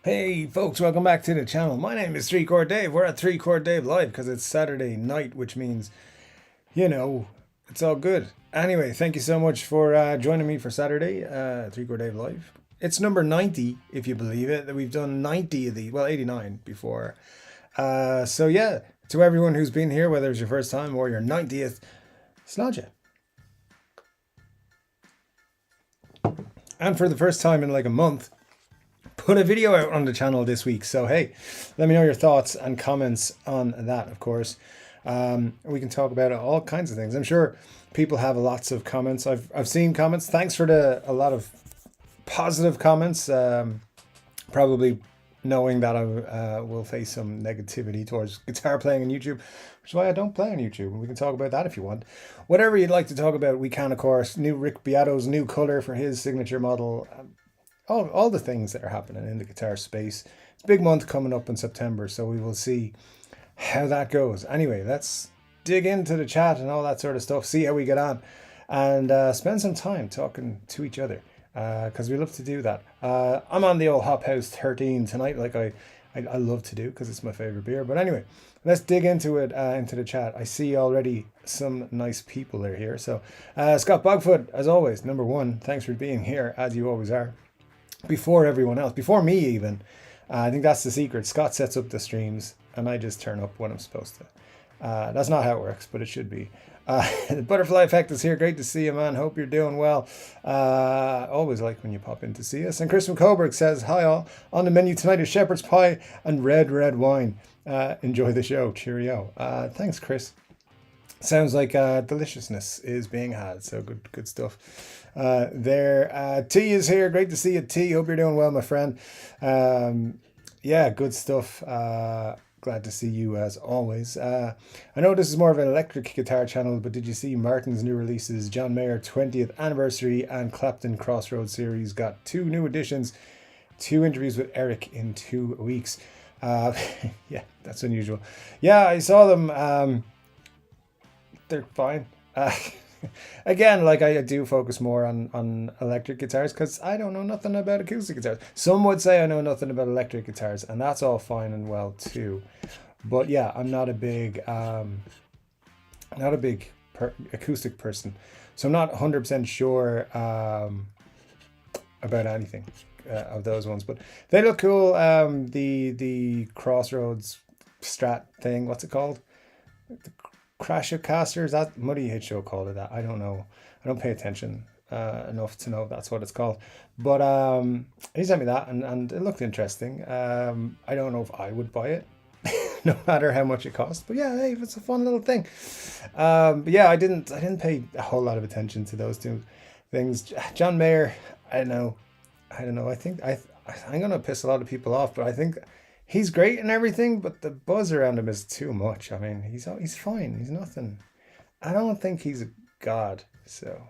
Hey folks, welcome back to the channel. My name is Chord Dave. We're at Chord Dave Live because it's Saturday night, which means, you know, it's all good. Anyway, thank you so much for joining me for Saturday, Chord Dave Live. It's number 90, if you believe it, that we've done 90 of these, well, 89 before. So yeah, to everyone who's been here, whether it's your first time or your 90th, Slodja. And for the first time in like a month, put a video out on the channel this week. So hey, let me know your thoughts and comments on that, of course. We can talk about all kinds of things. I'm sure people have lots of comments. I've seen comments. Thanks for a lot of positive comments. Probably knowing that I will face some negativity towards guitar playing on YouTube, which is why I don't play on YouTube. We can talk about that if you want. Whatever you'd like to talk about, we can, of course. New Rick Beato's new color for his signature model. All the things that are happening in the guitar space. It's a big month coming up in September, so we will see how that goes. Anyway, let's dig into the chat and all that sort of stuff, see how we get on, and spend some time talking to each other, because we love to do that. I'm on the old Hop House 13 tonight, like I love to do, because it's my favorite beer. But anyway, let's dig into it, into the chat. I see already some nice people are here. So Scott Bogfoot, as always, number one, thanks for being here, as you always are. Before everyone else, before me even. I think that's the secret. Scott sets up the streams and I just turn up when I'm supposed to. That's not how it works, but it should be. The Butterfly Effect is here. Great to see you, man. Hope you're doing well. Always like when you pop in to see us. And Chris McCoburg says, hi all. On the menu tonight is shepherd's pie and red wine. Enjoy the show. Cheerio. Thanks, Chris. Sounds like deliciousness is being had. So good stuff. T is here. Great to see you, T. Hope you're doing well, my friend. Yeah, good stuff. Glad to see you as always. I know this is more of an electric guitar channel, but did you see Martin's new releases? John Mayer 20th anniversary and Clapton Crossroads series got 2 new additions, 2 interviews with Eric in 2 weeks. Yeah, that's unusual. Yeah, I saw them. They're fine. Again, like I do focus more on electric guitars because I don't know nothing about acoustic guitars. Some would say I know nothing about electric guitars, and that's all fine and well too. But yeah, I'm not a big acoustic person, so I'm not 100% sure about anything of those ones. But they look cool. The Crossroads Strat thing. What's it called? Crashcasters, that Muddy Hit Show called it that. I don't know. I don't pay attention enough to know that's what it's called. But he sent me that and it looked interesting. I don't know if I would buy it, no matter how much it costs. But yeah, hey, it's a fun little thing. But yeah, I didn't pay a whole lot of attention to those 2 things. John Mayer, I don't know. I think I'm gonna piss a lot of people off, but I think he's great and everything, but the buzz around him is too much. I mean, he's fine. He's nothing. I don't think he's a god. So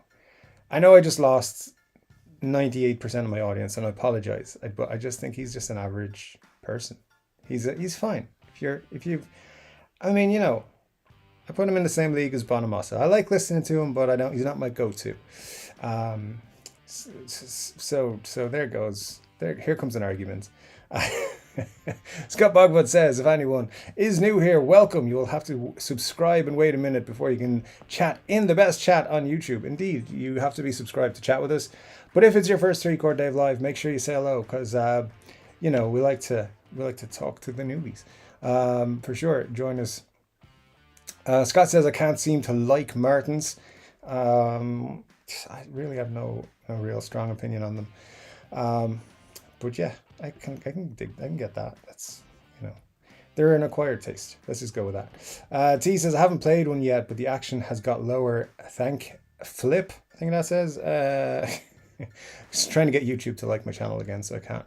I know I just lost 98% of my audience, and I apologize. But I just think he's just an average person. He's fine. I mean, I put him in the same league as Bonamassa. I like listening to him, but I don't. He's not my go-to. So there goes. Here comes an argument. Scott Bogwood says, if anyone is new here, welcome. You will have to subscribe and wait a minute before you can chat in the best chat on YouTube. Indeed, you have to be subscribed to chat with us. But if it's your first Chord Dave Live, make sure you say hello, because we like to talk to the newbies. For sure, join us. Scott says, I can't seem to like Martins. I really have no real strong opinion on them. But yeah, I can get that. That's, they're an acquired taste. Let's just go with that. T says, I haven't played one yet, but the action has got lower. Thank Flip, I think that says. Just trying to get YouTube to like my channel again, so I can't.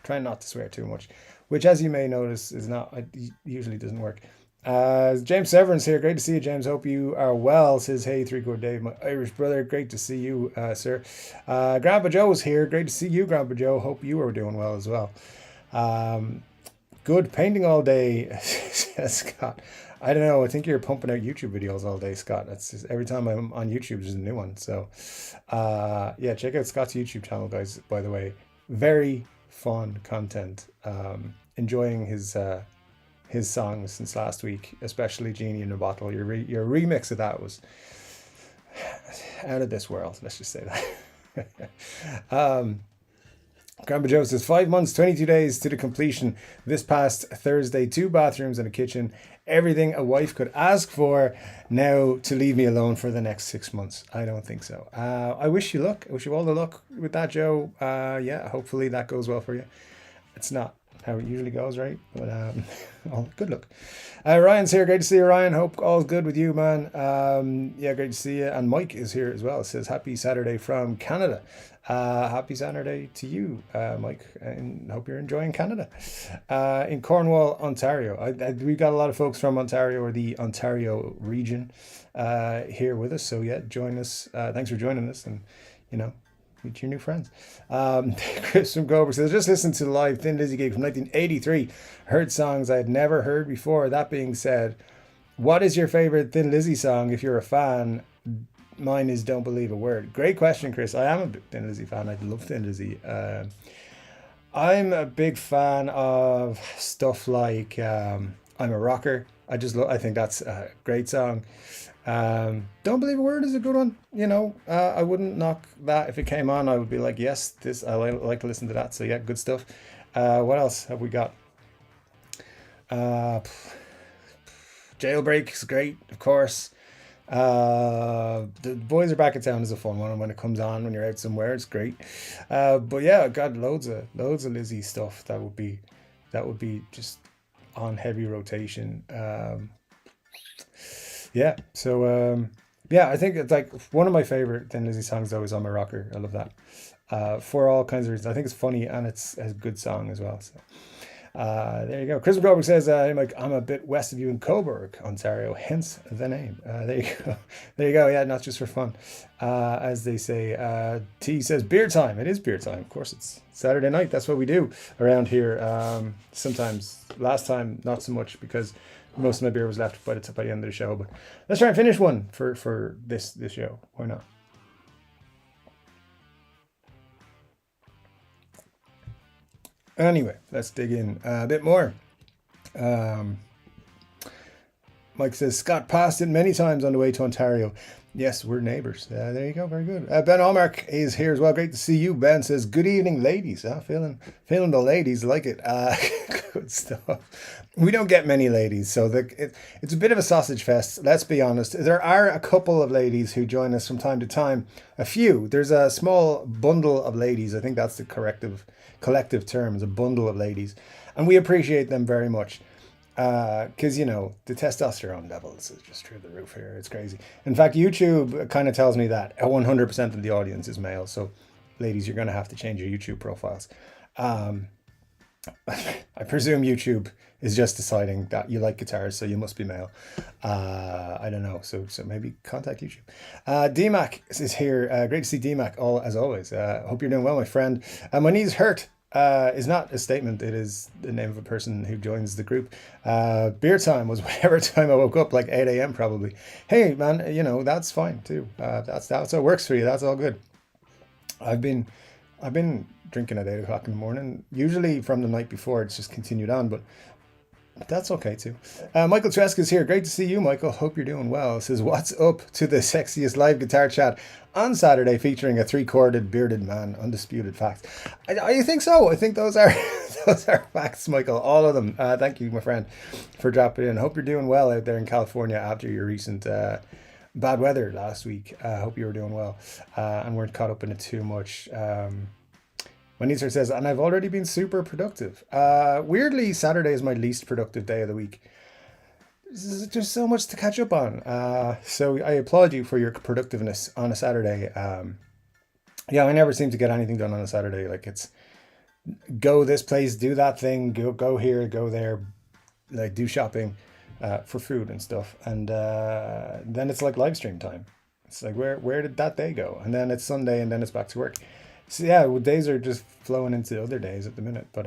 Trying not to swear too much, which, as you may notice, is not. It usually doesn't work. James Severance here. Great to see you, James. Hope you are well. Says, hey, Chord Dave, my Irish brother. Great to see you, sir. Grandpa Joe's here. Great to see you, Grandpa Joe. Hope you are doing well as well. Good painting all day, says Scott. I don't know. I think you're pumping out YouTube videos all day, Scott. That's just, every time I'm on YouTube, there's a new one. So, yeah, check out Scott's YouTube channel, guys. By the way, very, fun content. Enjoying his songs since last week, especially Genie in a Bottle. Your remix of that was out of this world. Let's just say that. Grandpa Joe says 5 months, 22 days to the completion. This past Thursday, 2 bathrooms and a kitchen. Everything a wife could ask for. Now to leave me alone for the next 6 months. I don't think so. I wish you luck. I wish you all the luck with that, Joe. Yeah, hopefully that goes well for you. It's not how it usually goes, right? But well, good luck. Ryan's here. Great to see you, Ryan. Hope all's good with you, man. Yeah, great to see you. And Mike is here as well. It says happy Saturday from Canada. Happy Saturday to you, Mike, and hope you're enjoying Canada. In Cornwall, Ontario. We've got a lot of folks from Ontario or the Ontario region here with us. So yeah, join us. Thanks for joining us, and meet your new friends. Chris from Gober says, just listened to the live Thin Lizzy gig from 1983. Heard songs I had never heard before. That being said, what is your favorite Thin Lizzy song if you're a fan? Mine is Don't Believe a Word. Great question, Chris. I am a big Thin Lizzy fan. I love Thin Lizzy. I'm a big fan of stuff like I'm a Rocker. I think that's a great song. Don't Believe a Word is a good one. I wouldn't knock that if it came on. I would be like, yes, I like to listen to that. So yeah, good stuff. What else have we got? Jailbreak is great, of course. The Boys Are Back in Town is a fun one, and when it comes on when you're out somewhere, it's great. But yeah, I've got loads of Lizzy stuff that would be just on heavy rotation. Yeah, so yeah, I think it's like one of my favorite Thin Lizzy songs though is I'm a Rocker. I love that for all kinds of reasons. I think it's funny and it's a good song as well. So there you go. Chris McGoldrick says, I'm a bit west of you in Coburg, Ontario, hence the name. There you go. There you go. Yeah, not just for fun, as they say. T says, beer time. It is beer time. Of course, it's Saturday night. That's what we do around here. Sometimes, last time, not so much because most of my beer was left by the end of the show. But let's try and finish one for this show. Why not? Anyway, let's dig in a bit more. Mike says, Scott passed it many times on the way to Ontario. Yes, we're neighbours. There you go. Very good. Ben Allmark is here as well. Great to see you. Ben says, good evening, ladies. Feeling the ladies. Like it. Good stuff. We don't get many ladies, so it's a bit of a sausage fest. Let's be honest. There are a couple of ladies who join us from time to time. A few. There's a small bundle of ladies. I think that's the collective term, is a bundle of ladies. And we appreciate them very much. Because, the testosterone levels is just through the roof here. It's crazy. In fact, YouTube kind of tells me that 100% of the audience is male. So, ladies, you're going to have to change your YouTube profiles. I presume YouTube is just deciding that you like guitars, so you must be male. I don't know. So maybe contact YouTube. DMAC is here. Great to see DMAC, as always. Hope you're doing well, my friend. My knees hurt. Is not a statement. It is the name of a person who joins the group. Beer time was whatever time I woke up, like 8 a.m. probably. Hey man, that's fine too. That's what works for you. That's all good. I've been drinking at 8 o'clock in the morning. Usually from the night before, it's just continued on, but that's okay too. Michael Tresk is here. Great to see you, Michael. Hope you're doing well. Says, what's up to the sexiest live guitar chat on Saturday featuring a 3-corded bearded man? Undisputed facts. I think so. I think those are facts, Michael. All of them. Thank you, my friend, for dropping in. Hope you're doing well out there in California after your recent bad weather last week. Hope you were doing well and weren't caught up in it too much. Manisar says, and I've already been super productive. Weirdly, Saturday is my least productive day of the week. There's just so much to catch up on. So I applaud you for your productiveness on a Saturday. Yeah, I never seem to get anything done on a Saturday. Like it's go this place, do that thing, go here, go there, like do shopping for food and stuff. And then it's like live stream time. It's like, where did that day go? And then it's Sunday and then it's back to work. So yeah, days are just flowing into other days at the minute, but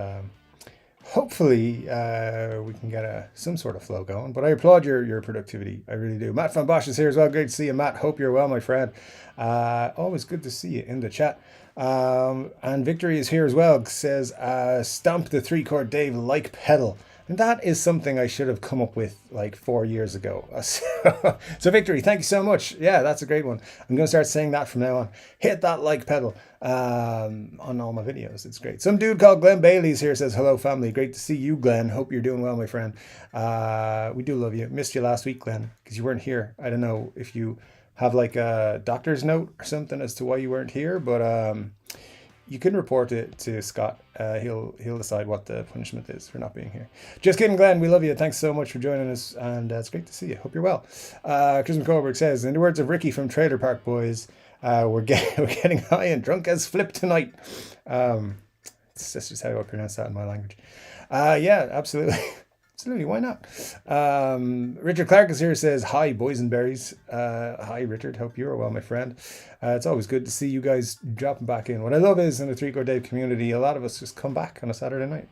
hopefully we can get some sort of flow going. But I applaud your productivity. I really do. Matt van Bosch is here as well. Great to see you, Matt. Hope you're well, my friend. Always good to see you in the chat. And Victory is here as well. Says, stomp the 3-chord Dave like pedal. And that is something I should have come up with like 4 years ago. So Victory, thank you so much. Yeah, that's a great one. I'm going to start saying that from now on. Hit that like pedal on all my videos. It's great. Some dude called Glenn Bailey's here, says, hello family. Great to see you, Glenn. Hope you're doing well, my friend. We do love you. Missed you last week, Glenn, because you weren't here. I don't know if you have like a doctor's note or something as to why you weren't here, but you can report it to Scott. He'll decide what the punishment is for not being here. Just kidding, Glenn. We love you. Thanks so much for joining us, and it's great to see you. Hope you're well. Chris McColberg says, in the words of Ricky from Trailer Park Boys, we're getting high and drunk as flip tonight. That's just how I pronounce that in my language. Yeah, absolutely. Absolutely, why not? Richard Clark is here, says, hi, boysenberries. Hi, Richard. Hope you're well, my friend. It's always good to see you guys dropping back in. What I love is in the 3-chord Dave community, a lot of us just come back on a Saturday night.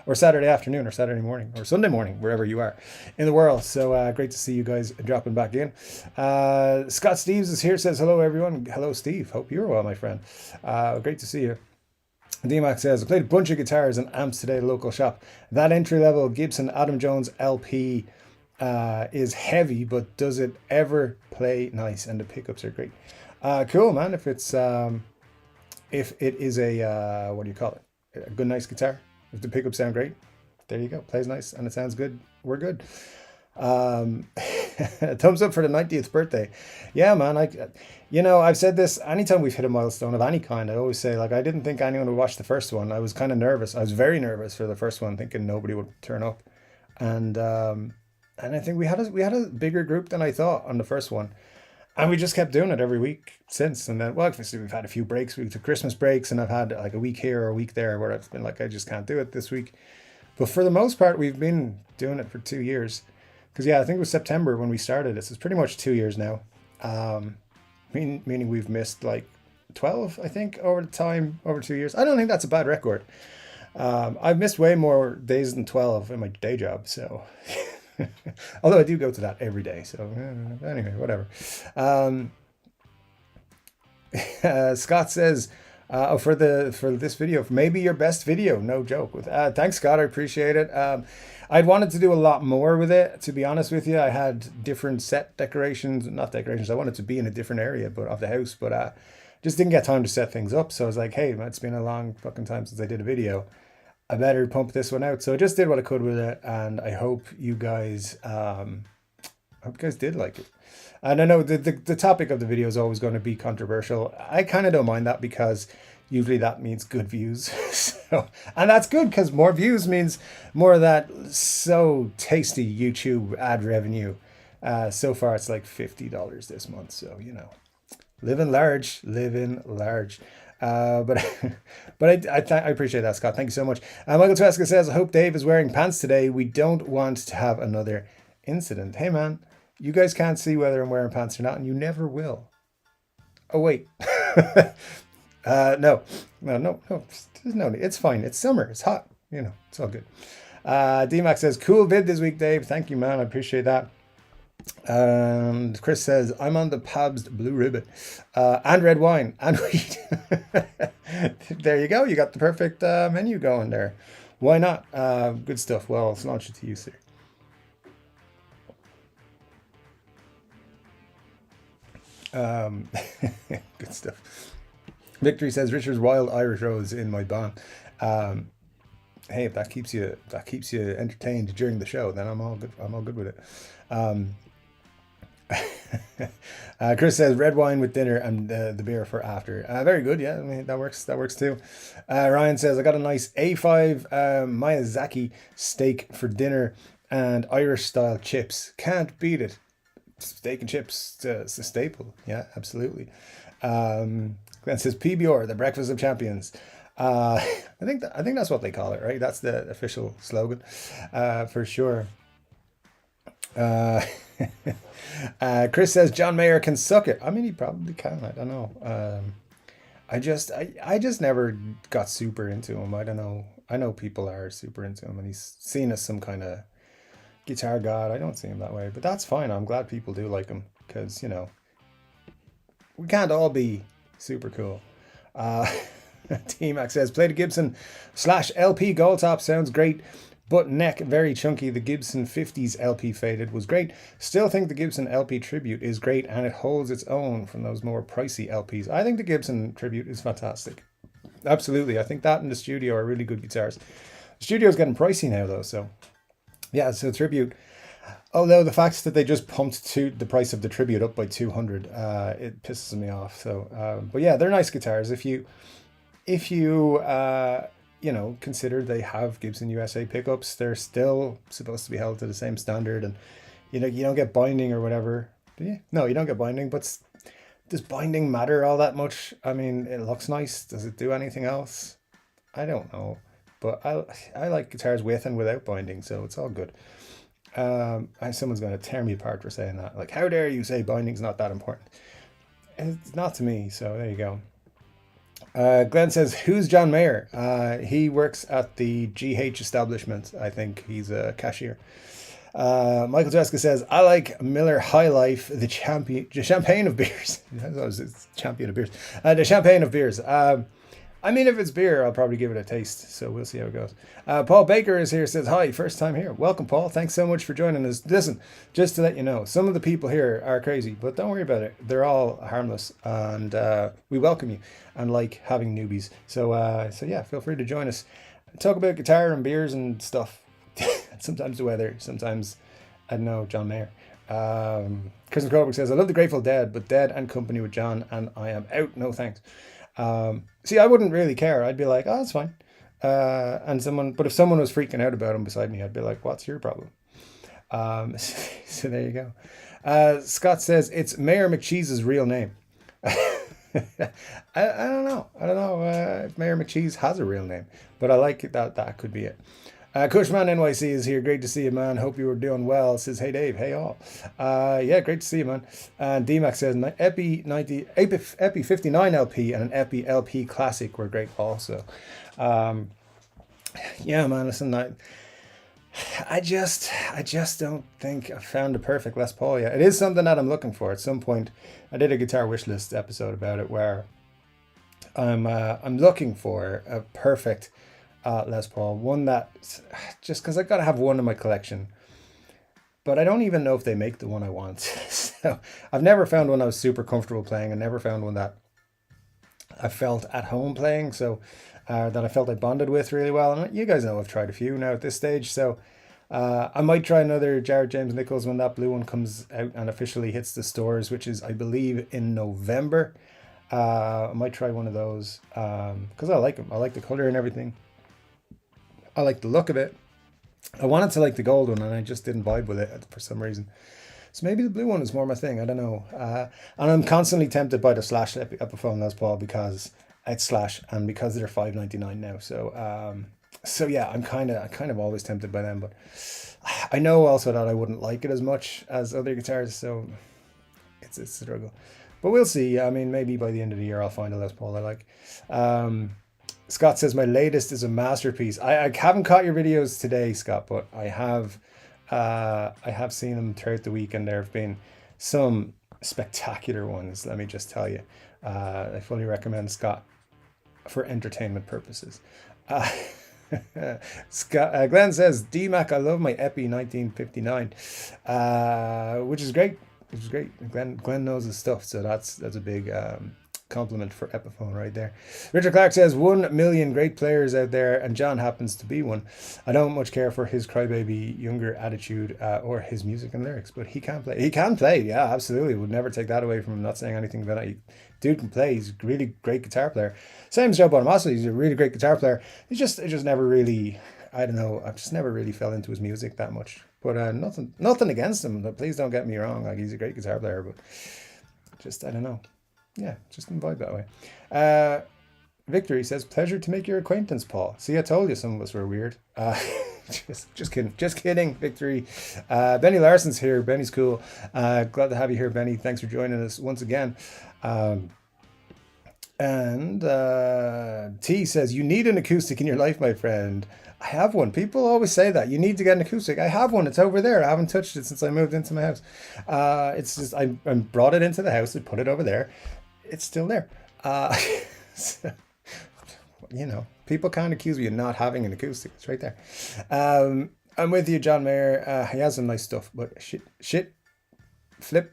Or Saturday afternoon, or Saturday morning, or Sunday morning, wherever you are in the world. So great to see you guys dropping back in. Scott Steves is here, says, hello, everyone. Hello, Steve. Hope you're well, my friend. Great to see you. D-Mac says, I played a bunch of guitars and amps today at a local shop. That entry-level Gibson Adam Jones LP is heavy, but does it ever play nice? And the pickups are great. Cool, man. If it is a, what do you call it? A good, nice guitar. If the pickups sound great, there you go. Plays nice and it sounds good. We're good. Thumbs up for the 90th birthday. Yeah, man. I've said this anytime we've hit a milestone of any kind. I always say, like, I didn't think anyone would watch the first one. I was kind of nervous. I was very nervous for the first one, thinking nobody would turn up. And I think we had a bigger group than I thought on the first one. And we just kept doing it every week since. And then, well, obviously we've had a few breaks. We took Christmas breaks, and I've had like a week here or a week there where I've been like, I just can't do it this week. But for the most part, we've been doing it for 2 years. Because, yeah, I think it was September when we started this. It's pretty much 2 years now. Meaning we've missed like 12, I think, over 2 years. I don't think that's a bad record. I've missed way more days than 12 in my day job. So, although I do go to that every day. So, anyway, whatever. Scott says, for this video, maybe your best video, no joke. Thanks, Scott, I appreciate it. I'd wanted to do a lot more with it, to be honest with you. I had different set decorations, not decorations. I wanted to be in a different area of the house, but just didn't get time to set things up. So I was like, hey, it's been a long fucking time since I did a video. I better pump this one out. So I just did what I could with it, and I hope you guys did like it. And I know the topic of the video is always going to be controversial. I kind of don't mind that, because usually that means good views. And that's good, because more views means more of that so tasty YouTube ad revenue. So far, it's like $50 this month. So, living large. But I appreciate that, Scott. Thank you so much. Michael Tweska says, I hope Dave is wearing pants today. We don't want to have another incident. Hey, man, you guys can't see whether I'm wearing pants or not, and you never will. Oh, wait. No. There's no need. It's fine. It's summer. It's hot. It's all good. D-Mac says, cool vid this week, Dave. Thank you, man. I appreciate that. And Chris says, I'm on the Pabst Blue Ribbon and red wine and weed. There you go. You got the perfect menu going there. Why not? Good stuff. Well, let's launch it to you, sir. Good stuff. Victory says, Richard's Wild Irish Rose in my bond. Hey, if that keeps you entertained during the show, then I'm all good with it. Chris says, red wine with dinner and the beer for after. Very good. Yeah, I mean, that works too. Ryan says, I got a nice A5 Miyazaki steak for dinner and Irish style chips. Can't beat it. Steak and chips, it's a staple. Yeah, absolutely. Glenn says, PBR, the breakfast of champions. I think that's what they call it, right? That's the official slogan, for sure. Chris says John Mayer can suck it. I mean, he probably can. I don't know. I just never got super into him. I don't know. I know people are super into him, and he's seen as some kind of guitar god. I don't see him that way, but that's fine. I'm glad people do like him, because we can't all be super cool. T-Mac says, play the Gibson / LP Gold Top, sounds great, but neck very chunky. The Gibson 50s LP Faded was great. Still think the Gibson LP Tribute is great, and it holds its own from those more pricey LPs. I think the Gibson Tribute is fantastic. Absolutely. I think that and the Studio are really good guitars. The Studio's getting pricey now, though, so yeah, so Tribute. Although the fact that they just pumped the price of the Tribute up by 200, it pisses me off. So, but yeah, they're nice guitars. If you consider they have Gibson USA pickups, they're still supposed to be held to the same standard, and you don't get binding or whatever, do you? No, you don't get binding. But does binding matter all that much? I mean, it looks nice. Does it do anything else? I don't know, but I like guitars with and without binding, so it's all good. Someone's going to tear me apart for saying that. Like, how dare you say binding's not that important? It's not to me, so there you go. Glenn says, who's John Mayer? He works at the GH establishment. I think he's a cashier. Michael Jessica says, I like Miller High Life, the champagne of beers. It's champion of beers. The champagne of beers. I mean, if it's beer, I'll probably give it a taste. So we'll see how it goes. Paul Baker is here, says, hi, first time here. Welcome, Paul. Thanks so much for joining us. Listen, just to let you know, some of the people here are crazy, but don't worry about it. They're all harmless, and we welcome you and like having newbies. So yeah, feel free to join us. Talk about guitar and beers and stuff. Sometimes the weather, sometimes, I don't know, John Mayer. Kristen Kroberg says, I love the Grateful Dead, but Dead and Company with John, and I am out. No thanks. See, I wouldn't really care. I'd be like, oh, that's fine. But if someone was freaking out about him beside me, I'd be like, what's your problem? So there you go. Scott says it's Mayor McCheese's real name. I don't know. If Mayor McCheese has a real name, but I like that. That could be it. Cushman NYC is here. Great to see you, man. Hope you were doing well. Says, hey, Dave. Hey, all. Yeah, great to see you, man. And DMAX says, Epi 59 LP and an Epi LP Classic were great also. Yeah, man, listen, I just don't think I've found the perfect Les Paul yet. It is something that I'm looking for. At some point, I did a guitar wish list episode about it where I'm looking for a perfect Les Paul, one that, just because I gotta have one in my collection, but I don't even know if they make the one I want. So I've never found one I was super comfortable playing. I never found one that I felt at home playing, so that I felt I bonded with really well. And you guys know I've tried a few now at this stage, so I might try another Jared James Nichols when that blue one comes out and officially hits the stores, which is, I believe, in November. I might try one of those because I like them. I like the color and everything. I like the look of it. I wanted to like the gold one, and I just didn't vibe with it for some reason. So maybe the blue one is more my thing. I don't know. And I'm constantly tempted by the Slash Epiphone Les Paul because it's Slash and because they're $5.99 now. So yeah, I'm kind of always tempted by them. But I know also that I wouldn't like it as much as other guitars. So it's a struggle. But we'll see. I mean, maybe by the end of the year I'll find a Les Paul I like. Scott says, my latest is a masterpiece. I haven't caught your videos today, Scott, but I have seen them throughout the week, and there have been some spectacular ones, let me just tell you. I fully recommend Scott for entertainment purposes. Glenn says, D-Mac, I love my Epi 1959, which is great. Glenn knows his stuff, so that's a big compliment for Epiphone right there. Richard Clark says, 1 million great players out there, and John happens to be one. I don't much care for his crybaby younger attitude or his music and lyrics, but he can play. He can play, yeah, absolutely. Would never take that away from him. Not saying anything about it. Dude can play. He's a really great guitar player. Same as Joe Bonamassa. He's a really great guitar player. It just never really, I don't know. I just never really fell into his music that much. But nothing against him. Please don't get me wrong. Like, he's a great guitar player, but just, I don't know. Yeah, just didn't vibe that way. Victory says, pleasure to make your acquaintance, Paul. See, I told you some of us were weird. Just kidding, Victory. Benny Larson's here. Benny's cool. Glad to have you here, Benny. Thanks for joining us once again. And T says, you need an acoustic in your life, my friend. I have one. People always say that. You need to get an acoustic. I have one. It's over there. I haven't touched it since I moved into my house. It's just, I brought it into the house. I put it over there. It's still there. So, people can't accuse me of not having an acoustic. It's right there. I'm with you, John Mayer. He has some nice stuff, but shit, flip.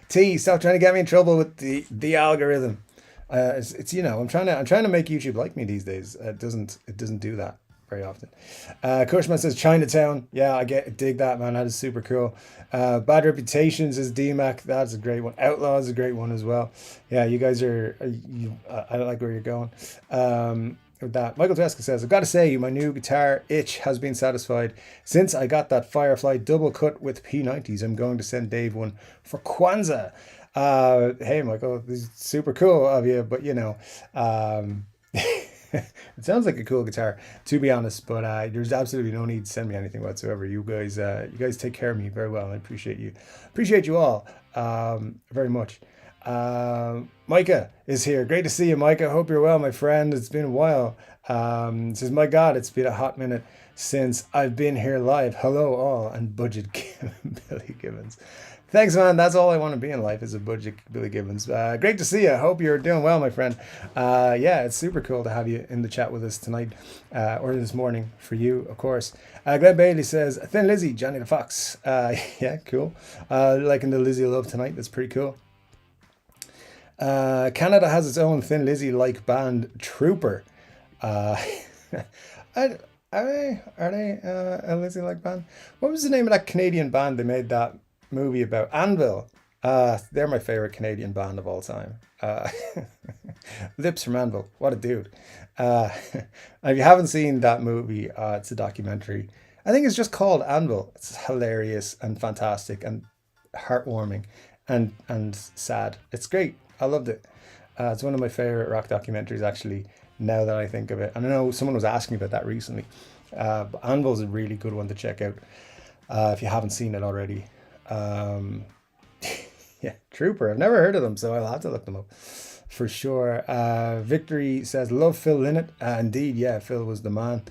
T, stop trying to get me in trouble with the algorithm. It's I'm trying to make YouTube like me these days. It doesn't do that very often. Cushman says Chinatown. Yeah, dig that, man. That is super cool. Bad Reputations is DMAC. That's a great one. Outlaw is a great one as well. Yeah, you guys are I don't like where you're going. With that, Michael Tresca says, I've got to say, my new guitar itch has been satisfied since I got that Firefly double cut with P90s. I'm going to send Dave one for Kwanzaa. Hey, Michael, this is super cool of you, but it sounds like a cool guitar, to be honest, but there's absolutely no need to send me anything whatsoever. You guys take care of me very well, and I appreciate you all very much. Micah is here. Great to see you, Micah. Hope you're well, my friend. It's been a while. Says, my God, it's been a hot minute since I've been here live. Hello all, and Budget Billy Gibbons. Thanks, man. That's all I want to be in life, is a Budget Billy Gibbons. Great to see you. Hope you're doing well, my friend. Yeah, it's super cool to have you in the chat with us tonight, or this morning for you, of course. Glenn Bailey says, Thin Lizzy, Johnny the Fox. Yeah, cool. Liking the Lizzy Love tonight. That's pretty cool. Canada has its own Thin Lizzy-like band, Trooper. Are they a Lizzy-like band? What was the name of that Canadian band they made that movie about? Anvil. They're my favorite Canadian band of all time. Lips from Anvil. What a dude. If you haven't seen that movie, it's a documentary. I think it's just called Anvil. It's hilarious and fantastic and heartwarming and sad. It's great. I loved it. It's one of my favorite rock documentaries, actually, now that I think of it. And I know someone was asking about that recently. But Anvil's a really good one to check out if you haven't seen it already. Yeah, Trooper. I've never heard of them, so I'll have to look them up for sure. Victory says, love Phil Lynott. Indeed, yeah, Phil was the man.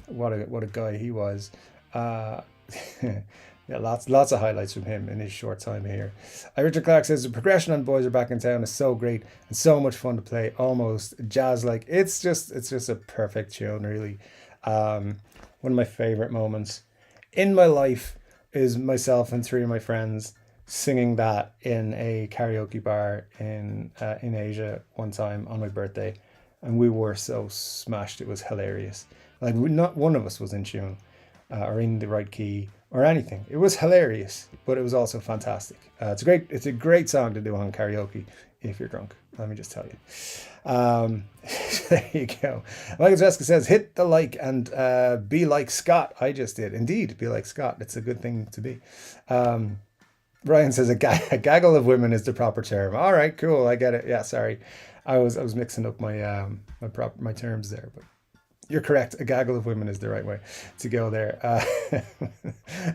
What a guy he was. Yeah, lots of highlights from him in his short time here. Richard Clark says, the progression on Boys Are Back in Town is so great and so much fun to play, almost jazz-like. It's just a perfect tune, really. One of my favorite moments in my life is myself and three of my friends singing that in a karaoke bar in Asia one time on my birthday, and we were so smashed. It was hilarious. Like, not one of us was in tune or in the right key or anything. It was hilarious, but it was also fantastic. It's a great song to do on karaoke if you're drunk, let me just tell you. There you go. Michael Jessica says, hit the like and be like Scott. I just did. Indeed, be like Scott. It's a good thing to be. Brian says, a gaggle of women is the proper term. All right, cool. I get it. Yeah, sorry. I was mixing up my my terms there, but you're correct. A gaggle of women is the right way to go there.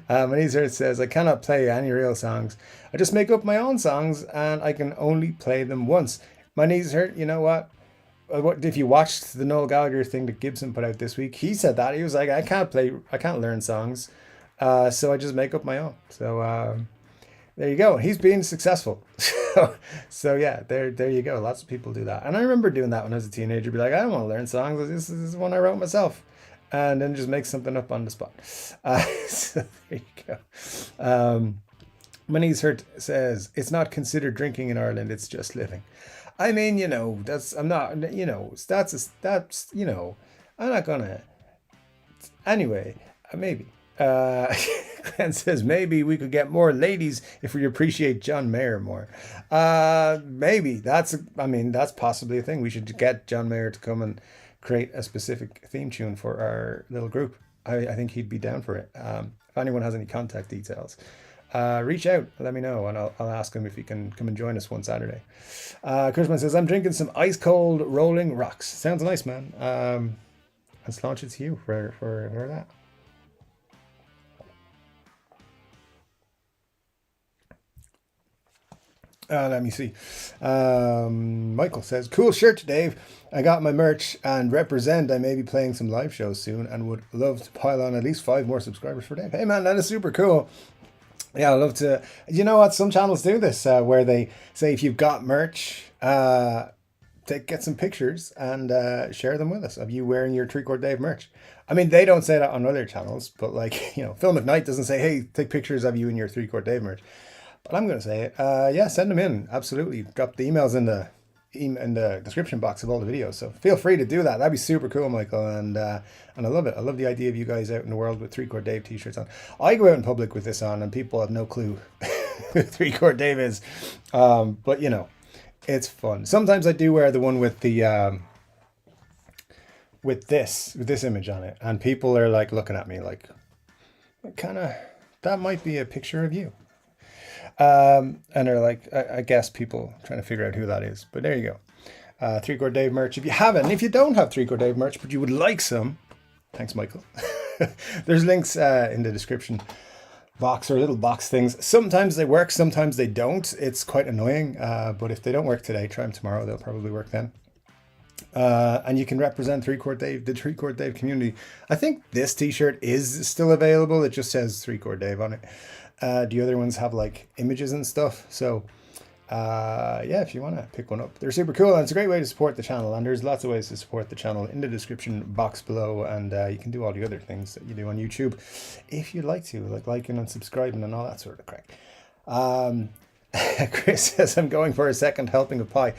Manizar says, I cannot play any real songs. I just make up my own songs and I can only play them once. My knees hurt. You know what? If you watched the Noel Gallagher thing that Gibson put out this week, he said that. He was like, I can't learn songs. So I just make up my own. So there you go. He's being successful. So yeah, there you go. Lots of people do that. And I remember doing that when I was a teenager. Be like, I don't want to learn songs. This is one I wrote myself. And then just make something up on the spot. So there you go. Money's Hurt says, it's not considered drinking in Ireland. It's just living. I mean, I'm not gonna, anyway, maybe. Glenn says, maybe we could get more ladies if we appreciate John Mayer more. Maybe that's possibly a thing. We should get John Mayer to come and create a specific theme tune for our little group. I think he'd be down for it. If anyone has any contact details, reach out, let me know, and I'll ask him if he can come and join us one Saturday. Cushman says, I'm drinking some ice cold Rolling Rocks. Sounds nice, man. Let's launch it to you for that. Let me see. Michael says, cool shirt, Dave. I got my merch and represent. I may be playing some live shows soon and would love to pile on at least 5 more subscribers for Dave. Hey, man, that is super cool. Yeah, I love to. You know what? Some channels do this where they say if you've got merch, get some pictures and share them with us of you wearing your Chord Dave merch. I mean, they don't say that on other channels, but like, Phil McKnight doesn't say, "Hey, take pictures of you in your Chord Dave merch." But I'm going to say it. Yeah, send them in. Absolutely. Drop the emails in the description box of all the videos. So feel free to do that. That'd be super cool, Michael. And I love it. I love the idea of you guys out in the world with Chord Dave t-shirts on. I go out in public with this on, and people have no clue who Chord Dave is. But it's fun. Sometimes I do wear the one with the with this image on it, and people are like looking at me like, kind of, that might be a picture of you. And they're like, I guess people trying to figure out who that is. But there you go. Chord Dave merch. If you haven't, if you don't have Chord Dave merch, but you would like some, thanks, Michael. There's links in the description box, or little box things. Sometimes they work, sometimes they don't. It's quite annoying. But if they don't work today, try them tomorrow. They'll probably work then. And you can represent Chord Dave, the Chord Dave community. I think this t-shirt is still available. It just says Chord Dave on it. The other ones have like images and stuff. So yeah, if you want to pick one up, they're super cool, and it's a great way to support the channel. And there's lots of ways to support the channel in the description box below. And you can do all the other things that you do on YouTube if you'd like to, like liking and subscribing and all that sort of crack. Chris says, I'm going for a second helping of pie.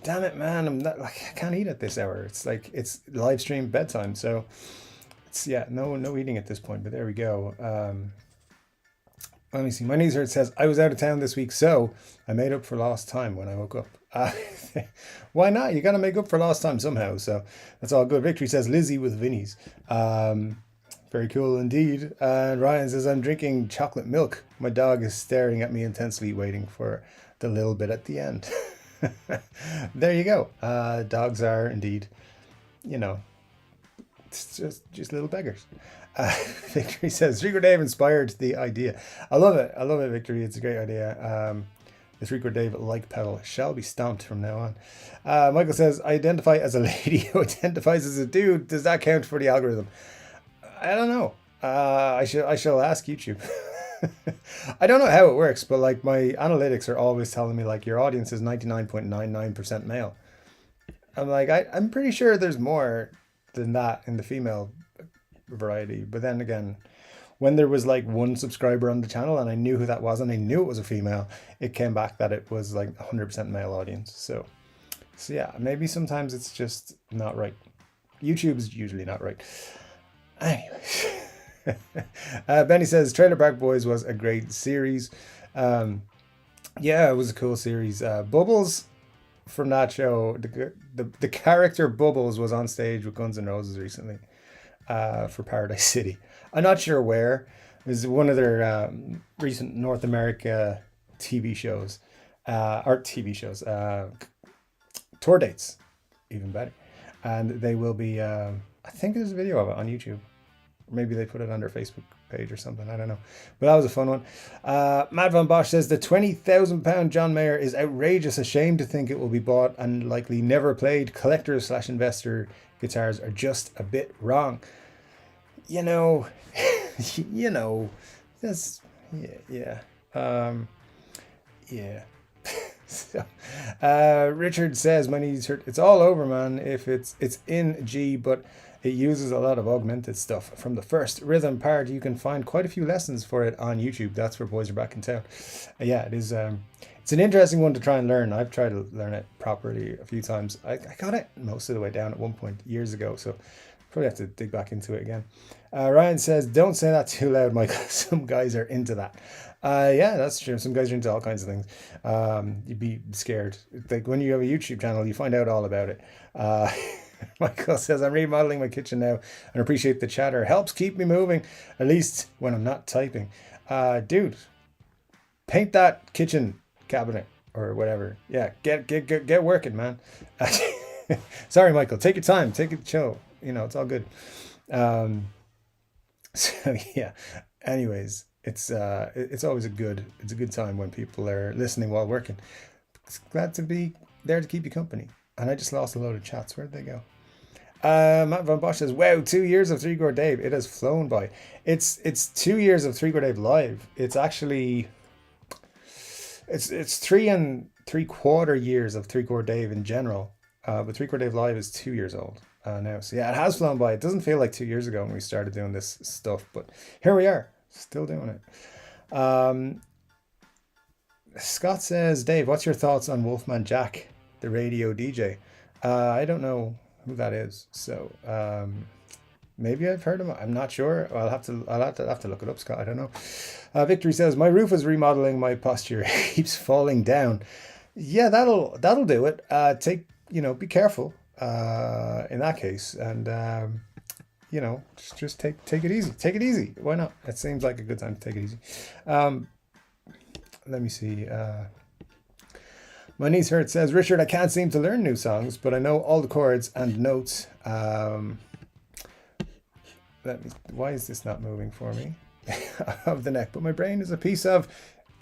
Damn it, man. I'm not, like, I can't eat at this hour. It's like, it's live stream bedtime. So it's, yeah, no eating at this point, but there we go. Let me see. My knees hurt says, I was out of town this week, so I made up for lost time when I woke up. Why not? You got to make up for lost time somehow. So that's all good. Victory says, Lizzie with Vinnies. Very cool indeed. And Ryan says, I'm drinking chocolate milk. My dog is staring at me intensely, waiting for the little bit at the end. There you go. Dogs are indeed, it's just little beggars. Victory says, Chord Dave inspired the idea. I love it, Victory. It's a great idea. The Chord Dave like pedal shall be stomped from now on. Michael says, I identify as a lady who identifies as a dude. Does that count for the algorithm? I don't know. I shall ask YouTube. I don't know how it works, but like my analytics are always telling me like your audience is 99.99% male. I'm like, I'm pretty sure there's more than that in the female variety. But then again, when there was like one subscriber on the channel and I knew who that was and I knew it was a female, it came back that it was like 100% male audience. So yeah, maybe sometimes it's just not right. YouTube is usually not right. Anyways. Benny says Trailer Park Boys was a great series. Yeah, it was a cool series. Bubbles from that show, the character Bubbles was on stage with Guns N' Roses recently for Paradise City. I'm not sure where. It was one of their recent North America TV shows, tour dates, even better. And they will be, I think there's a video of it on YouTube. Maybe they put it on their Facebook page or something. I don't know. But that was a fun one. Matt Von Bosch says the £20,000 John Mayer is outrageous. A shame to think it will be bought and likely never played. Collectors/investor guitars are just a bit wrong. That's, yeah. Yeah. So, Richard says, my knees hurt. It's all over, man. If it's in G, but it uses a lot of augmented stuff. From the first rhythm part, you can find quite a few lessons for it on YouTube. That's where Boys Are Back in Town. Yeah, it is. It's an interesting one to try and learn. I've tried to learn it properly a few times. I got it most of the way down at one point years ago, so probably have to dig back into it again. Ryan says, don't say that too loud, Michael. Some guys are into that. Yeah, that's true. Some guys are into all kinds of things. You'd be scared. Like when you have a YouTube channel, you find out all about it. Michael says, I'm remodeling my kitchen now and appreciate the chatter. Helps keep me moving, at least when I'm not typing. Dude, paint that kitchen cabinet or whatever. Yeah, get working, man. Sorry, Michael. Take your time. Take it chill. It's all good. So yeah. Anyways, it's always a good time when people are listening while working. It's glad to be there to keep you company. And I just lost a load of chats. Where'd they go? Matt Van Bosch says, "Wow, 2 years of Three Chord Dave. It has flown by. It's 2 years of Three Chord Dave live. It's actually it's 3.75 years of Three Chord Dave in general. But Three Chord Dave live is 2 years old now. So yeah, it has flown by. It doesn't feel like 2 years ago when we started doing this stuff, but here we are, still doing it. Scott says, Dave, what's your thoughts on Wolfman Jack, the radio DJ? I don't know who that is, so maybe I've heard him. I'm not sure. I'll have to look it up, Scott. I don't know. Victory says, my roof is remodeling. My posture keeps falling down. Yeah, that'll do it. Be careful in that case, and just take it easy. Take it easy. Why not? It seems like a good time to take it easy. Let me see. My niece Hurt says, Richard, I can't seem to learn new songs, but I know all the chords and notes. Why is this not moving for me? Of the neck, but my brain is a piece of,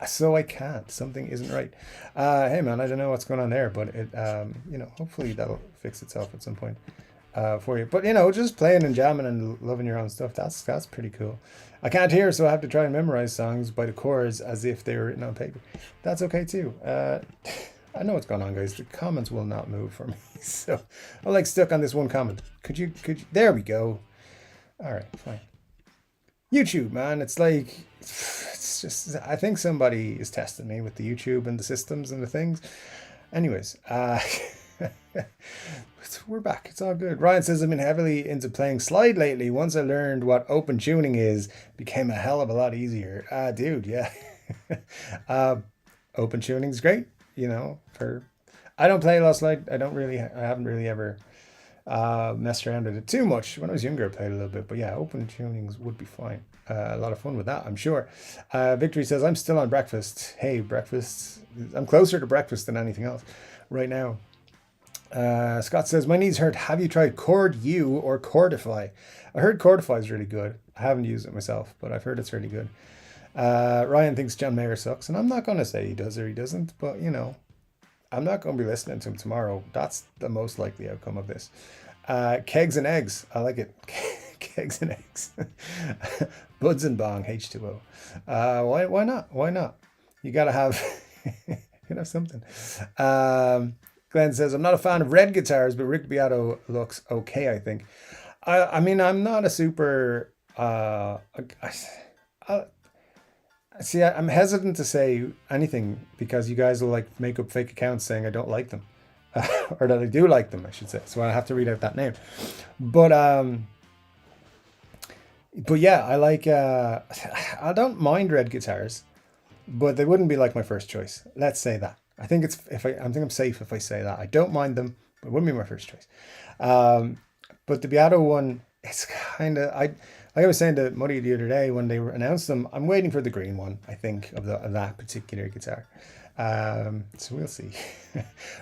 so I can't. Something isn't right. Hey man, I don't know what's going on there, but it, hopefully that'll fix itself at some point for you. But just playing and jamming and loving your own stuff, that's pretty cool. I can't hear, so I have to try and memorize songs by the chords as if they were written on paper. That's okay too. I know what's going on, guys. The comments will not move for me, so I'm stuck on this one comment. Could you? There we go. All right, fine. YouTube, man, it's just, I think somebody is testing me with the YouTube and the systems and the things. Anyways, we're back. It's all good. Ryan says, I've been heavily into playing slide lately. Once I learned what open tuning is, became a hell of a lot easier. Dude, yeah. Open tuning is great, I don't play a lot of slide. I haven't really ever messed around with it too much. When I was younger, I played a little bit, but yeah, open tunings would be fine. A lot of fun with that, I'm sure. Victory says, I'm still on breakfast. Hey, breakfast. I'm closer to breakfast than anything else right now. Scott says, my knees hurt. Have you tried Chord U or Chordify? I heard Chordify is really good. I haven't used it myself, but I've heard it's really good. Ryan thinks John Mayer sucks, and I'm not going to say he does or he doesn't, but I'm not going to be listening to him tomorrow. That's the most likely outcome of this. Kegs and eggs. I like it. Kegs and eggs. Buds and bong, H2O. Why not? Why not? You gotta have something. Glenn says, I'm not a fan of red guitars, but Rick Beato looks okay, I think. I mean, I'm not a super see, I'm hesitant to say anything because you guys will make up fake accounts saying I don't like them. Or that I do like them, I should say. So I have to read out that name. But yeah, I I don't mind red guitars, but they wouldn't be my first choice. Let's say that. I think I'm safe if I say that. I don't mind them, but it wouldn't be my first choice. But the Beato one, it's kind of, like I was saying to Muddy the other day when they announced them, I'm waiting for the green one, I think, of that particular guitar. So we'll see.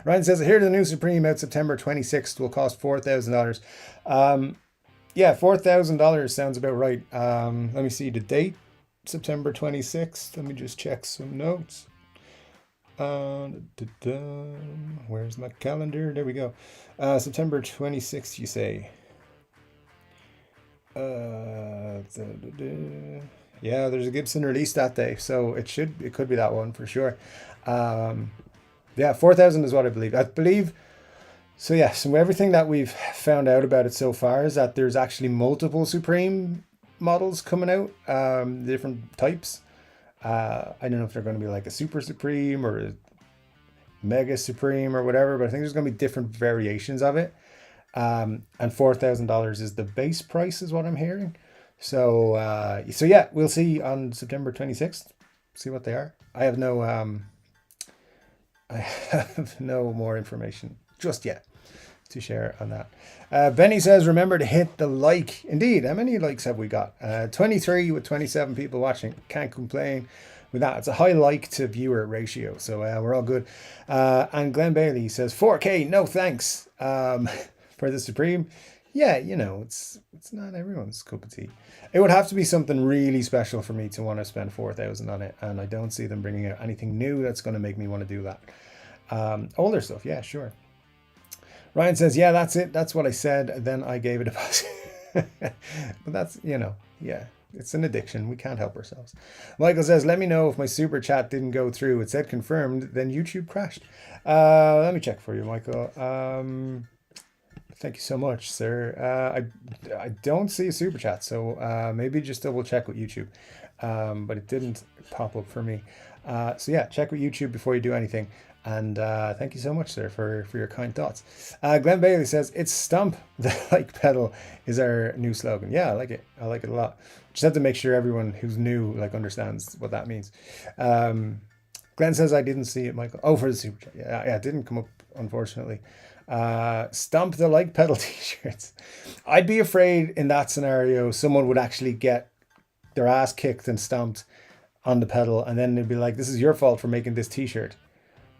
Ryan says, I hear the new Supreme out September 26th will cost $4,000. Yeah, $4,000 sounds about right. Let me see the date, September 26th. Let me just check some notes. Where's my calendar? There we go. September 26th, you say. Yeah, there's a Gibson release that day, so it could be that one for sure. Yeah, 4,000 is what I believe. So yeah, so everything that we've found out about it so far is that there's actually multiple Supreme models coming out, different types. I don't know if they're going to be like a Super Supreme or a Mega Supreme or whatever, but I think there's going to be different variations of it. And $4,000 is the base price, is what I'm hearing. So yeah, we'll see on September 26th. See what they are. I have no more information just yet to share on that. Benny says, remember to hit the like. Indeed, how many likes have we got? 23 with 27 people watching. Can't complain with that. It's a high like to viewer ratio, so we're all good. And Glenn Bailey says, 4K, no thanks. For the Supreme. Yeah, it's not everyone's cup of tea. It would have to be something really special for me to want to spend 4,000 on it, and I don't see them bringing out anything new that's going to make me want to do that. Older stuff, yeah, sure. Ryan says, yeah, that's it. That's what I said. Then I gave it a buzz. But that's, yeah, it's an addiction. We can't help ourselves. Michael says, let me know if my super chat didn't go through. It said confirmed, then YouTube crashed. Let me check for you, Michael. Thank you so much, sir. I don't see a super chat, so maybe just double check with YouTube. But it didn't pop up for me. So yeah, check with YouTube before you do anything. And thank you so much, sir, for your kind thoughts. Glenn Bailey says, it's Stump the like pedal is our new slogan. Yeah, I like it. I like it a lot. Just have to make sure everyone who's new understands what that means. Glenn says, I didn't see it, Michael. Oh, for the super chat. Yeah, it didn't come up, unfortunately. Stump the like pedal t-shirts. I'd be afraid in that scenario someone would actually get their ass kicked and stomped on the pedal, and then they'd be like, this is your fault for making this t-shirt.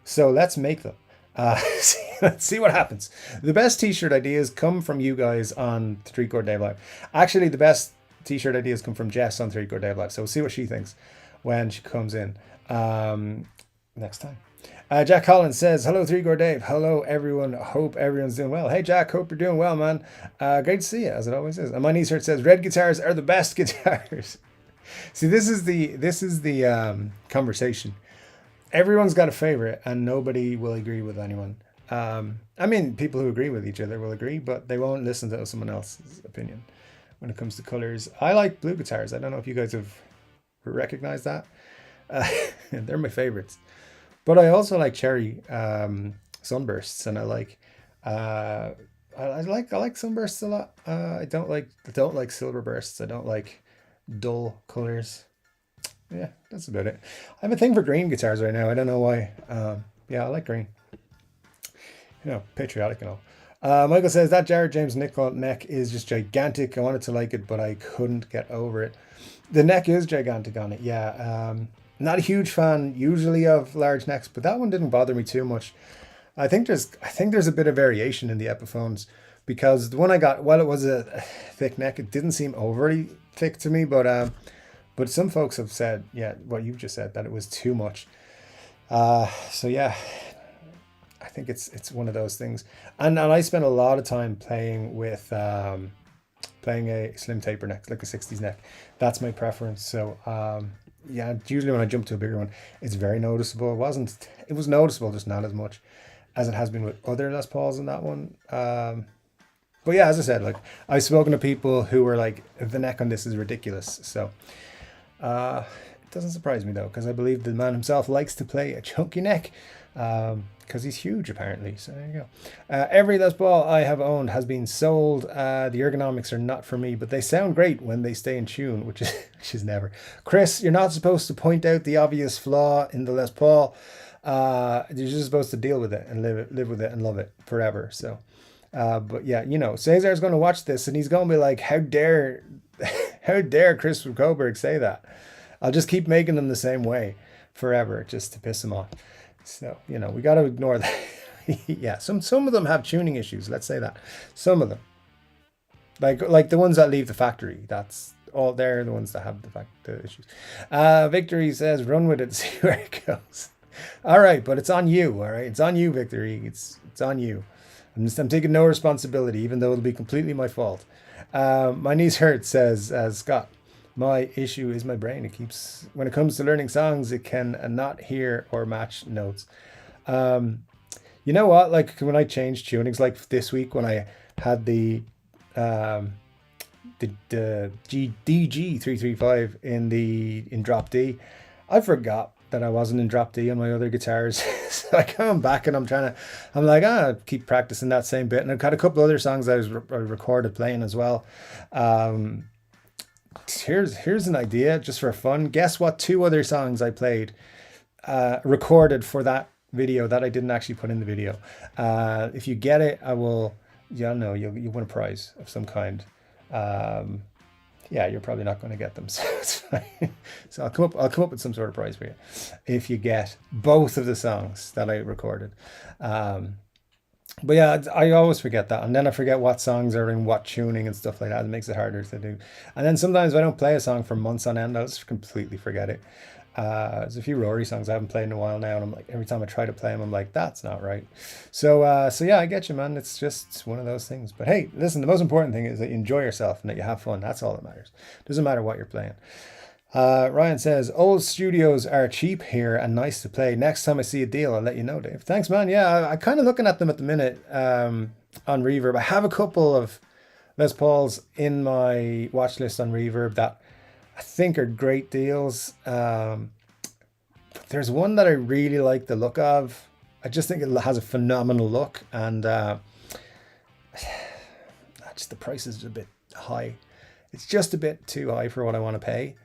So let's make them. Let's see what happens. The best t-shirt ideas come from you guys on the Chord Dave Live. Actually, the best t-shirt ideas come from Jess on Chord Dave Live. So we'll see what she thinks when she comes in next time. Jack Collins says, hello, Chord Dave. Hello, everyone. Hope everyone's doing well. Hey, Jack. Hope you're doing well, man. Great to see you, as it always is. And my niece says, red guitars are the best guitars. See, this is the conversation. Everyone's got a favorite, and nobody will agree with anyone. I mean, people who agree with each other will agree, but they won't listen to someone else's opinion when it comes to colors. I like blue guitars. I don't know if you guys have recognized that. They're my favorites. But I also like cherry sunbursts, and I like sunbursts a lot. I don't like silver bursts. I don't like dull colors. Yeah, that's about it. I have a thing for green guitars right now. I don't know why. Yeah, I like green. Patriotic and all. Michael says, that Jared James nickel neck is just gigantic. I wanted to like it, but I couldn't get over it. The neck is gigantic on it, yeah. Not a huge fan usually of large necks, but that one didn't bother me too much. I think there's a bit of variation in the Epiphones, because the one I got, while it was a thick neck, it didn't seem overly thick to me, but some folks have said, yeah, what you've just said, that it was too much. So yeah, I think it's one of those things. And I spent a lot of time playing with playing a slim taper neck, like a 60s neck. That's my preference. So yeah, usually when I jump to a bigger one, it's very noticeable. It was noticeable, just not as much as it has been with other Les Pauls in that one. But yeah, as I said, I've spoken to people who were like, the neck on this is ridiculous. So it doesn't surprise me though, because I believe the man himself likes to play a chunky neck, because he's huge apparently. So there you go. Every Les Paul I have owned has been sold. The ergonomics are not for me, but they sound great when they stay in tune, which is never. Chris, you're not supposed to point out the obvious flaw in the Les Paul. You're just supposed to deal with it and live with it and love it forever. So but yeah, Cesar's going to watch this and he's going to be like, how dare Chris from Coburg say that? I'll just keep making them the same way forever just to piss him off. So, we got to ignore that. Yeah, some of them have tuning issues. Let's say that. Some of them. Like the ones that leave the factory. That's all, they're the ones that have the issues. Victory says, run with it, see where it goes. All right, but it's on you, all right? It's on you, Victory. It's on you. I'm taking no responsibility, even though it'll be completely my fault. My knees hurt, says Scott. My issue is my brain. When it comes to learning songs, it can not hear or match notes. You know what? Like when I changed tunings, like this week when I had the DG335 in drop D, I forgot that I wasn't in drop D on my other guitars. So I come back and I'm like, keep practicing that same bit. And I've got a couple other songs I recorded playing as well. Here's an idea just for fun. Guess what 2 other songs I played recorded for that video that I didn't actually put in the video. If you get it, I will, you'll win a prize of some kind. Yeah, you're probably not going to get them, so it's fine. So I'll come up with some sort of prize for you if you get both of the songs that I recorded. But yeah, I always forget that, and then I forget what songs are in what tuning and stuff like that. It makes it harder to do. And then sometimes if I don't play a song for months on end, I'll just completely forget it. There's a few Rory songs I haven't played in a while now, and I'm like, every time I try to play them, I'm like, that's not right. So yeah, I get you, man. It's just one of those things. But hey, listen, the most important thing is that you enjoy yourself and that you have fun. That's all that matters. Doesn't matter what you're playing. Ryan says, old studios are cheap here and nice to play. Next time I see a deal, I'll let you know, Dave. Thanks, man. Yeah, I'm kind of looking at them at the minute on Reverb. I have a couple of Les Pauls in my watch list on Reverb that I think are great deals. There's one that I really like the look of. I just think it has a phenomenal look, and just the price is a bit high. It's just a bit too high for what I want to pay.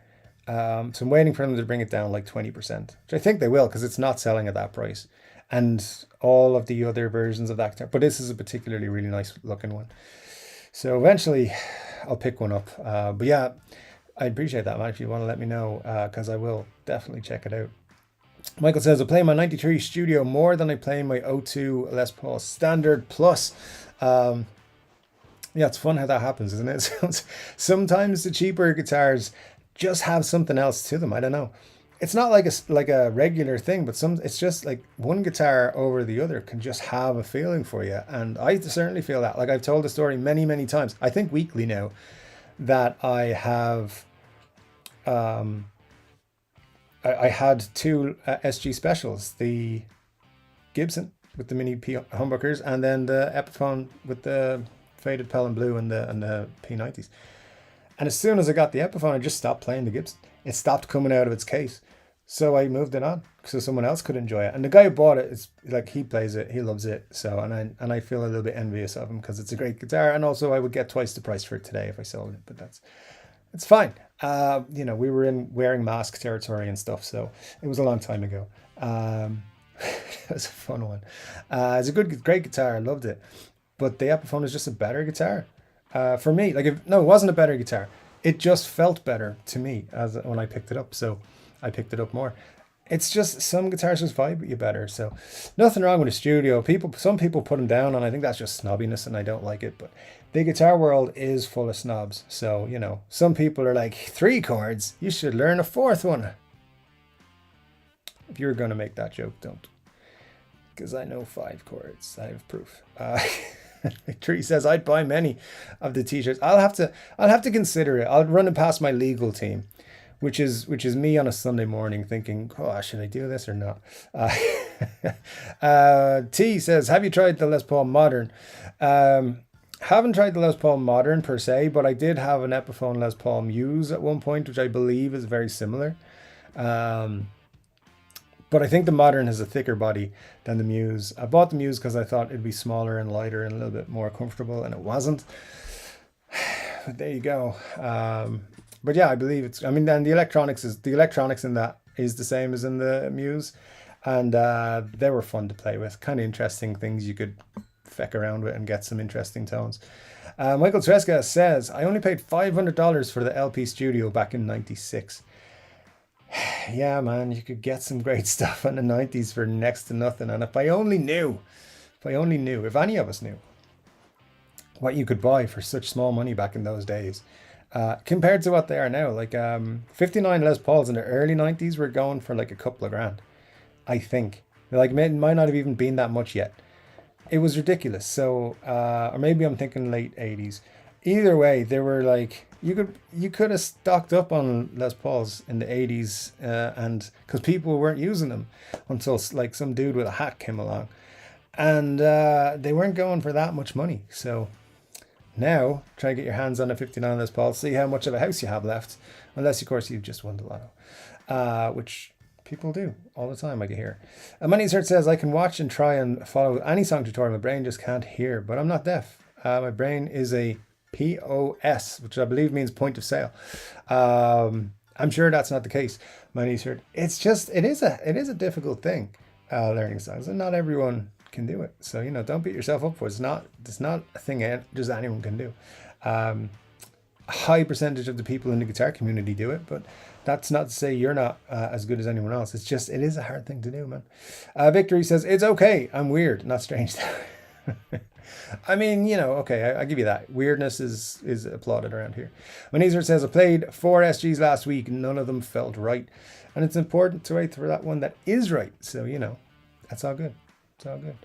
So I'm waiting for them to bring it down like 20%, which I think they will, because it's not selling at that price. And all of the other versions of that guitar, but this is a particularly really nice looking one. So eventually I'll pick one up. But yeah, I appreciate that, man. If you want to let me know, because I will definitely check it out. Michael says, I play my 93 Studio more than I play my O2 Les Paul Standard Plus. Yeah, it's fun how that happens, isn't it? Sometimes the cheaper guitars just have something else to them. I don't know. It's not like a regular thing, but it's just like one guitar over the other can just have a feeling for you. And I certainly feel that. Like, I've told the story many, many times, I think weekly now, that I have I had two SG specials, the Gibson with the mini P humbuckers, and then the Epiphone with the faded Pelham Blue and the P90s. And as soon as I got the Epiphone, I just stopped playing the Gibson. It stopped coming out of its case. So I moved it on so someone else could enjoy it. And the guy who bought it, is like, he plays it, he loves it. So and I feel a little bit envious of him, because it's a great guitar, and also I would get twice the price for it today if I sold it. But it's fine. You know, we were in wearing mask territory and stuff, so it was a long time ago. It was a fun one. It's a great guitar. I loved it. But the Epiphone is just a better guitar. For me, like, it wasn't a better guitar. It just felt better to me when I picked it up. So I picked it up more. It's just, some guitars just vibe with you better. So nothing wrong with a Studio. Some people put them down, and I think that's just snobbiness, and I don't like it. But the guitar world is full of snobs. So, you know, some people are like, 3 chords, you should learn a 4th one. If you're going to make that joke, don't. Because I know 5 chords. I have proof. Tree says, I'd buy many of the t-shirts. I'll have to consider it. I'll run it past my legal team, which is me on a Sunday morning thinking, oh, should I do this or not? T says, have you tried the Les Paul Modern? Haven't tried the Les Paul Modern per se, but I did have an Epiphone Les Paul Muse at one point, which I believe is very similar. But I think the Modern has a thicker body than the Muse. I bought the Muse because I thought it'd be smaller and lighter and a little bit more comfortable, and it wasn't. But there you go. But yeah, I believe and the electronics in that is the same as in the Muse. And they were fun to play with. Kind of interesting things you could feck around with and get some interesting tones. Michael Tresca says, I only paid $500 for the LP Studio back in '96. Yeah, man, you could get some great stuff in the 90s for next to nothing. And if I only knew, if any of us knew what you could buy for such small money back in those days, compared to what they are now. Like 59 Les Pauls in the early 90s were going for like a couple of grand, I think. Like, it might not have even been that much yet. It was ridiculous. So, or maybe I'm thinking late 80s. Either way, they were like, you could have stocked up on Les Pauls in the 80s, and because people weren't using them until like some dude with a hat came along, and they weren't going for that much money. So now try to get your hands on a 59 Les Paul, see how much of a house you have left, unless of course you've just won the lotto, which people do all the time, I can hear. Moneyshurt says, I can watch and try and follow any song tutorial, my brain just can't hear, but I'm not deaf. My brain is a POS, which I believe means point of sale. I'm sure that's not the case. It is a difficult thing, learning songs, and not everyone can do it. So, you know, don't beat yourself up for it. It's not a thing just anyone can do. A high percentage of the people in the guitar community do it, but that's not to say you're not as good as anyone else. It is a hard thing to do, man. Victory says, it's okay, I'm weird, not strange. I mean, you know, okay, I give you that. Weirdness is applauded around here. Manezer says, I played 4 SGs last week. None of them felt right. And it's important to wait for that one that is right. So, that's all good. It's all good.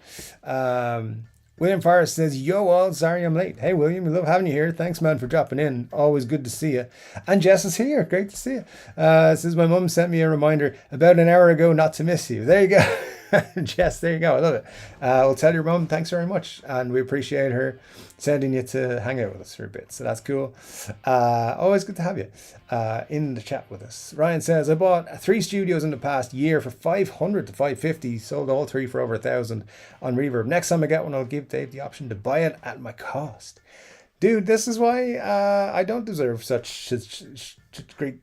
William Forrest says, yo all, sorry I'm late. Hey William, we love having you here. Thanks man for dropping in. Always good to see you. And Jess is here. Great to see you. Says my mum sent me a reminder about an hour ago not to miss you. There you go. Jess, there you go. I love it. We'll tell your mum thanks very much. And we appreciate her sending you to hang out with us for a bit. So that's cool. Always good to have you in the chat with us. Ryan says, I bought 3 studios in the past year for 500 to 550. Sold all 3 for over 1,000 on Reverb. Next time I get one, I'll give Dave the option to buy it at my cost. Dude, this is why I don't deserve such great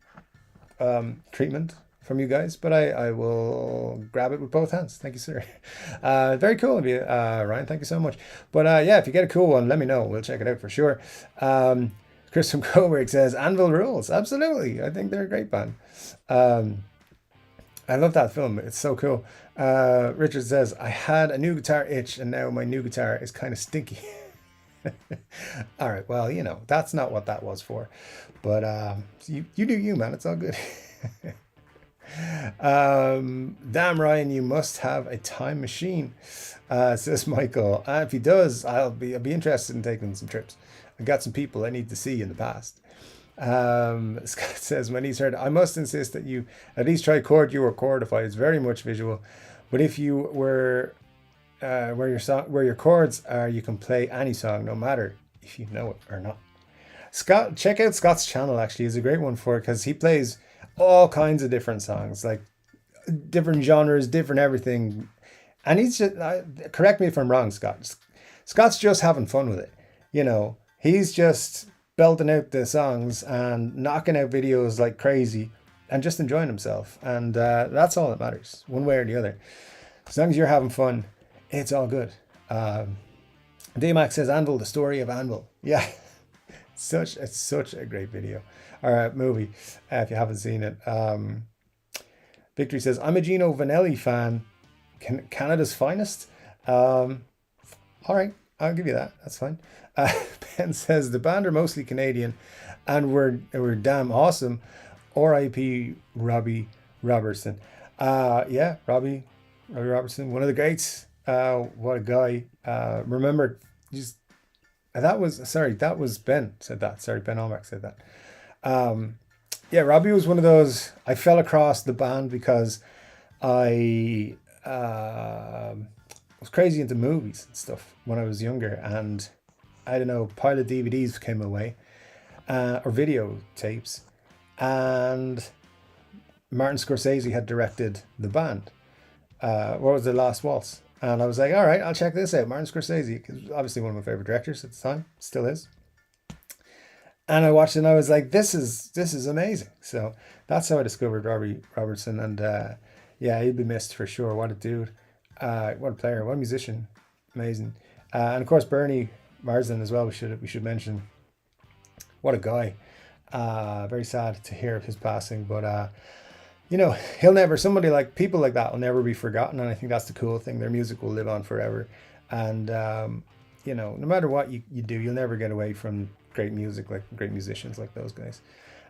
treatment from you guys, but I will grab it with both hands. Thank you, sir. Very cool of you, Ryan. Thank you so much. But yeah, if you get a cool one, let me know. We'll check it out for sure. Chris from Coburg says, Anvil rules. Absolutely. I think they're a great band. I love that film. It's so cool. Richard says, I had a new guitar itch and now my new guitar is kind of stinky. All right. Well, that's not what that was for. But you do you, man. It's all good. Damn Ryan, you must have a time machine, says Michael. If he does, I'll be interested in taking some trips. I got some people I need to see in the past. Scott says, when he's heard, I must insist that you at least try Chord You or Chordify. It's very much visual, but if you were where your chords are, you can play any song, no matter if you know it or not. Scott, check out Scott's channel. Actually, is a great one for it because he plays all kinds of different songs, like different genres, different everything. And he's just, correct me if I'm wrong, Scott. Scott's just having fun with it. He's just belting out the songs and knocking out videos like crazy and just enjoying himself. And that's all that matters, one way or the other. As long as you're having fun, it's all good. D-Max says, Anvil, the story of Anvil. Yeah, it's such a great video. Or movie, if you haven't seen it. Victory says, I'm a Gino Vanelli fan. Canada's finest. All right, I'll give you that. That's fine. Ben says, the band are mostly Canadian and we're damn awesome. R.I.P. Robbie Robertson. Yeah, Robbie Robertson, one of the greats. What a guy. Remember, that was Ben said that. Sorry, Ben Almack said that. Yeah, Robbie was one of those. I fell across the band because I was crazy into movies and stuff when I was younger, and I don't know, pile of DVDs came my way, or video tapes, and Martin Scorsese had directed the band. What was The Last Waltz? And I was like, all right, I'll check this out. Martin Scorsese, because obviously one of my favorite directors at the time, still is. And I watched it and I was like, this is amazing. So that's how I discovered Robbie Robertson. And yeah, he'd be missed for sure. What a dude. What a player. What a musician. Amazing. And of course, Bernie Marsden as well, we should mention. What a guy. Very sad to hear of his passing. But, people like that will never be forgotten. And I think that's the cool thing. Their music will live on forever. And, no matter what you do, you'll never get away from great music, like great musicians like those guys.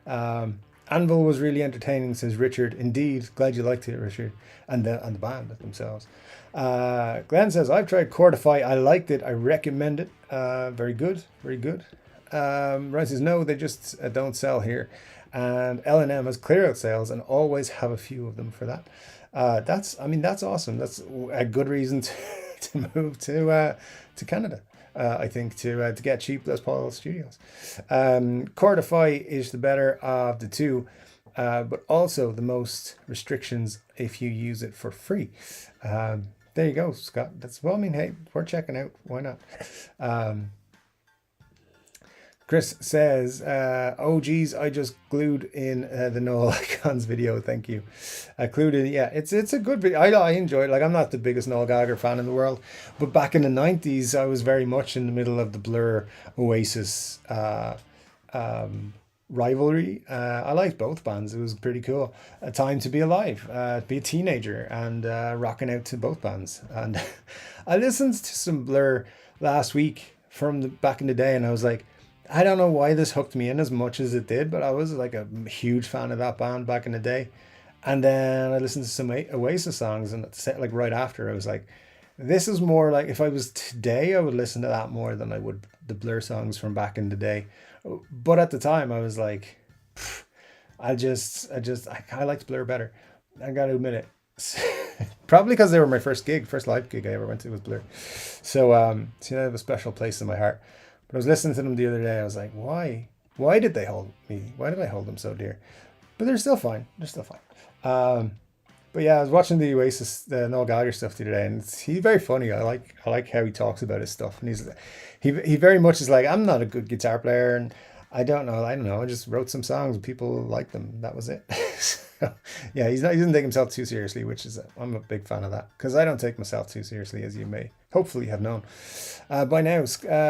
Anvil was really entertaining, says Richard. Indeed, glad you liked it, Richard, and the band themselves. Glenn says, I've tried Chordify. I liked it. I recommend it. Very good, very good. Ryan says, no, they just don't sell here. And L&M has clear out sales and always have a few of them for that. That's awesome. That's a good reason to move to Canada. I think to get cheap Les Paul studios. Chordify is the better of the two, but also the most restrictions if you use it for free. There you go, Scott. Hey, we're checking out. Why not? Chris says, oh geez, I just glued in the Noel Icons video. Thank you. Glued in, yeah, it's a good video. I enjoy it. Like, I'm not the biggest Noel Gallagher fan in the world, but back in the 90s, I was very much in the middle of the Blur Oasis rivalry. I liked both bands. It was pretty cool. A time to be alive, be a teenager and rocking out to both bands. And I listened to some Blur last week from back in the day, and I was like, I don't know why this hooked me in as much as it did, but I was like a huge fan of that band back in the day. And then I listened to some Oasis songs, and like right after, I was like, this is more like if I was today, I would listen to that more than I would the Blur songs from back in the day. But at the time, I was like, I liked Blur better. I got to admit it. Probably because they were my first live gig I ever went to was Blur. So, so they have a special place in my heart. But I was listening to them the other day. I was like, why? Why did they hold me? Why did I hold them so dear? But they're still fine. They're still fine. But yeah, I was watching the Oasis, the Noel Gallagher stuff the other day, and he's very funny. I like how he talks about his stuff, and he very much is like, I'm not a good guitar player, and I don't know. I just wrote some songs and people liked them. That was it. So, yeah, he doesn't take himself too seriously, which is I'm a big fan of that because I don't take myself too seriously, as you may hopefully have known by now.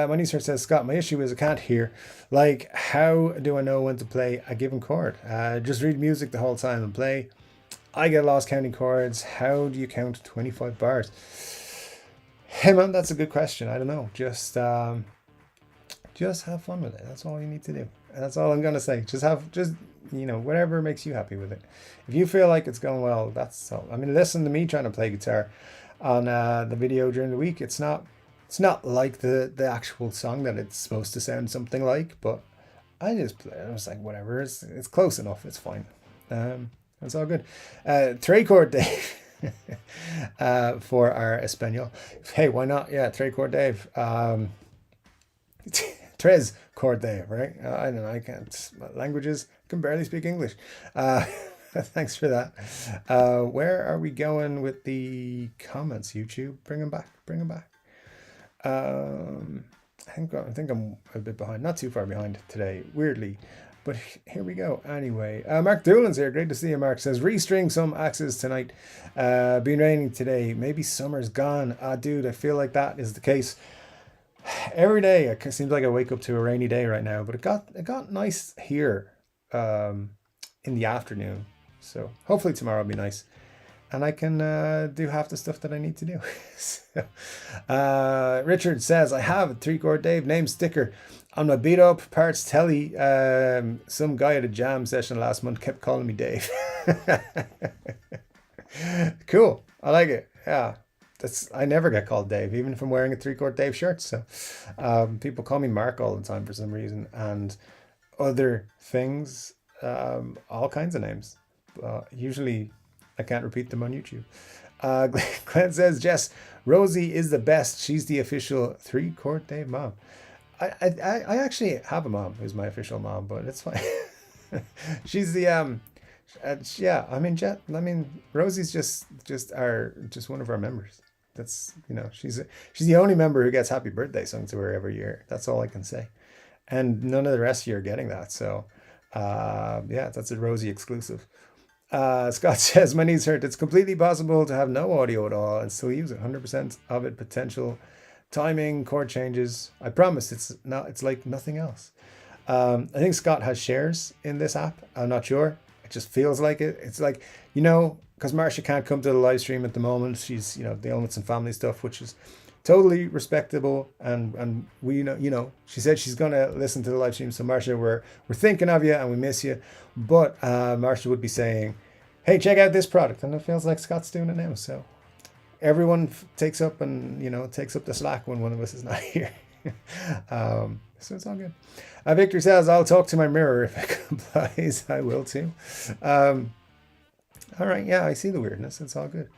My niece says, Scott, my issue is I can't hear. Like, how do I know when to play a given chord? Just read music the whole time and play. I get lost counting chords. How do you count 25 bars? Hey man, that's a good question. I don't know. Just have fun with it. That's all you need to do. That's all I'm gonna say. Whatever makes you happy with it. If you feel like it's going well, that's all. I mean, listen to me trying to play guitar on the video during the week. It's not like the actual song that it's supposed to sound something like, but I just play. I was like, whatever. It's close enough. It's fine. It's all good. Chord Dave for our Espanol. Hey, why not? Yeah, Chord Dave. Chord Dave, right? I don't know. I can't. Languages can barely speak English. Thanks for that. Where are we going with the comments? YouTube, bring them back. Bring them back. I think I'm a bit behind. Not too far behind today. Weirdly. But here we go. Anyway, Mark Doolan's here. Great to see you, Mark. Says, restring some axes tonight. Been raining today. Maybe summer's gone. Dude, I feel like that is the case. Every day, it seems like I wake up to a rainy day right now. But it got nice here in the afternoon. So hopefully tomorrow will be nice. And I can do half the stuff that I need to do. So, Richard says, I have a 3-chord Dave name sticker on my beat up parts telly. Some guy at a jam session last month kept calling me Dave. Cool. I like it. Yeah. I never get called Dave, even if I'm wearing a 3-chord Dave shirt. So people call me Mark all the time for some reason, and other things, all kinds of names. Usually I can't repeat them on YouTube. Glenn says, Jess, Rosie is the best. She's the official 3-chord Dave mom. I actually have a mom who's my official mom, but it's fine. She's the yeah. I mean, Rosie's just one of our members. That's she's the only member who gets happy birthday sung to her every year. That's all I can say, and none of the rest of you are getting that. So yeah, that's a Rosie exclusive. Scott says, my knees hurt. It's completely possible to have no audio at all and still use it. 100% of it potential. Timing, chord changes. I promise it's like nothing else. I think Scott has shares in this app. I'm not sure. It just feels like it. It's like, because Marcia can't come to the live stream at the moment. She's, dealing with some family stuff, which is totally respectable. And we she said she's going to listen to the live stream. So Marcia, we're thinking of you and we miss you. But Marcia would be saying, hey, check out this product. And it feels like Scott's doing it now. So everyone takes up the slack when one of us is not here. So it's all good. Victor says, I'll talk to my mirror if it complies. I will too. All right. Yeah, I see the weirdness. It's all good.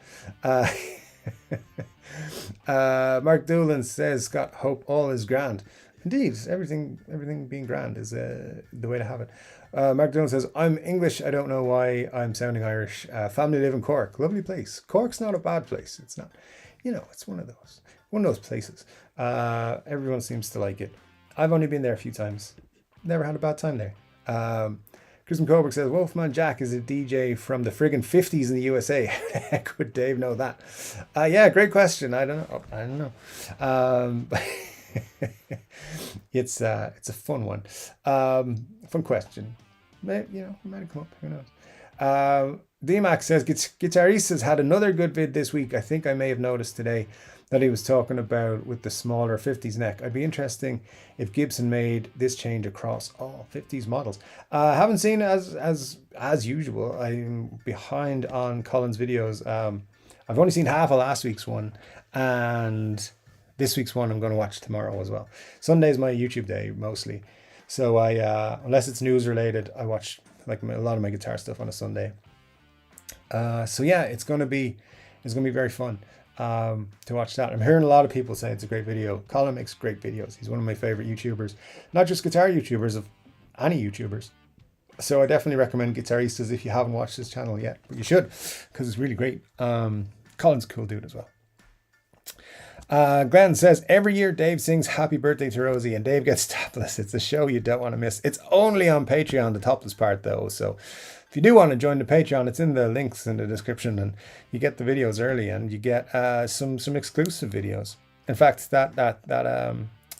Mark Doolan says, Scott, hope all is grand. Indeed, everything being grand is the way to have it. Mark Dillon says, I'm English. I don't know why I'm sounding Irish. Family live in Cork. Lovely place. Cork's not a bad place. It's not, it's one of those places. Everyone seems to like it. I've only been there a few times. Never had a bad time there. Kristen Coburg says, Wolfman Jack is a DJ from the friggin' 50s in the USA. How the heck would Dave know that? Yeah, great question. I don't know. But it's a fun one. Fun question. It might have come up. Who knows? DMAX says Guitaristas had another good vid this week. I think I may have noticed today that he was talking about with the smaller 50s neck. I'd be interesting if Gibson made this change across all 50s models. I haven't seen as usual. I'm behind on Colin's videos. I've only seen half of last week's one, and this week's one I'm going to watch tomorrow as well. Sunday's my YouTube day mostly, so I unless it's news related, I watch like a lot of my guitar stuff on a Sunday. So yeah, it's gonna be very fun to watch that. I'm hearing a lot of people say it's a great video. Colin makes great videos. He's one of my favorite YouTubers, not just guitar YouTubers, of any YouTubers. So I definitely recommend Guitaristas if you haven't watched his channel yet, but you should, because it's really great. Colin's a cool dude as well. Glenn says, every year Dave sings happy birthday to Rosie and Dave gets topless. It's a show you don't want to miss. It's only on Patreon, the topless part though. So if you do want to join the Patreon, it's in the links in the description, and you get the videos early and you get some exclusive videos. In fact, that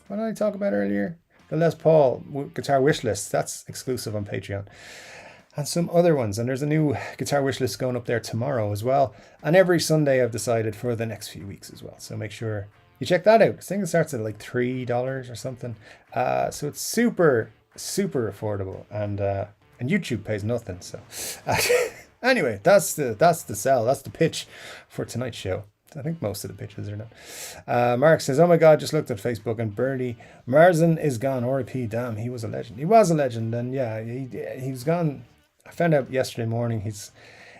what did I talk about earlier? The Les Paul guitar wish list, that's exclusive on Patreon. And some other ones. And there's a new guitar wish list going up there tomorrow as well. And every Sunday I've decided for the next few weeks as well. So make sure you check that out. I think it starts at like $3 or something. So it's super, super affordable. And YouTube pays nothing. So anyway, that's the sell. That's the pitch for tonight's show. I think most of the pitches are done. Mark says, oh my God, just looked at Facebook and Bernie Marsden is gone. R.I.P. Damn, he was a legend. He was a legend. And yeah, he was gone. I found out yesterday morning. It's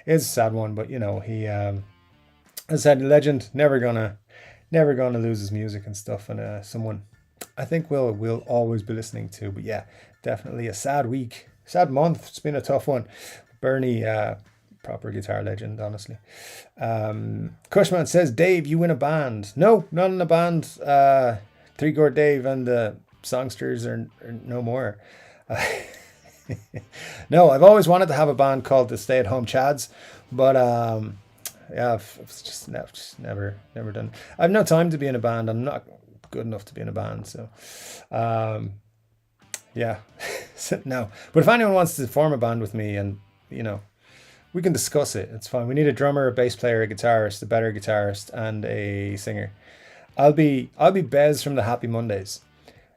a sad one, but you know, he as I said, legend, never gonna lose his music and stuff. And someone I think we'll always be listening to. But yeah, definitely a sad week, sad month. It's been a tough one. Bernie, proper guitar legend, honestly. Cushman says, Dave, you win a band. No, not in a band. Chord Dave and the songsters are no more. No, I've always wanted to have a band called the Stay at Home Chads, but yeah, it's just never done. I have no time to be in a band. I'm not good enough to be in a band, so yeah. No, but if anyone wants to form a band with me, and you know, we can discuss it. It's fine. We need a drummer, a bass player, a guitarist, a better guitarist, and a singer. I'll be Bez from the Happy Mondays.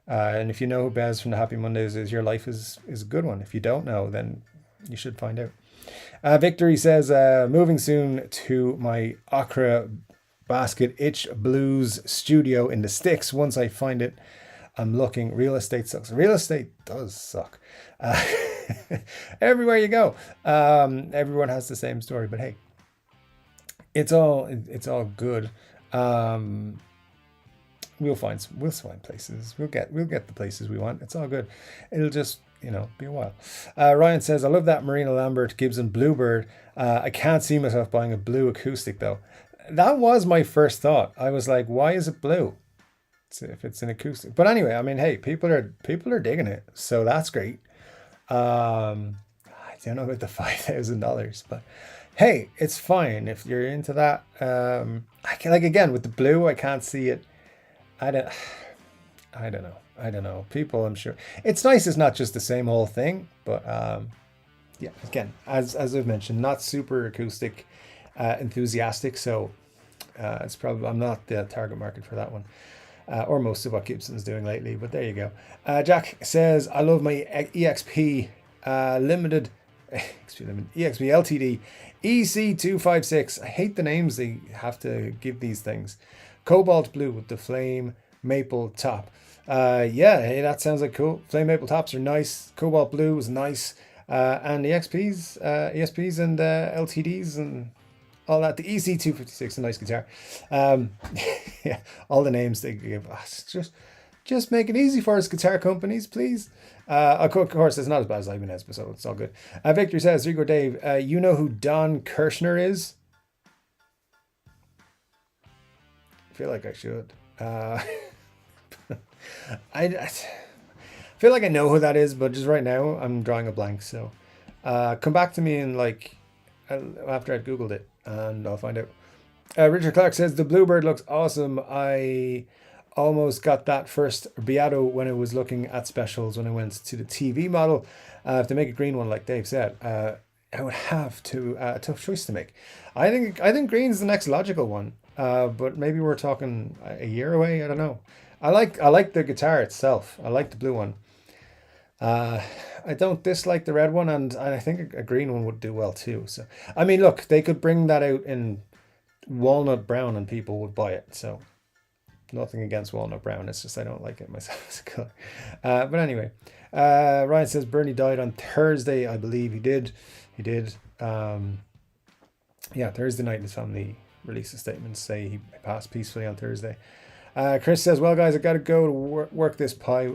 And if you know who Bez from the Happy Mondays is, your life is a good one. If you don't know, then you should find out. Victory says, moving soon to my Okra Basket Itch Blues studio in the sticks. Once I find it, I'm looking. Real estate sucks. Real estate does suck. Everywhere you go, everyone has the same story. But hey, it's all good. We'll find places. We'll get the places we want. It's all good. It'll just be a while. Ryan says, I love that Marina Lambert Gibson Bluebird. I can't see myself buying a blue acoustic though. That was my first thought. I was like, why is it blue? If it's an acoustic. But anyway, I mean, hey, people are digging it, so that's great. I don't know about the $5,000, but hey, it's fine if you're into that. I can, like, again with the blue, I can't see it. I don't know. People, I'm sure it's nice. It's not just the same old thing, but yeah. Again, as I've mentioned, not super acoustic enthusiastic, so it's probably I'm not the target market for that one. Or most of what Gibson's doing lately, but there you go. Jack says, I love my EXP limited EXP LTD EC256. I hate the names they have to give these things. Cobalt blue with the flame maple top. Yeah, hey, that sounds like cool. Flame maple tops are nice. Cobalt blue is nice. And the ESPs and LTDs and all that. The EC256, a nice guitar. Yeah, all the names they give us. Just make it easy for us, guitar companies, please. Of course, it's not as bad as Ibanez, but so it's all good. Victor says, Rico Dave, you know who Don Kirshner is? I feel like I should. I feel like I know who that is, but just right now I'm drawing a blank. So come back to me in like after I've Googled it and I'll find out. Richard Clark says, the Bluebird looks awesome. I almost got that first Beato when I was looking at specials when I went to the TV model. To make a green one, like Dave said. I would have to a tough choice to make. I think green's the next logical one. But maybe we're talking a year away. I don't know. I like the guitar itself. I like the blue one. Uh, I don't dislike the red one, and I think a green one would do well too. So I mean, look, they could bring that out in walnut brown, and people would buy it. So nothing against walnut brown. It's just I don't like it myself as a color. But anyway, Ryan says Bernie died on Thursday. I believe he did. He did. Yeah, Thursday night his family released a statement to say he passed peacefully on Thursday. Chris says, well, guys, I got to go to work this pie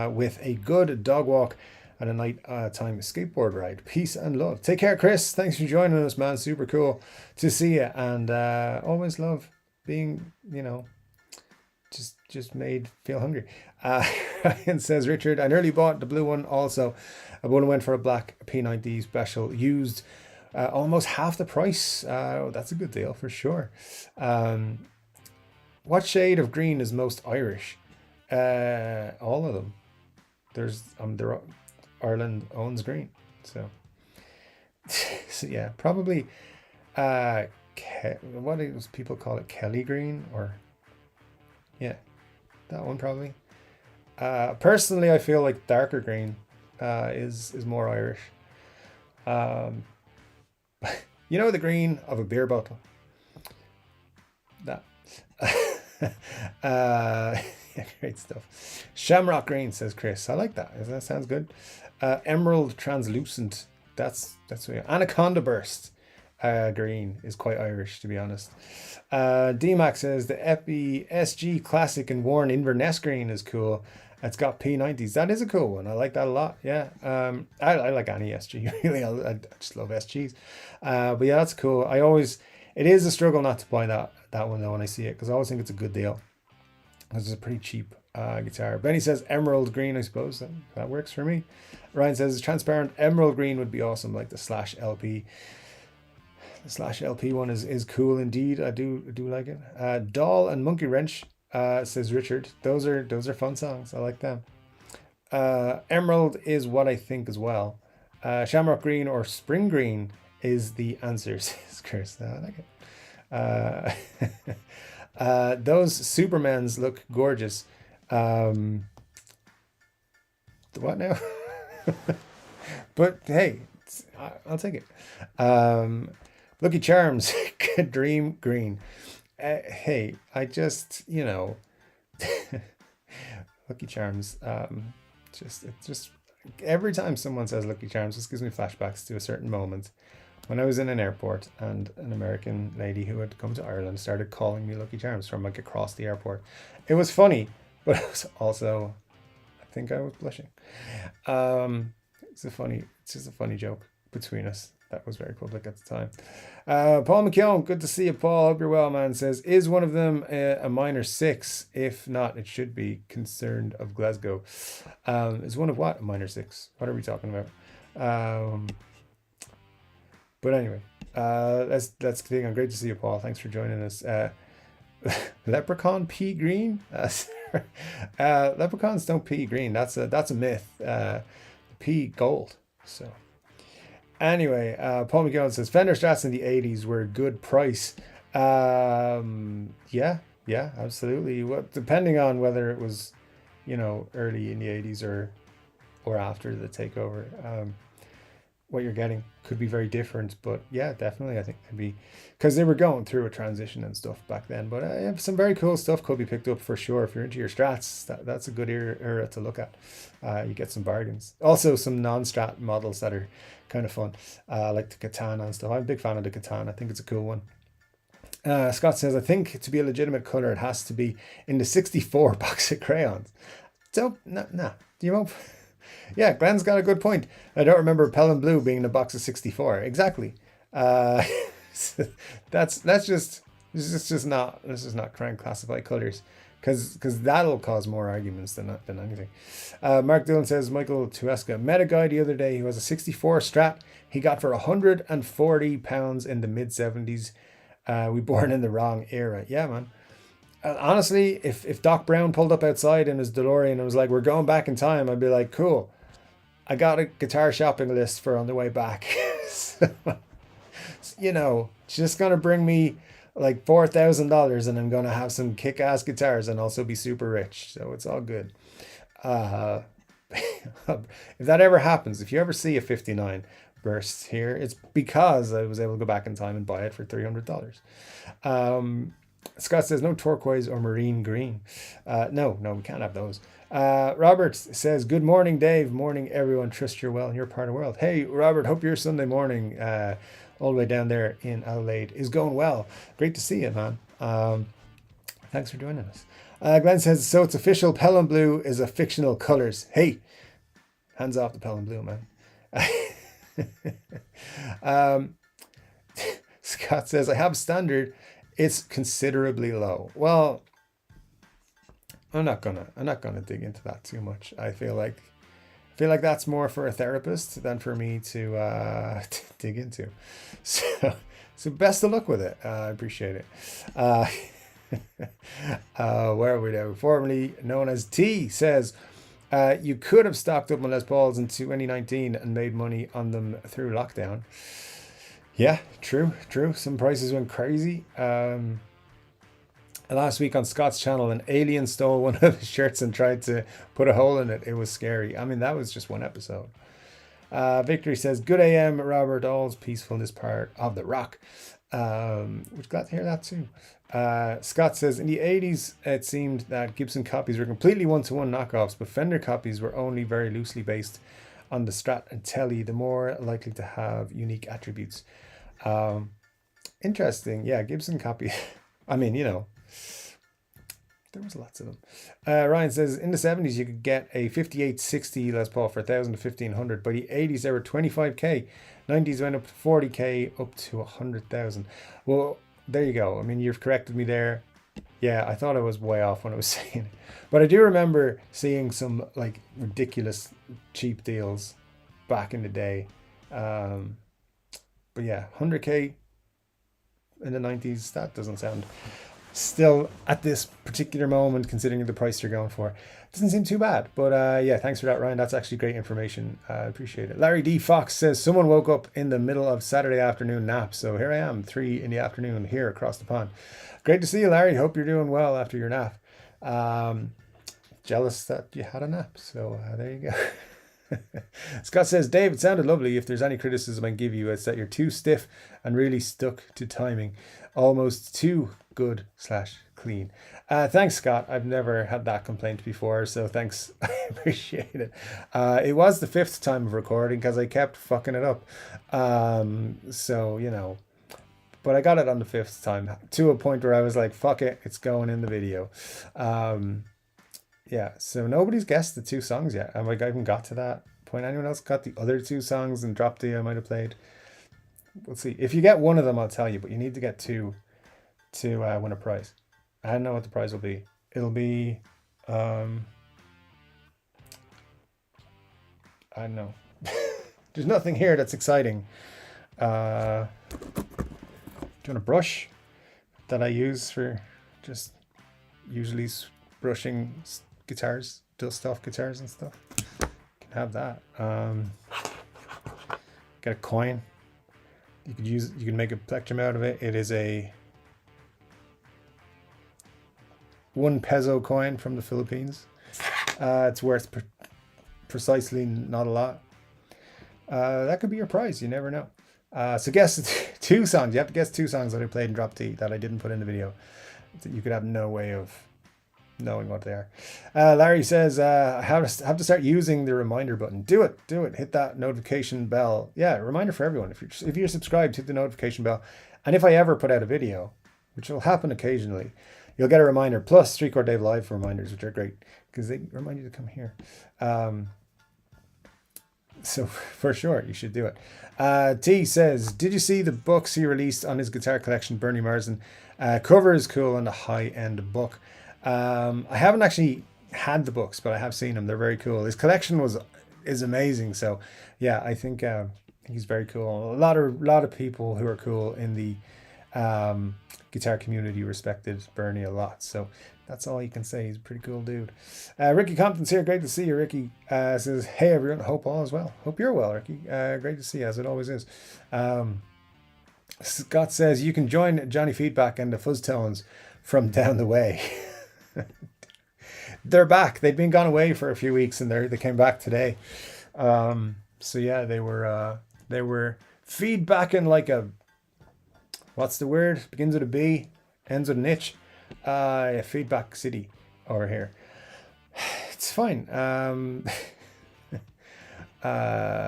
with a good dog walk and a night time skateboard ride. Peace and love. Take care, Chris. Thanks for joining us, man. Super cool to see you. And always love being, just made feel hungry. Ryan says, Richard, I nearly bought the blue one also. I would have went for a black P90 special used. Almost half the price. That's a good deal for sure. What shade of green is most Irish? All of them. Ireland owns green, so so yeah, probably. What do people call it? Kelly green, or yeah, that one probably. Personally, I feel like darker green is more Irish. Um, the green of a beer bottle. That. Yeah, great stuff. Shamrock green, says Chris. I like that. That sounds good. Emerald translucent. That's what. Anaconda burst. Green is quite Irish, to be honest. DMAX says the Epi SG Classic and Worn Inverness green is cool. It's got P90s. That is a cool one. I like that a lot. Yeah. I like any SG. Really, I just love SGs. But yeah, that's cool. It is a struggle not to buy that one though when I see it, because I always think it's a good deal. This is a pretty cheap guitar. Benny says emerald green. I suppose that works for me. Ryan says transparent emerald green would be awesome, like the Slash LP. The Slash LP one is cool indeed. I do like it. Doll and Monkey Wrench, says Richard. Those are fun songs. I like them. Emerald is what I think as well. Shamrock green or spring green is the answer, says Chris. I like it. Those Supermans look gorgeous. What now? But hey, I'll take it. Lucky Charms, Dream Green. Hey, I just, Lucky Charms. Just every time someone says Lucky Charms, this gives me flashbacks to a certain moment when I was in an airport and an American lady who had come to Ireland started calling me Lucky Charms from like across the airport. It was funny, but it was also, I think I was blushing. It's just a funny joke between us. That was very public at the time. Paul McKeown, good to see you, Paul. Hope you're well, man. Says, is one of them a minor 6? If not, it should be. Concerned of Glasgow. Is one of what? A minor 6? What are we talking about? But anyway, let's continue on. Great to see you, Paul. Thanks for joining us. Leprechaun pea green? Leprechauns don't pea green. That's a myth. Pea gold. So. Anyway, Paul McGowan says Fender Strats in the 80s were a good price. Yeah, absolutely. Well, depending on whether it was, early in the 80s or after the takeover, what you're getting could be very different. But yeah, definitely, I think it could be, because they were going through a transition and stuff back then. But some very cool stuff could be picked up for sure. If you're into your Strats, that's a good era to look at. You get some bargains. Also, some non-Strat models that are kind of fun, like the Katana and stuff. I'm a big fan of the Katana. I think it's a cool one. Scott says, I think to be a legitimate color, it has to be in the 64 box of crayons. So, nah. Do you know? Yeah, Glenn's got a good point. I don't remember Pelham Blue being in a box of 64. Exactly. This is not trying to classify colors, because that'll cause more arguments than anything. Mark Dillon says, Michael Tuesca met a guy the other day who has a 64 Strat he got for £140 in the mid-70s. We born in the wrong era. Yeah, man. Honestly, if Doc Brown pulled up outside in his DeLorean and was like, we're going back in time, I'd be like, cool. I got a guitar shopping list for on the way back. You know, it's just gonna bring me like $4,000, and I'm gonna have some kick-ass guitars and also be super rich. So it's all good. Uh, if that ever happens, if you ever see a 59 burst here, it's because I was able to go back in time and buy it for $300. Scott says no turquoise or marine green. No, we can't have those. Robert says, good morning, Dave. Morning, everyone. Trust you're well in your part of the world. Hey, Robert, hope your Sunday morning, all the way down there in Adelaide, is going well. Great to see you, man. Thanks for joining us. Glenn says, so it's official, Pelham Blue is a fictional colors. Hey, hands off the Pelham Blue, man. Scott says, I have standard. It's considerably low. Well, I'm not gonna dig into that too much. I feel like that's more for a therapist than for me to dig into. So best of luck with it. I appreciate it. Where are we now? Formerly known as T says, you could have stocked up on Les Pauls in 2019 and made money on them through lockdown. Yeah, true. Some prices went crazy. Last week on Scott's channel, an alien stole one of his shirts and tried to put a hole in it. It was scary. I mean, that was just one episode. Victory says, good AM, Robert. All's peaceful in this part of the rock. Which glad to hear that too. Scott says, in the 80s, it seemed that Gibson copies were completely one-to-one knockoffs, but Fender copies were only very loosely based on the Strat and Telly, the more likely to have unique attributes. Interesting. Yeah, Gibson copy. I mean, you know, there was lots of them. Ryan says, in the 70s, you could get a 5860 Les Paul for 1,000 to 1,500. By the 80s, they were 25k. 90s went up to 40k, up to 100,000. Well, there you go. I mean, you've corrected me there. Yeah, I thought I was way off when I was saying it. But I do remember seeing some like ridiculous cheap deals back in the day. But yeah, 100k in the 90s, that doesn't sound, still at this particular moment, considering the price you're going for, doesn't seem too bad. But yeah, thanks for that, Ryan. That's actually great information. I appreciate it. Larry D. Fox says, someone woke up in the middle of Saturday afternoon nap. So here I am, 3 in the afternoon here across the pond. Great to see you, Larry. Hope you're doing well after your nap. Jealous that you had a nap. So there you go. Scott says, Dave, it sounded lovely. If there's any criticism I can give you, it's that you're too stiff and really stuck to timing. Almost too good / clean. Thanks, Scott. I've never had that complaint before, so thanks. I appreciate it. It was the 5th time of recording because I kept fucking it up. So, you know, but I got it on the 5th time to a point where I was like, fuck it, it's going in the video. Yeah, so nobody's guessed the 2 songs yet. Have I even got to that point? Anyone else got the other 2 songs and Drop D I might have played? We'll see. If you get one of them, I'll tell you, but you need to get 2 to win a prize. I don't know what the prize will be. It'll be, I don't know. There's nothing here that's exciting. Do you want a brush that I use for just usually brushing guitars, dust off guitars and stuff? You can have that. Get a coin. You can make a plectrum out of it. It is a 1 peso coin from the Philippines. It's worth precisely not a lot. That could be your prize. You never know. So guess 2 songs. You have to guess 2 songs that I played in Drop D that I didn't put in the video. You could have no way of knowing what they are. Larry says, I have to start using the reminder button. Do it. Hit that notification bell. Yeah, reminder for everyone. If you're subscribed, hit the notification bell. And if I ever put out a video, which will happen occasionally, you'll get a reminder. Plus Chord Dave Live reminders, which are great because they remind you to come here. So for sure, you should do it. T says, did you see the books he released on his guitar collection, Bernie Marsden? Cover is cool on the high-end book. I haven't actually had the books, but I have seen them. They're very cool. His collection is amazing. So yeah, I think he's very cool. A lot of people who are cool in the guitar community respected Bernie a lot. So that's all you can say. He's a pretty cool dude. Ricky Compton's here. Great to see you, Ricky. Says, hey, everyone. Hope all is well. Hope you're well, Ricky. Great to see you, as it always is. Scott says, you can join Johnny Feedback and the Fuzz Tones from down the way. They're back. They'd been gone away for a few weeks, and they came back today. So yeah, they were feedbacking like a, what's the word? Begins with a B, ends with an itch. Feedback City over here. It's fine. But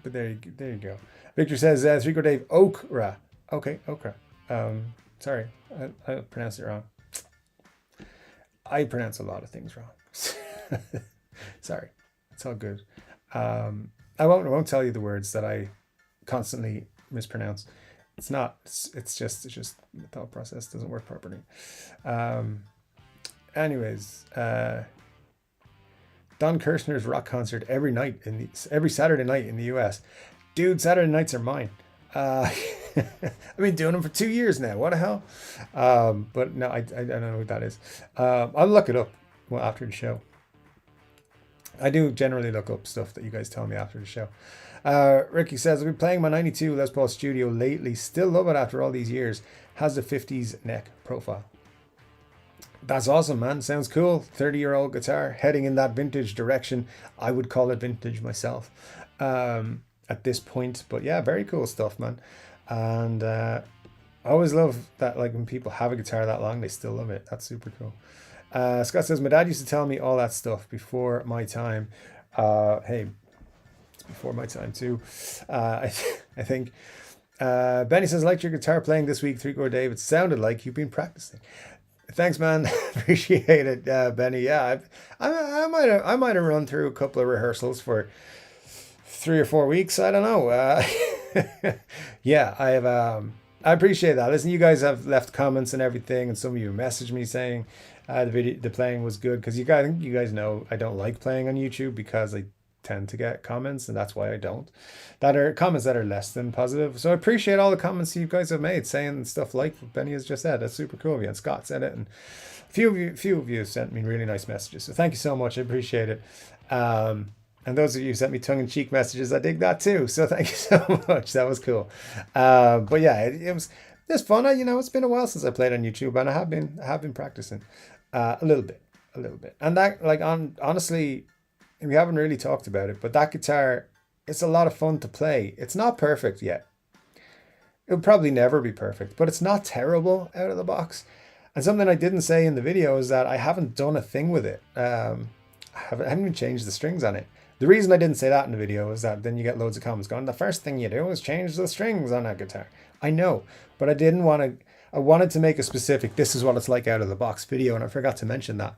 there you go. Victor says, Chord Dave, okra. Okay, okra. Sorry, I pronounced it wrong. I pronounce a lot of things wrong. Sorry, it's all good. I won't tell you the words that I constantly mispronounce. It's not. It's just the thought process doesn't work properly. Anyways, Don Kirshner's rock concert every Saturday night in the US. Dude, Saturday nights are mine. I've been doing them for 2 years now. What the hell? But no, I don't know what that is. I'll look it up after the show. I do generally look up stuff that you guys tell me after the show. Ricky says, I've been playing my 92 Les Paul Studio lately. Still love it after all these years. Has the 50s neck profile. That's awesome, man. Sounds cool. 30-year-old guitar heading in that vintage direction. I would call it vintage myself at this point. But yeah, very cool stuff, man. And I always love that, like, when people have a guitar that long, they still love it. That's super cool. Scott says, my dad used to tell me all that stuff before my time. Hey, it's before my time too. I think. Benny says, I liked your guitar playing this week, Chord Dave. It sounded like you've been practicing. Thanks, man. Appreciate it, Benny. Yeah, I might have run through a couple of rehearsals for 3 or 4 weeks. I don't know. Yeah, I have. I appreciate that. Listen, you guys have left comments and everything, and some of you messaged me saying the playing was good, because you guys know I don't like playing on YouTube because I tend to get comments, and that's why I don't. That are comments that are less than positive. So I appreciate all the comments you guys have made saying stuff like what Benny has just said. That's super cool of you. And Scott said it, and a few of you sent me really nice messages. So thank you so much. I appreciate it. And those of you who sent me tongue-in-cheek messages, I dig that too. So thank you so much. That was cool. But yeah, it was fun. It's been a while since I played on YouTube, and I have been practicing a little bit. And that, like, honestly, we haven't really talked about it, but that guitar, it's a lot of fun to play. It's not perfect yet. It'll probably never be perfect, but it's not terrible out of the box. And something I didn't say in the video is that I haven't done a thing with it. I haven't even changed the strings on it. The reason I didn't say that in the video is that then you get loads of comments going, the first thing you do is change the strings on that guitar. I know, but I didn't want to. I wanted to make a specific, this is what it's like out of the box video, and I forgot to mention that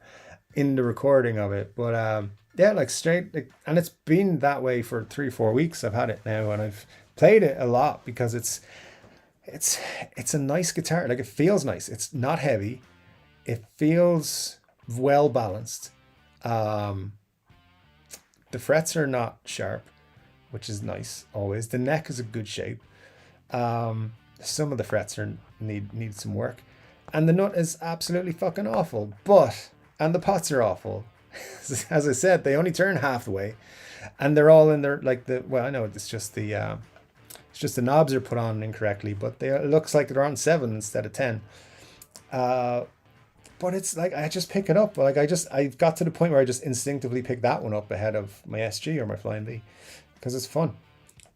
in the recording of it. But yeah, like straight, and it's been that way for 3-4 weeks. I've had it now, and I've played it a lot because it's a nice guitar. Like, it feels nice. It's not heavy. It feels well balanced. The frets are not sharp, which is nice always. The neck is a good shape. Some of the frets need some work, and the nut is absolutely fucking awful. And the pots are awful. As I said, they only turn half the way, and they're all in their, like, I know it's just the knobs are put on incorrectly, but it looks like they're on 7 instead of 10. But it's like, I just pick it up. Like, I got to the point where I just instinctively pick that one up ahead of my SG or my Flying V, because it's fun.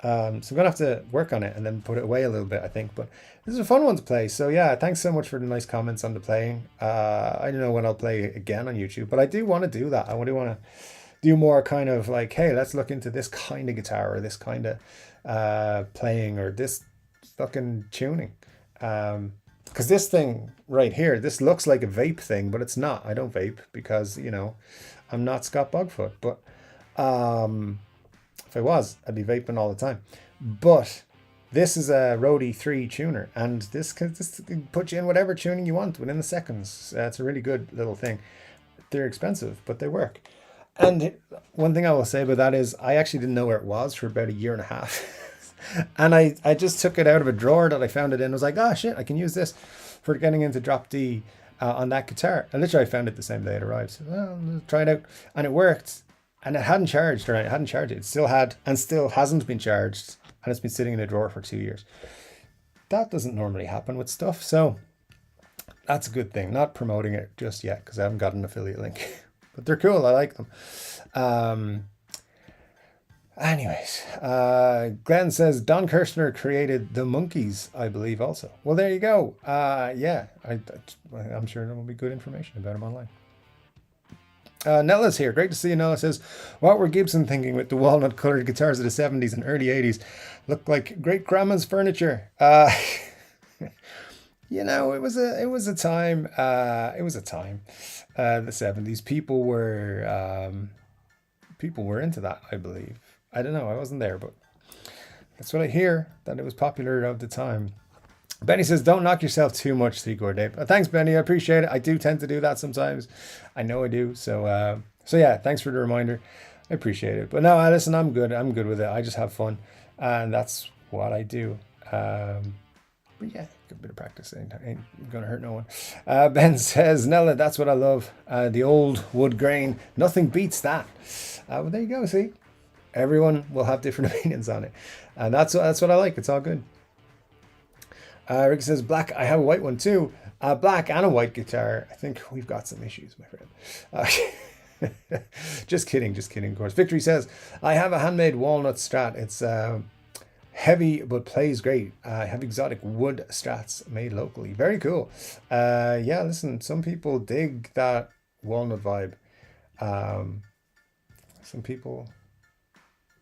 So I'm gonna have to work on it and then put it away a little bit, I think. But this is a fun one to play. So yeah, thanks so much for the nice comments on the playing. I don't know when I'll play again on YouTube, but I do want to do that. I do want to do more kind of like, hey, let's look into this kind of guitar, or this kind of playing, or this fucking tuning. Because this thing right here, this looks like a vape thing, but it's not. I don't vape because, I'm not Scott Bogfoot. But if I was, I'd be vaping all the time. But this is a Rode 3 tuner, and this can put you in whatever tuning you want within the seconds. It's a really good little thing. They're expensive, but they work. And one thing I will say about that is I actually didn't know where it was for about 1.5 years. And I just took it out of a drawer that I found it in. I was like, oh shit, I can use this for getting into drop D on that guitar. And literally I found it the same day it arrived. So, well, let's try it out. And it worked. And it hadn't charged, or it hadn't charged it. It still had, and still hasn't been charged. And it's been sitting in a drawer for 2 years. That doesn't normally happen with stuff. So that's a good thing. Not promoting it just yet because I haven't got an affiliate link. But they're cool. I like them. Anyways, Glenn says Don Kirshner created the Monkees, I believe, also. Well, there you go. Yeah, I'm sure there will be good information about him online. Nella's here. Great to see you, Nella. Says, what were Gibson thinking with the walnut-colored guitars of the 70s and early 80s? Looked like great grandma's furniture. You know, it was a time. It was a time. The 70s. People were into that, I believe. I don't know. I wasn't there, but that's what I hear, that it was popular at the time. Benny says, don't knock yourself too much, Chord Dave. Thanks, Benny. I appreciate it. I do tend to do that sometimes. I know I do. So yeah, thanks for the reminder. I appreciate it. But no, listen, I'm good. I'm good with it. I just have fun. And that's what I do. But yeah, a bit of practice ain't going to hurt no one. Ben says, Nella, that's what I love. The old wood grain. Nothing beats that. Well, there you go. See? Everyone will have different opinions on it. And that's what I like. It's all good. Rick says, black, I have a white one too. Black and a white guitar. I think we've got some issues, my friend. Just kidding, of course. Victory says, I have a handmade walnut Strat. It's heavy but plays great. I have exotic wood Strats made locally. Very cool. Yeah, listen, some people dig that walnut vibe. Some people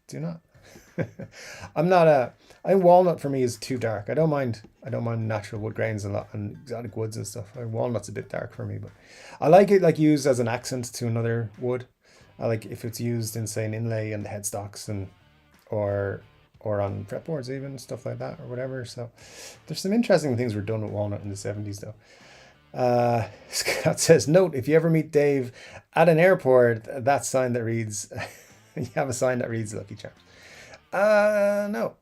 do not. I think walnut for me is too dark. I don't mind natural wood grains a lot and exotic woods and stuff. Walnut's a bit dark for me, but I like it like used as an accent to another wood. I like if it's used in, say, an inlay and the headstocks and or on fretboards even, stuff like that or whatever. So there's some interesting things were done with walnut in the 70s though. Scott says, note, if you ever meet Dave at an airport, that sign that reads you have a sign that reads Lucky Charms. No.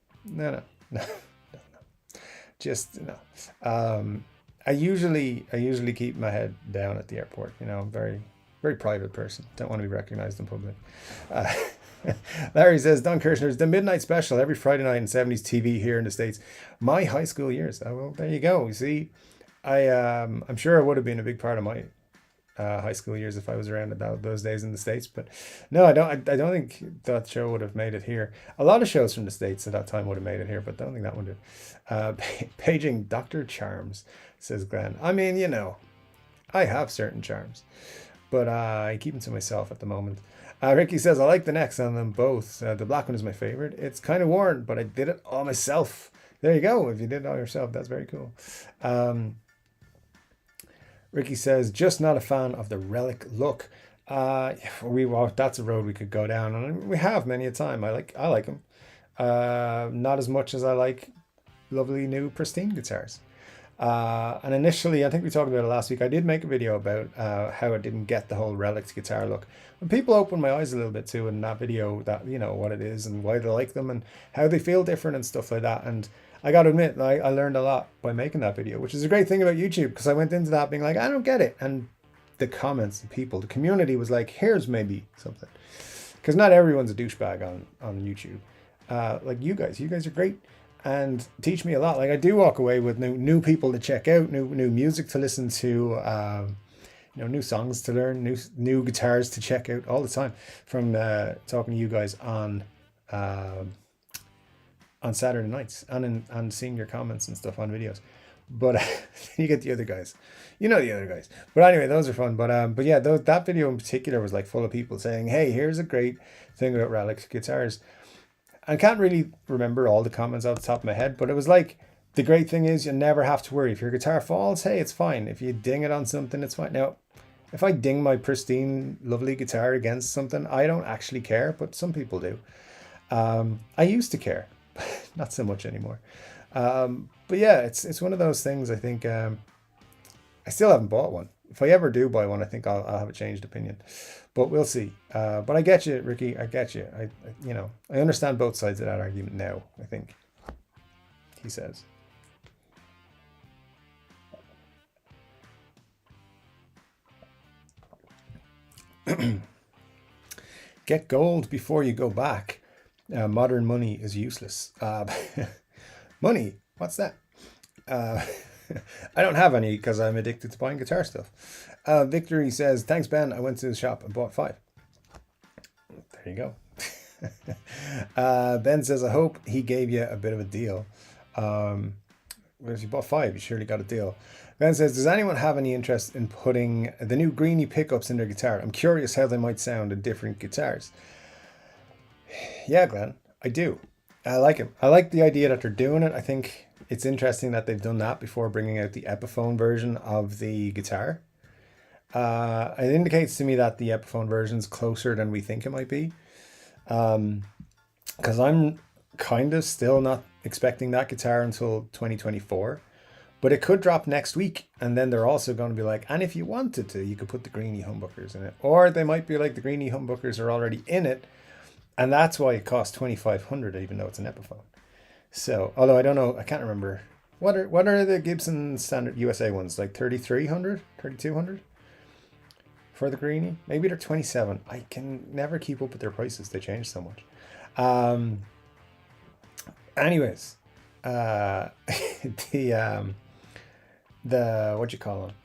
Just no. I usually keep my head down at the airport. You know, I'm very, very private person. Don't want to be recognized in public. Larry says, Don Kirshner's The Midnight Special every Friday night in 70s TV here in the States. My high school years. Oh, well, there you go. You see, I'm sure it would have been a big part of my high school years if I was around about those days in the States. But no, I don't think that show would have made it here. A lot of shows from the States at that time would have made it here, but I don't think that one did. Paging Dr. Charms, says Glenn. I mean, you know, I have certain charms, but I keep them to myself at the moment. Ricky says, I like the necks on them both. The black one is my favorite. It's kind of worn, but I did it all myself. There you go. If you did it all yourself, that's very cool. Ricky says, just not a fan of the relic look. That's a road we could go down, and we have many a time. I like them. Not as much as I like lovely new pristine guitars. And initially, I think we talked about it last week, I did make a video about how I didn't get the whole relic guitar look. And people opened my eyes a little bit too in that video, that, you know, what it is and why they like them and how they feel different and stuff like that. And I got to admit, I learned a lot by making that video, which is a great thing about YouTube, because I went into that being like, I don't get it. And the comments, the people, the community was like, here's maybe something. Because not everyone's a douchebag on YouTube. Like you guys are great and teach me a lot. Like I do walk away with new people to check out, new music to listen to, new songs to learn, new guitars to check out all the time from talking to you guys on Saturday nights and seeing your comments and stuff on videos. But you get the other guys, the other guys. But anyway, those are fun. But yeah, that video in particular was like full of people saying, hey, here's a great thing about relic guitars. I can't really remember all the comments off the top of my head, but it was like, the great thing is you never have to worry. If your guitar falls, hey, it's fine. If you ding it on something, it's fine. Now, if I ding my pristine, lovely guitar against something, I don't actually care, but some people do. I used to care, not so much anymore. But yeah, it's one of those things. I think I still haven't bought one. If I ever do buy one, I think I'll have a changed opinion, but we'll see. But I get you, Ricky. I get you. I understand both sides of that argument now, I think. he says. Get gold before you go back. Modern money is useless. Money? What's that? I don't have any because I'm addicted to buying guitar stuff. Victory says, thanks, Ben. I went to the shop and bought 5. There you go. Ben says, I hope he gave you a bit of a deal. If you bought 5, you surely got a deal. Ben says, does anyone have any interest in putting the new Greenie pickups in their guitar? I'm curious how they might sound in different guitars. Yeah, Glenn, I do. I like it. I like the idea that they're doing it. I think it's interesting that they've done that before bringing out the Epiphone version of the guitar. It indicates to me that the Epiphone version is closer than we think it might be. Because I'm kind of still not expecting that guitar until 2024. But it could drop next week. And then they're also going to be like, and if you wanted to, you could put the Greenie humbuckers in it. Or they might be like, the Greenie humbuckers are already in it. And that's why it costs $2,500, even though it's an Epiphone. So, although I don't know, I can't remember. What are the Gibson standard USA ones? Like 3,300, 3,200 for the Greenie? Maybe they're 27. I can never keep up with their prices. They change so much. Anyways, the what you call them?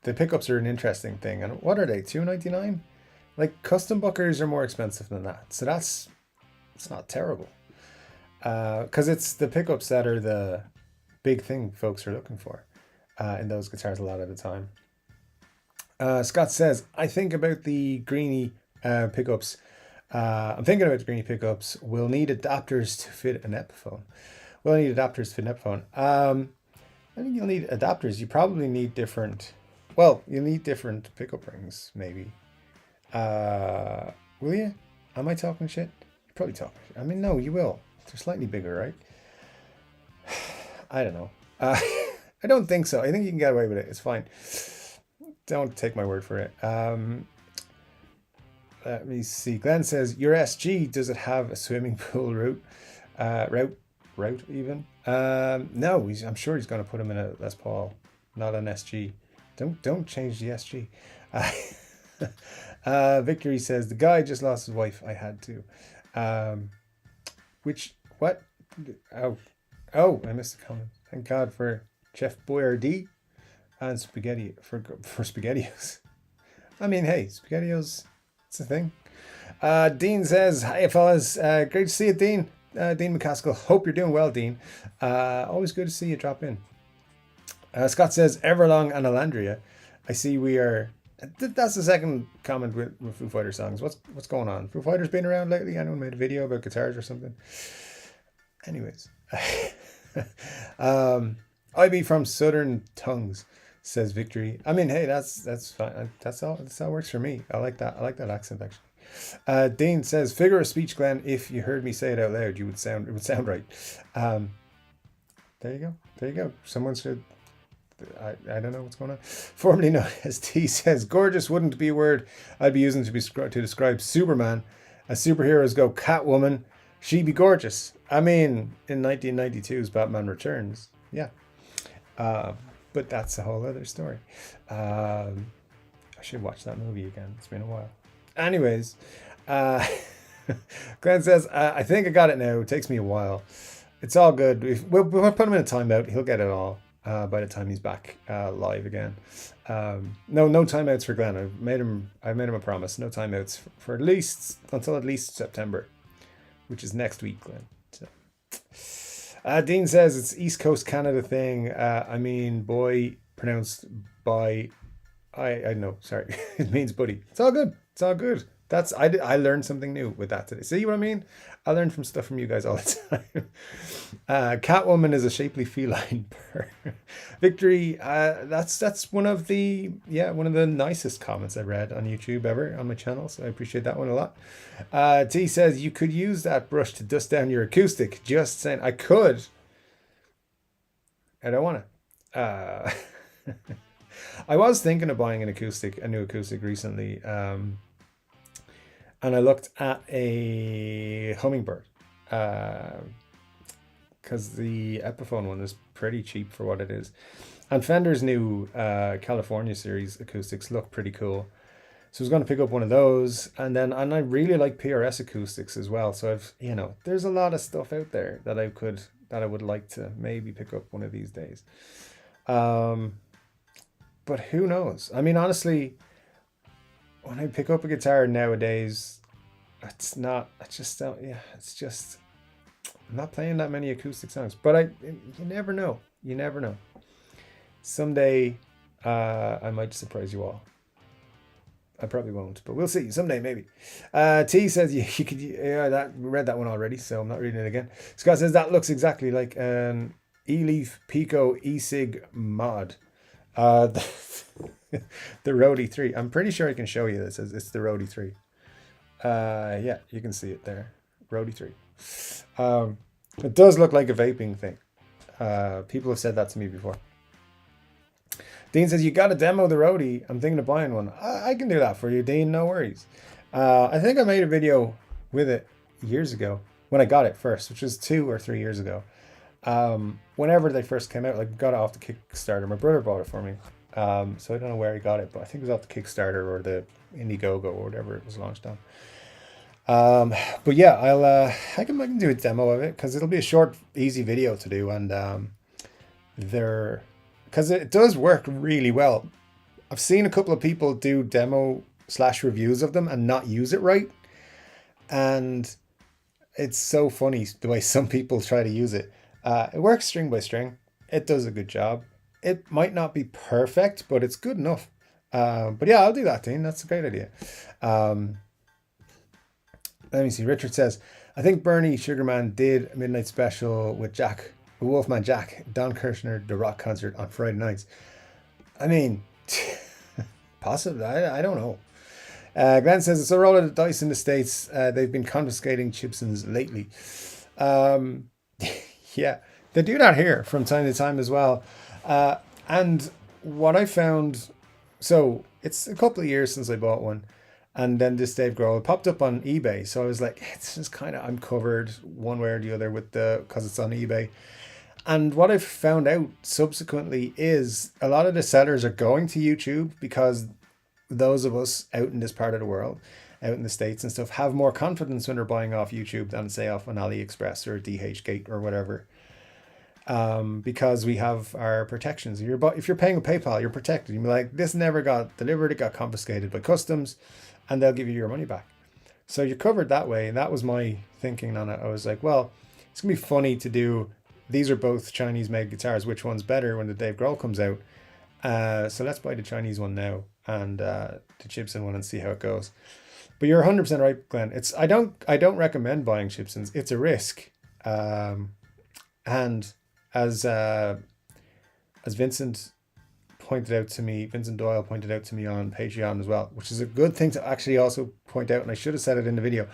The pickups are an interesting thing. And what are they? $299? Like custom buckers are more expensive than that. So it's not terrible. Because it's the pickups that are the big thing folks are looking for in those guitars a lot of the time. Scott says, I think about the Greenie pickups. I'm thinking about the Greenie pickups. We'll need adapters to fit an Epiphone. We'll need adapters to fit an Epiphone. I think you'll need adapters. You probably need different... Well, you'll need different pickup rings, maybe. Will you? Am I talking shit? You're probably talking shit. I mean, no, you will. They're slightly bigger, right? I don't know. I don't think so. I think you can get away with it. It's fine. Don't take my word for it. Let me see. Glenn says, your SG, does it have a swimming pool route even? No, I'm sure he's going to put him in a Les Paul, not an SG. Don't change the SG. Victory says, the guy just lost his wife. I had to. What? Oh, I missed the comment. Thank God for Chef Boyardee and spaghetti for SpaghettiOs. I mean, hey, SpaghettiOs, it's a thing. Dean says, hi fellas, great to see you, Dean. Dean McCaskill, hope you're doing well, Dean. Always good to see you drop in. Scott says, Everlong and Alandria. I see we are... That's the second comment with Foo Fighters songs. What's going on? Foo Fighters been around lately? Anyone made a video about guitars or something? Anyways. I be from Southern Tongues, says Victory. I mean, hey, that's fine. That's all works for me. I like that. I like that accent actually. Dean says, figure of speech, Glenn. If you heard me say it out loud, it would sound right. There you go. Someone should... I don't know what's going on. Formerly known as T says, gorgeous wouldn't be a word I'd be using to describe Superman. As superheroes go, Catwoman, she be gorgeous. I mean, in 1992's Batman Returns, yeah. But that's a whole other story. I should watch that movie again. It's been a while. Anyways, Glenn says, I think I got it now. It takes me a while. It's all good. We'll put him in a timeout. He'll get it all. By the time he's back live again. No timeouts for Glenn. I've made him a promise. No timeouts for until at least September, which is next week, Glenn. So. Dean says it's East Coast Canada thing. I mean, boy, pronounced by. I know. Sorry, it means buddy. It's all good. I learned something new with that today. See what I mean? I learned stuff from you guys all the time. Catwoman is a shapely feline bird. Victory. That's one of the nicest comments I read on YouTube ever on my channel. So I appreciate that one a lot. T says you could use that brush to dust down your acoustic. Just saying, I could. I don't want to. I was thinking of buying a new acoustic recently. And I looked at a hummingbird, because the Epiphone one is pretty cheap for what it is. And Fender's new California series acoustics look pretty cool. So I was going to pick up one of those, and I really like PRS acoustics as well. So there's a lot of stuff out there that I would like to maybe pick up one of these days. But who knows? I mean, honestly, when I pick up a guitar nowadays, it's just I'm not playing that many acoustic songs. But you never know. You never know. Someday, I might surprise you all. I probably won't, but we'll see. Someday, maybe. T says you could. Yeah, read that one already, so I'm not reading it again. Scott says that looks exactly like an E-Leaf Pico E-Sig mod. The Rode 3. I'm pretty sure I can show you this. It's the Rode 3. Yeah, you can see it there. Rode 3. It does look like a vaping thing. People have said that to me before. Dean says, you got to demo the Rode. I'm thinking of buying one. I can do that for you, Dean. No worries. I think I made a video with it years ago when I got it first, which was 2 or 3 years ago. Whenever they first came out, like got it off the Kickstarter. My brother bought it for me. So I don't know where he got it, but I think it was off the Kickstarter or the Indiegogo or whatever it was launched on. But yeah, I can do a demo of it because it'll be a short, easy video to do, and because it does work really well. I've seen a couple of people do demo/reviews of them and not use it right, and it's so funny the way some people try to use it. It works string by string. It does a good job. It might not be perfect, but it's good enough. But yeah, I'll do that, Dean. That's a great idea. Let me see. Richard says, I think Bernie Sugarman did a midnight special with Wolfman Jack, Don Kirshner, the rock concert on Friday nights. I mean, possibly. I don't know. Glenn says, it's a roll of the dice in the States. They've been confiscating Gibsons lately. Yeah, they do that here from time to time as well. And what I found, so it's a couple of years since I bought one. And then this Dave Grohl popped up on eBay. So I was like, it's just kind of, I'm covered one way or the other because it's on eBay. And what I've found out subsequently is a lot of the sellers are going to YouTube because those of us out in this part of the world, out in the States and stuff, have more confidence when they're buying off YouTube than say off an AliExpress or DHgate or whatever. Because we have our protections. If you're paying with PayPal, you're protected. You're like, this never got delivered, it got confiscated by customs, and they'll give you your money back. So you're covered that way, and that was my thinking on it. I was like, well, it's gonna be funny to do. These are both Chinese-made guitars. Which one's better when the Dave Grohl comes out? So let's buy the Chinese one now and the Gibson one and see how it goes. But you're 100% right, Glenn. I don't recommend buying Gibsons. It's a risk, and as Vincent Doyle pointed out to me on Patreon as well, which is a good thing to actually also point out, and I should have said it in the video.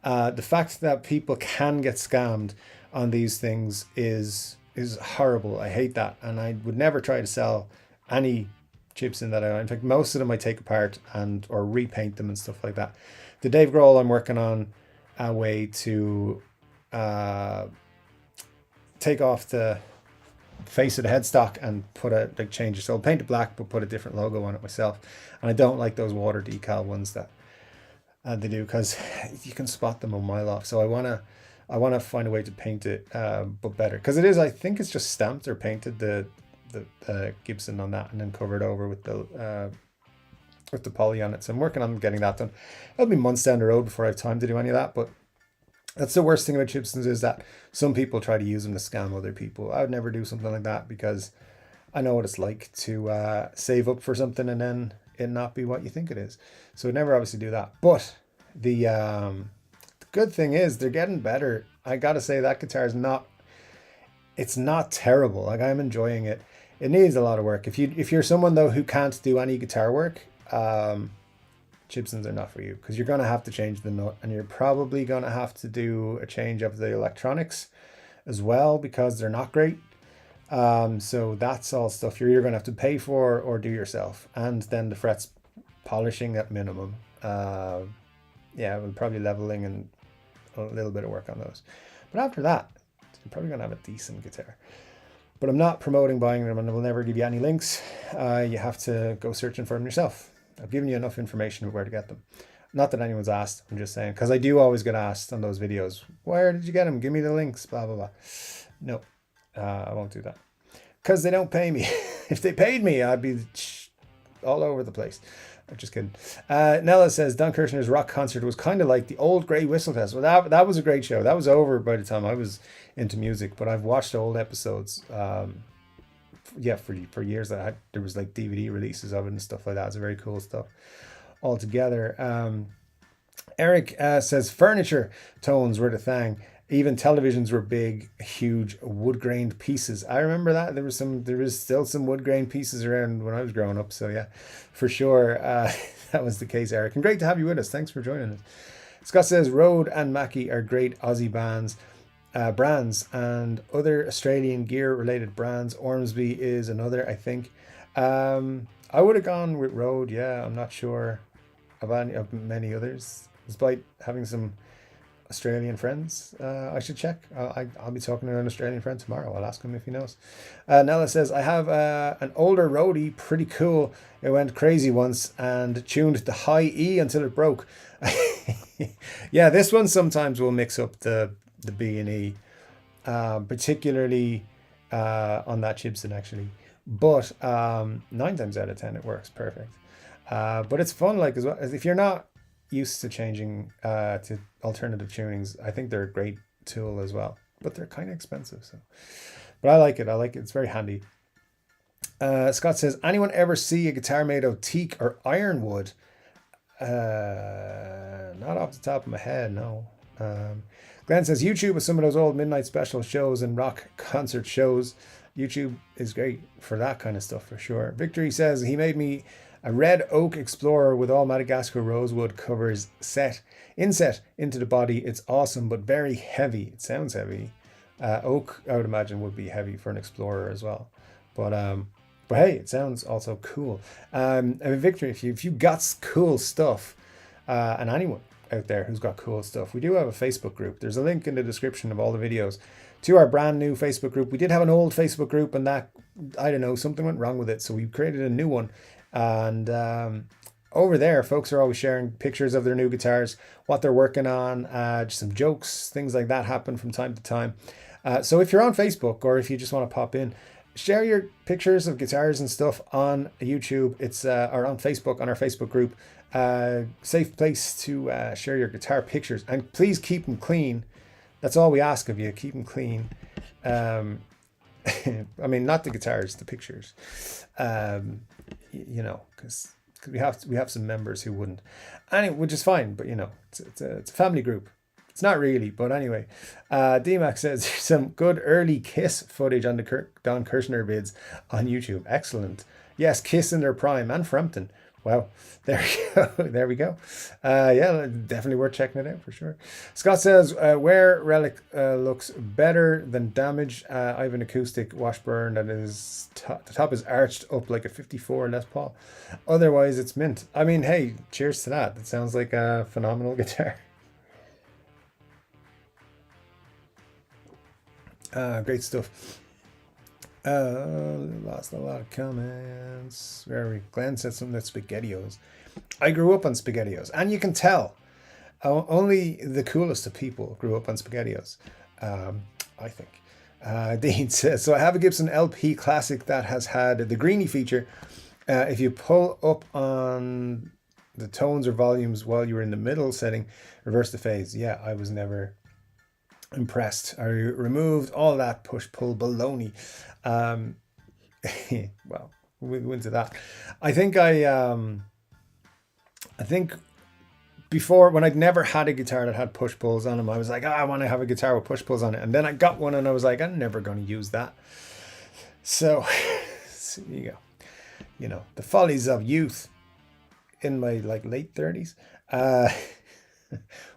The fact that people can get scammed on these things is horrible. I hate that, and I would never try to sell any Gibson that in fact, most of them I take apart or repaint them and stuff like that. The Dave Grohl, I'm working on a way to take off the face of the headstock and change it. So I'll paint it black, but put a different logo on it myself. And I don't like those water decal ones that they do, because you can spot them a mile off. So I want to find a way to paint it, but better, because I think it's just stamped or painted the Gibson on that and then covered over with the poly on it. So I'm working on getting that done. It'll be months down the road before I have time to do any of that, but that's the worst thing about Gibsons, is that some people try to use them to scam other people. I would never do something like that, because I know what it's like to save up for something and then it not be what you think it is. So I'd never obviously do that. But the good thing is they're getting better. I gotta say, that guitar it's not terrible. Like, I'm enjoying it. It needs a lot of work. If you're someone though who can't do any guitar work, Gibsons are not for you, because you're going to have to change the nut, and you're probably going to have to do a change of the electronics as well, because they're not great. So that's all stuff you're going to have to pay for or do yourself. And then the frets polishing at minimum. Yeah, we'll probably leveling and a little bit of work on those. But after that, I'm probably going to have a decent guitar. But I'm not promoting buying them, and I will never give you any links. You have to go searching for them yourself. I've given you enough information of where to get them. Not that anyone's asked, I'm just saying, because I do always get asked on those videos, where did you get them? Give me the links, blah, blah, blah. No, I won't do that. Because they don't pay me. If they paid me, I'd be all over the place. I'm just kidding. Nella says, Don Kirshner's rock concert was kind of like the old Grey Whistle Test. Well, that was a great show. That was over by the time I was into music, but I've watched old episodes. For years. There was like DVD releases of it and stuff like that. It's very cool stuff altogether. Eric says, furniture tones were the thing. Even televisions were big, huge wood-grained pieces. I remember that. There was still some wood-grained pieces around when I was growing up. So yeah, for sure, that was the case, Eric. And great to have you with us. Thanks for joining us. Scott says, Rode and Mackie are great Aussie brands, and other Australian gear-related brands. Ormsby is another, I think. I would have gone with Rode. Yeah, I'm not sure of many others, despite having some Australian friends. I should check. I'll be talking to an Australian friend tomorrow. I'll ask him if he knows. Nella says, I have an older roadie, pretty cool. It went crazy once and tuned the high E until it broke. Yeah, this one sometimes will mix up the B and E, particularly on that Gibson actually. But 9 times out of 10 it works perfect. But it's fun, like, as well. If you're not used to changing to alternative tunings, I think they're a great tool as well. But they're kind of expensive, so. But I like it. It's very handy. Scott says, anyone ever see a guitar made of teak or ironwood? Not off the top of my head, no. Glenn says, YouTube with some of those old midnight special shows and rock concert shows. YouTube is great for that kind of stuff, for sure. Victory says, he made me a red oak Explorer with all Madagascar rosewood covers inset into the body. It's awesome, but very heavy. It sounds heavy. Oak, I would imagine, would be heavy for an Explorer as well. But hey, it sounds also cool. Victory, if you got cool stuff, and anyone out there who's got cool stuff, we do have a Facebook group. There's a link in the description of all the videos to our brand new Facebook group. We did have an old Facebook group, and that, I don't know, something went wrong with it, so we created a new one. And over there, folks are always sharing pictures of their new guitars, what they're working on, just some jokes, things like that happen from time to time. So if you're on Facebook, or if you just want to pop in, share your pictures of guitars and stuff on YouTube. It's or on Facebook, on our Facebook group. Safe place to share your guitar pictures, and please keep them clean. That's all we ask of you. Keep them clean. I mean, not the guitars, the pictures. You know, because we have some members who wouldn't, anyway, which is fine. But you know, it's a family group. It's not really, but anyway. DMAX says there's some good early Kiss footage on the Don Kirshner vids on YouTube. Excellent. Yes, Kiss in their prime, and Frampton. Wow, there you go. There we go. Yeah, definitely worth checking it out for sure. Scott says, where Relic looks better than Damage. I have an acoustic Washburn that is the top is arched up like a 54 Les Paul. Otherwise, it's mint. I mean, hey, cheers to that. That sounds like a phenomenal guitar. Great stuff. Lost a lot of comments. Glenn said something about SpaghettiOs. I grew up on SpaghettiOs, and you can tell only the coolest of people grew up on SpaghettiOs. I think. Dean says, so I have a Gibson LP Classic that has had the greenie feature. If you pull up on the tones or volumes while you're in the middle setting, reverse the phase. Yeah, I was never impressed. I removed all that push-pull baloney. Well, we'll go into that. I think before, when I'd never had a guitar that had push-pulls on them, I was like, I want to have a guitar with push-pulls on it. And then I got one and I was like, I'm never going to use that. So you go. You know, the follies of youth in my late 30s.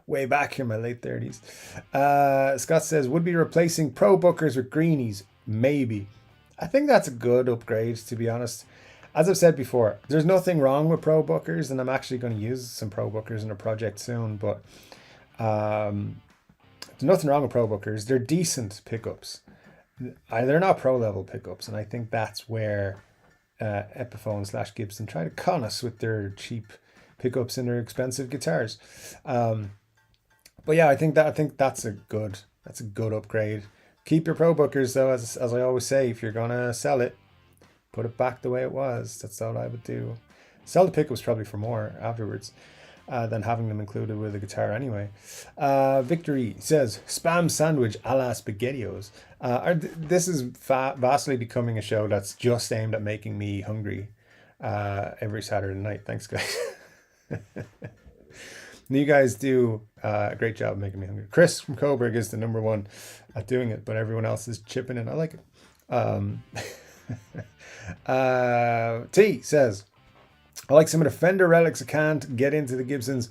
Way back in my late 30s. Scott says, would be replacing Pro Bookers with greenies. Maybe. I think that's a good upgrade, to be honest. As I've said before, there's nothing wrong with Pro Bookers, and I'm actually going to use some Pro Bookers in a project soon, but There's nothing wrong with Pro Bookers. They're decent pickups. They're not pro level pickups, and I think that's where Epiphone / Gibson try to con us with their cheap pickups and their expensive guitars. But yeah, I think that's a good upgrade. Keep your Pro Bookers though, as I always say, if you're gonna sell it, put it back the way it was. That's all I would do. Sell the pickups probably for more afterwards than having them included with the guitar anyway. Victory says, spam sandwich a la SpaghettiOs. This is vastly becoming a show that's just aimed at making me hungry every Saturday night. Thanks, guys. You guys do a great job of making me hungry. Chris from Coburg is the #1 at doing it, but everyone else is chipping in. I like it. T says, I like some of the Fender relics. I can't get into the Gibsons,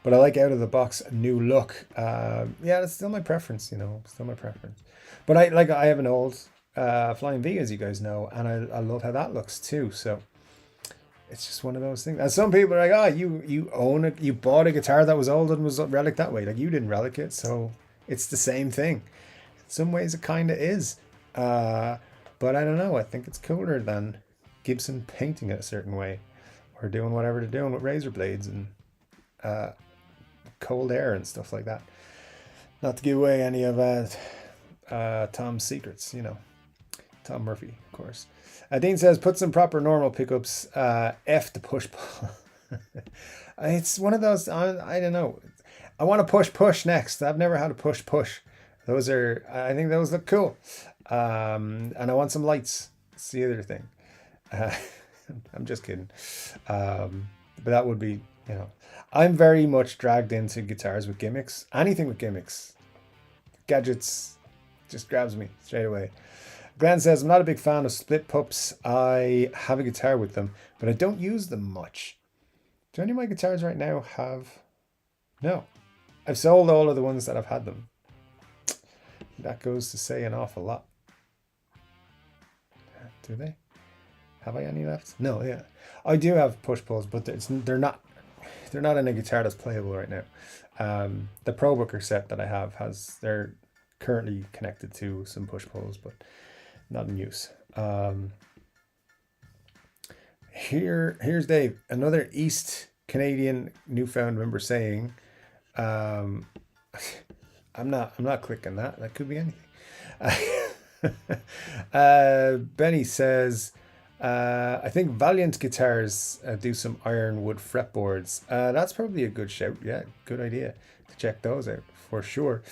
but I like out of the box new look. Yeah, that's still my preference, still my preference. But I have an old Flying V, as you guys know, and I love how that looks too. So it's just one of those things. And some people are like, you bought a guitar that was old and was relic that way. Like, you didn't relic it, so it's the same thing. In some ways it kind of is. But I don't know. I think it's cooler than Gibson painting it a certain way, or doing whatever they're doing with razor blades and cold air and stuff like that. Not to give away any of Tom's secrets, Tom Murphy, of course. Dean says, put some proper normal pickups, F the push pull. It's one of those, I don't know. I want to push next. I've never had a push. I think those look cool. And I want some lights. It's the other thing. I'm just kidding. But that would be, I'm very much dragged into guitars with gimmicks. Anything with gimmicks. Gadgets just grabs me straight away. Glenn says, I'm not a big fan of split pups. I have a guitar with them, but I don't use them much. Do any of my guitars right now have? No. I've sold all of the ones that I've had them. That goes to say an awful lot. Do they? Have I any left? No, yeah. I do have push pulls, but they're not in a guitar that's playable right now. The Pro Booker set that I have they're currently connected to some push pulls, but not in use. Here's Dave, another East Canadian newfound member saying, I'm not clicking that. That could be anything. Benny says, I think Valiant guitars do some ironwood fretboards. That's probably a good shout. Yeah, good idea to check those out for sure.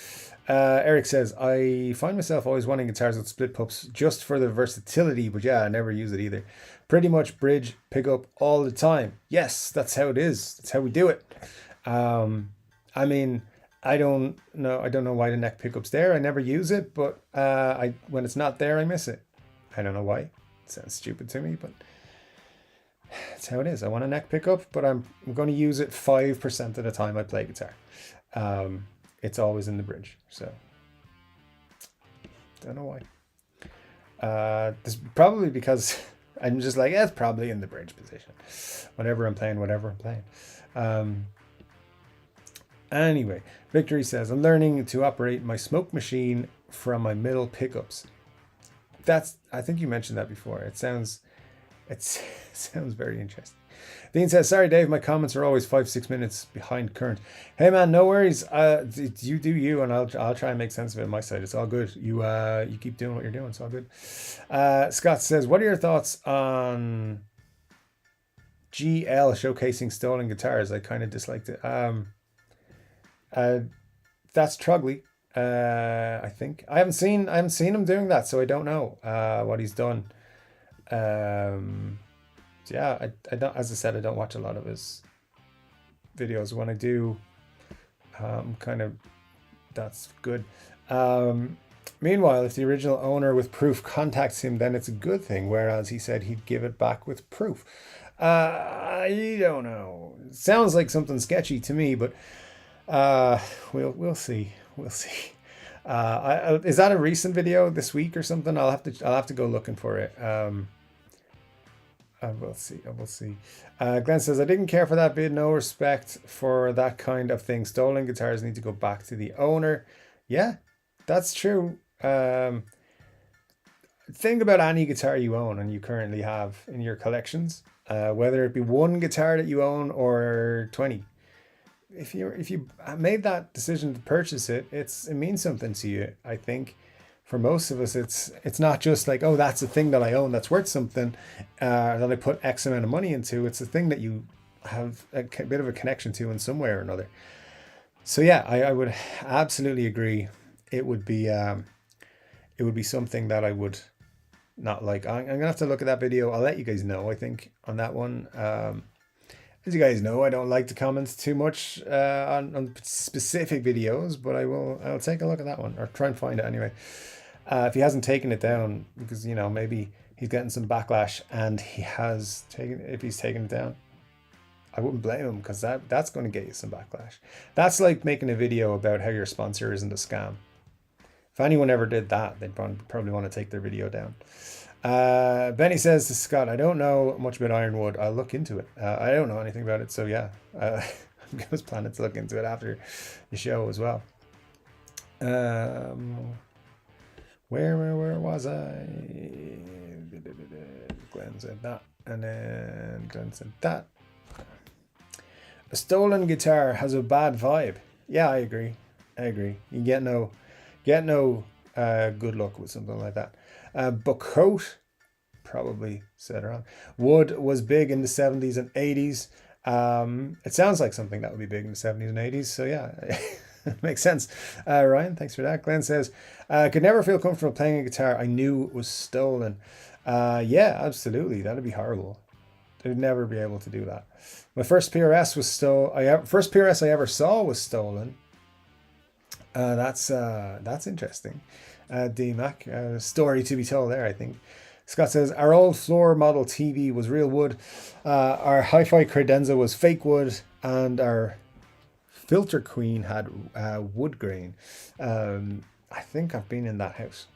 Eric says, I find myself always wanting guitars with split pups just for the versatility, but yeah, I never use it either. Pretty much bridge, pickup all the time. Yes, that's how it is. That's how we do it. I mean, I don't know why the neck pickup's there. I never use it, but when it's not there, I miss it. I don't know why. It sounds stupid to me, but that's how it is. I want a neck pickup, but I'm going to use it 5% of the time I play guitar. It's always in the bridge, so don't know why. This probably because I'm just like, it's probably in the bridge position. Whatever I'm playing. Anyway, Victory says, I'm learning to operate my smoke machine from my middle pickups. I think you mentioned that before. It sounds very interesting. Dean says, sorry, Dave, my comments are always 5-6 minutes behind current. Hey, man, no worries. You do you, and I'll try and make sense of it on my side. It's all good. You keep doing what you're doing. It's all good. Scott says, what are your thoughts on GL showcasing stolen guitars? I kind of disliked it. That's Trugley. I think I haven't seen him doing that, so I don't know what he's done. Yeah, I don't. As I said, I don't watch a lot of his videos. When I do, that's good. Meanwhile, if the original owner with proof contacts him, then it's a good thing. Whereas he said he'd give it back with proof. I don't know. It sounds like something sketchy to me, but we'll see. We'll see. Is that a recent video this week or something? I'll have to go looking for it. I will see. Glenn says, I didn't care for that bid. No respect for that kind of thing. Stolen guitars need to go back to the owner. Yeah, that's true. Think about any guitar you own and you currently have in your collections, whether it be one guitar that you own or 20. If you made that decision to purchase it, it means something to you. I think for most of us, it's not just like, oh, that's a thing that I own that's worth something, that I put X amount of money into. It's a thing that you have a bit of a connection to in some way or another. So yeah, I would absolutely agree. It would be it would be something that I would not like. I'm gonna have to look at that video. I'll let you guys know, I think, on that one. As you guys know, I don't like to comment too much on specific videos, but I'll take a look at that one or try and find it anyway. If he hasn't taken it down, because maybe he's getting some backlash and if he's taken it down, I wouldn't blame him, because that's going to get you some backlash. That's like making a video about how your sponsor isn't a scam. If anyone ever did that, they'd probably want to take their video down. Benny says to Scott, I don't know much about Ironwood. I'll look into it. I don't know anything about it. So yeah, I was planning to look into it after the show as well. Where was I? Glenn said that. And then Glenn said that. A stolen guitar has a bad vibe. Yeah, I agree. You get no good luck with something like that. Buckcoat probably said it wrong. Wood was big in the 70s and 80s. It sounds like something that would be big in the 70s and 80s. So yeah, it makes sense. Ryan, thanks for that. Glenn says, could never feel comfortable playing a guitar I knew was stolen. Yeah, absolutely. That'd be horrible. I'd never be able to do that. My first PRS was first PRS I ever saw was stolen. That's interesting. DMAC, story to be told there, I think. Scott says, our old floor model TV was real wood. Our hi-fi credenza was fake wood, and our filter queen had wood grain. I think I've been in that house.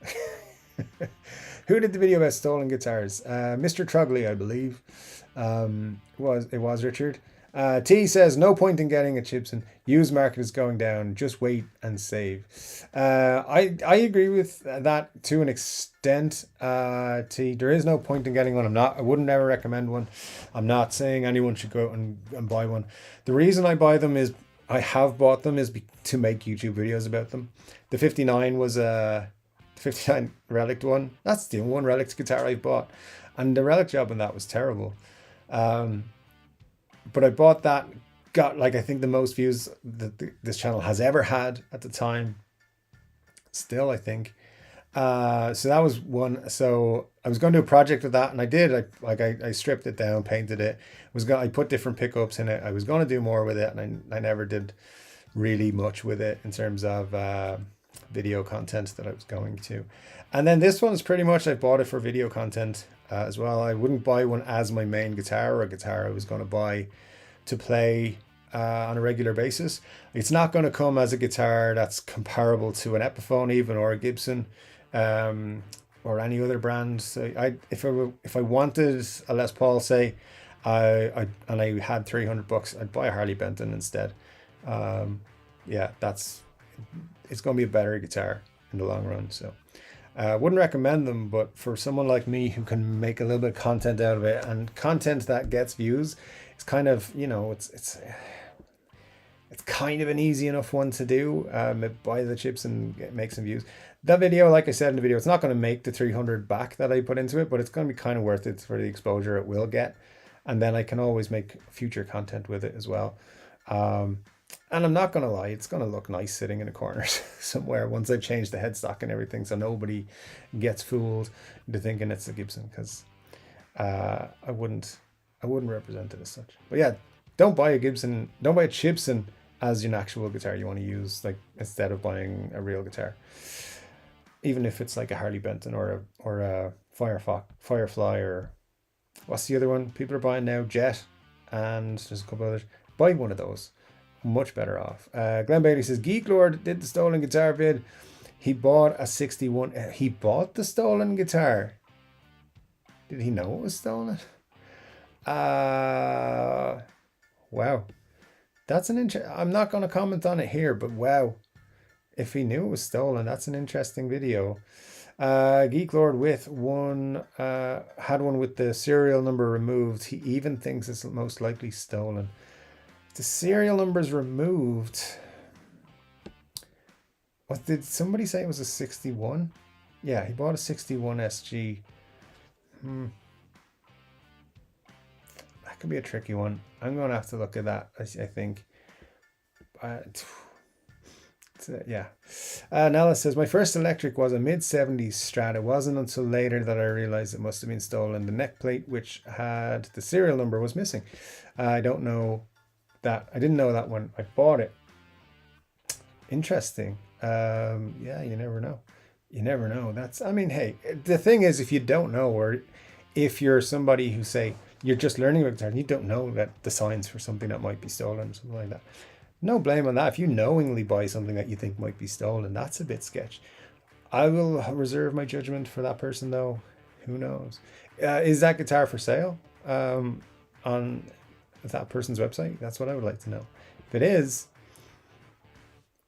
Who did the video about stolen guitars? Mr. Trogley, I believe. It was Richard. T says, no point in getting a Gibson. Used market is going down. Just wait and save. I agree with that to an extent. T, there is no point in getting one. I wouldn't ever recommend one. I'm not saying anyone should go out and buy one. The reason I buy them is I have bought them is to make YouTube videos about them. The 59 was a 59 Relic one. That's the one Relic guitar I bought, and the Relic job on that was terrible. But I bought that, got I think the most views that this channel has ever had at the time. Still, I think. So that was one. So I was going to do a project with that, and I did. I stripped it down, painted it. I put different pickups in it. I was going to do more with it, and I never did really much with it in terms of video content that I was going to. And then this one is pretty much, I bought it for video content as well. I wouldn't buy one as my main guitar or a guitar I was going to buy to play on a regular basis. It's not going to come as a guitar that's comparable to an Epiphone even, or a Gibson, or any other brand. So if I wanted a Les Paul, say, and I had $300, I'd buy a Harley Benton instead. Yeah, it's going to be a better guitar in the long run. So I wouldn't recommend them, but for someone like me who can make a little bit of content out of it, and content that gets views, it's kind of, it's kind of an easy enough one to do. Buy the chips and make some views. That video, like I said in the video, it's not going to make the 300 back that I put into it, but it's going to be kind of worth it for the exposure it will get. And then I can always make future content with it as well. And I'm not going to lie, it's going to look nice sitting in a corner somewhere once I've changed the headstock and everything, so nobody gets fooled into thinking it's a Gibson, because I wouldn't represent it as such. But yeah, don't buy a Gibson, don't buy a Gibson as your actual guitar you want to use, instead of buying a real guitar. Even if it's like a Harley Benton or a Firefly, or what's the other one people are buying now? Jet, and there's a couple others. Buy one of those. Much better off. Glenn Bailey says, Geek Lord did the stolen guitar vid. He bought a 61. He bought the stolen guitar. Did he know it was stolen? Wow. That's an I'm not going to comment on it here, but wow. if he knew it was stolen. That's an interesting video. Geek Lord with one had one with the serial number removed. He even thinks it's most likely stolen. The serial number's removed. What did somebody say it was a 61? Yeah, he bought a 61 SG. That could be a tricky one. I'm going to have to look at that, I think. Yeah. Nella says, my first electric was a mid-70s Strat. It wasn't until later that I realized it must have been stolen. The neck plate, which had the serial number, was missing. I don't know that. I didn't know that when I bought it. Interesting. Yeah, you never know. You never know. That's, I mean, hey, the thing is, if you don't know, or if you're somebody who, say, you're just learning about guitar and you don't know that the signs for something that might be stolen or something like that, no blame on that. If you knowingly buy something that you think might be stolen, that's a bit sketch. I will reserve my judgment for that person, though. Who knows? Is that guitar for sale on that person's website? That's what I would like to know. If it is,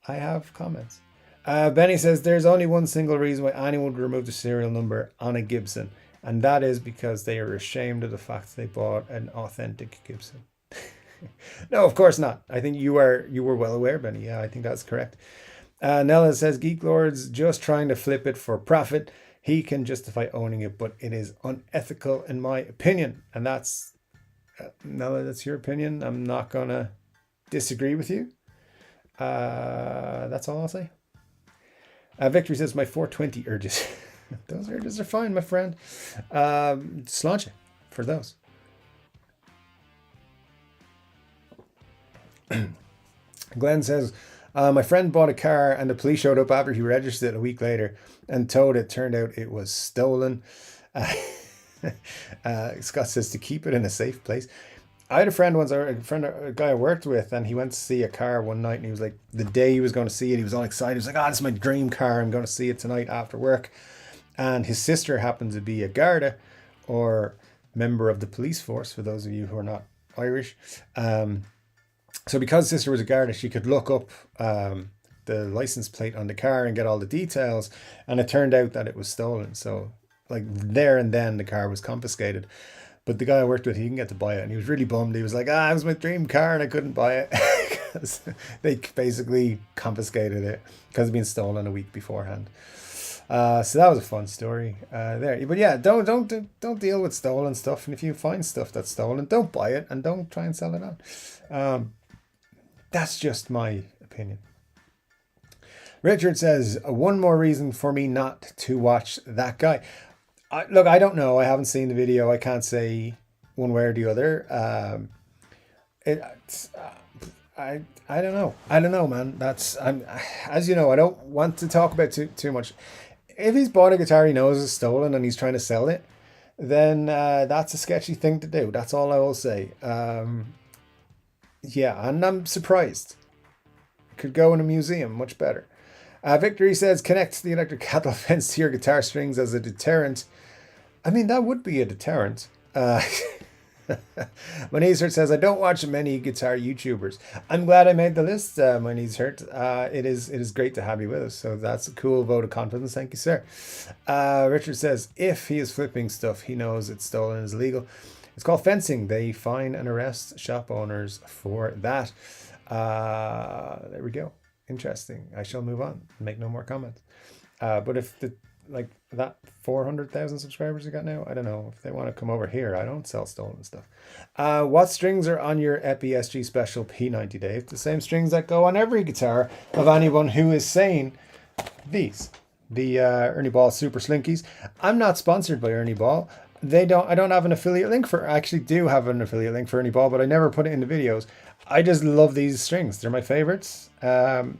I have comments. Benny says, there's only one single reason why anyone would remove the serial number on a Gibson, and that is because they are ashamed of the fact they bought an authentic Gibson. No, of course not. I think you were well aware, Benny. Yeah, I think that's correct. Nella says, Geek Lord's just trying to flip it for profit. He can justify owning it, but it is unethical in my opinion. And that's, Nella, that's your opinion. I'm not going to disagree with you. That's all I'll say. Victory says, my 420 urges. Those urges are fine, my friend. Just launch it for those. Glenn says, my friend bought a car and the police showed up after he registered it a week later and told it turned out it was stolen. Scott says to keep it in a safe place. I had a friend once, a guy I worked with, and he went to see a car one night, and he was like, the day he was going to see it, he was all excited. He was like, oh, this is my dream car. I'm going to see it tonight after work. And his sister happened to be a Garda, or member of the police force, for those of you who are not Irish. So because his sister was a Garda, she could look up the license plate on the car and get all the details. And it turned out that it was stolen. So like there and then the car was confiscated. But the guy I worked with, he didn't get to buy it. And he was really bummed. He was like, it was my dream car and I couldn't buy it. Because they basically confiscated it because it had been stolen a week beforehand. So that was a fun story there. But yeah, don't deal with stolen stuff. And if you find stuff that's stolen, don't buy it and don't try and sell it on. That's just my opinion. Richard says, one more reason for me not to watch that guy. Look, I don't know. I haven't seen the video. I can't say one way or the other. I don't know. I don't know, man. As you know, I don't want to talk about too much. If he's bought a guitar he knows is stolen and he's trying to sell it, then that's a sketchy thing to do. That's all I will say. Yeah, and I'm surprised. Could go in a museum, much better. Victory says, connect the electric cattle fence to your guitar strings as a deterrent. I mean, that would be a deterrent. My knees hurt says, I don't watch many guitar YouTubers. I'm glad I made the list, my knees hurt. It is great to have you with us. So that's a cool vote of confidence. Thank you, sir. Richard says, if he is flipping stuff, he knows it's stolen and is illegal. It's called fencing. They fine and arrest shop owners for that. There we go. Interesting. I shall move on and make no more comments. But if that 400,000 subscribers you got now, I don't know if they want to come over here. I don't sell stolen stuff. What strings are on your Epi SG Special P90, Dave? The same strings that go on every guitar of anyone who is saying these. The Ernie Ball Super Slinkies. I'm not sponsored by Ernie Ball. I don't have an affiliate link I actually do have an affiliate link for Ernie Ball, but I never put it in the videos. I just love these strings. They're my favorites. The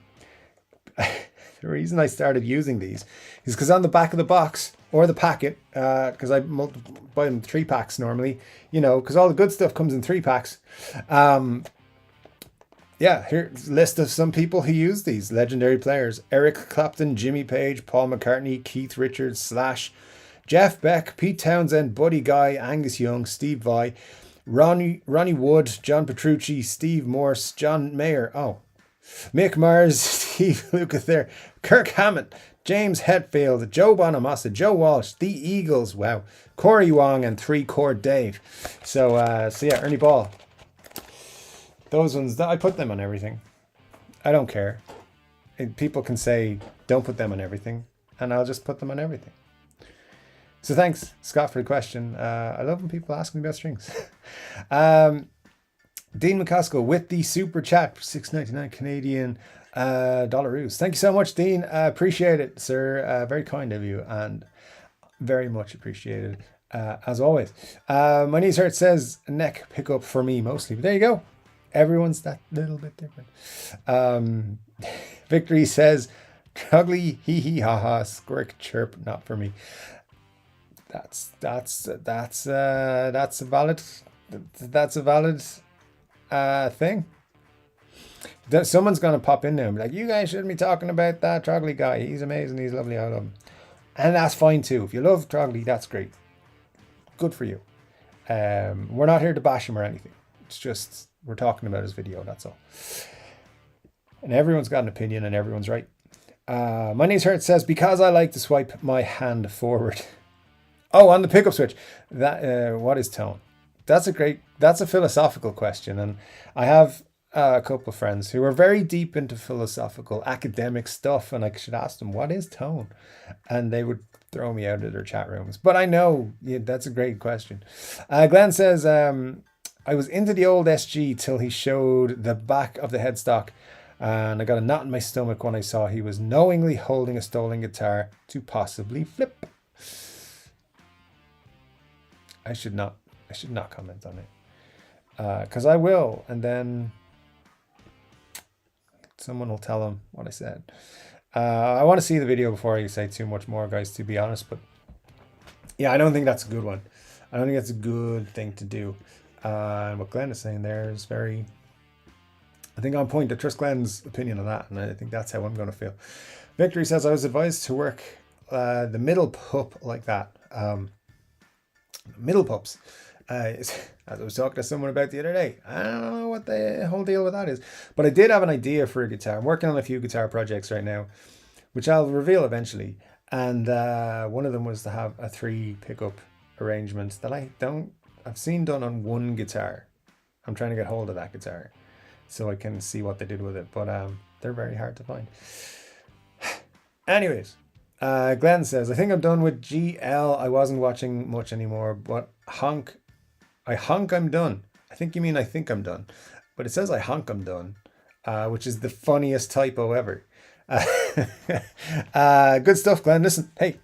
reason I started using these is because on the back of the box or the packet, because I buy them 3 packs normally, because all the good stuff comes in 3 packs. Yeah, here's a list of some people who use these legendary players: Eric Clapton, Jimmy Page, Paul McCartney, Keith Richards, Slash, Jeff Beck, Pete Townsend, Buddy Guy, Angus Young, Steve Vai, Ronnie Wood, John Petrucci, Steve Morse, John Mayer. Oh, Mick Mars, Steve Lukather, Kirk Hammett, James Hetfield, Joe Bonamassa, Joe Walsh, The Eagles, wow, Corey Wong, and 3 Chord Dave. So yeah, Ernie Ball. Those ones, I put them on everything. I don't care. People can say, don't put them on everything, and I'll just put them on everything. So thanks, Scott, for the question. I love when people ask me about strings. Dean McCaskill with the super chat for $6.99 Canadian dollaroos. Thank you so much, Dean. Appreciate it, sir. Very kind of you, and very much appreciated, as always. My knees hurt says neck pickup for me mostly, but there you go. Everyone's that little bit different. Victory says ugly hee hee ha ha squirk chirp not for me. That's a valid thing. Someone's gonna pop in there and be like, you guys shouldn't be talking about that Trogley guy. He's amazing, he's lovely, I love him. And that's fine too. If you love Trogley, that's great. Good for you. We're not here to bash him or anything. It's just we're talking about his video, that's all. And everyone's got an opinion and everyone's right. My knees hurt says because I like to swipe my hand forward. Oh, on the pickup switch. That what is tone? That's a philosophical question, and I have a couple of friends who are very deep into philosophical academic stuff, and I should ask them what is tone, and they would throw me out of their chat rooms. But I know that's a great question. Glenn says I was into the old SG till he showed the back of the headstock, and I got a knot in my stomach when I saw he was knowingly holding a stolen guitar to possibly flip. I should not comment on it, because I will, and then someone will tell him what I said. I want to see the video before I say too much more, guys, to be honest. But yeah, I don't think that's a good one. I don't think that's a good thing to do. And what Glenn is saying there is very, I think, on point. I trust Glenn's opinion on that, and I think that's how I'm going to feel. Victory says I was advised to work the middle pup like that. Middle pups. As I was talking to someone about the other day, I don't know what the whole deal with that is, but I did have an idea for a guitar. I'm working on a few guitar projects right now, which I'll reveal eventually. And one of them was to have a 3 pickup arrangement that I've seen done on one guitar. I'm trying to get hold of that guitar so I can see what they did with it, but they're very hard to find. Anyways. Glenn says, I think I'm done with GL. I wasn't watching much anymore, but I'm done. I think you mean I think I'm done. But it says I'm done, which is the funniest typo ever. Good stuff, Glenn. Listen, hey,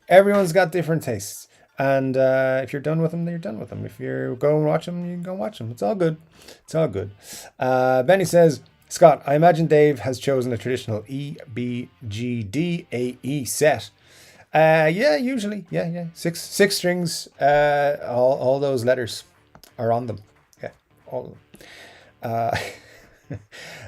everyone's got different tastes. And if you're done with them, then you're done with them. If you're going to watch them, you can go watch them. It's all good. It's all good. Benny says, Scott, I imagine Dave has chosen a traditional E, B, G, D, A, E set. Yeah, usually. Yeah. Six strings. All those letters are on them. Yeah, all of them.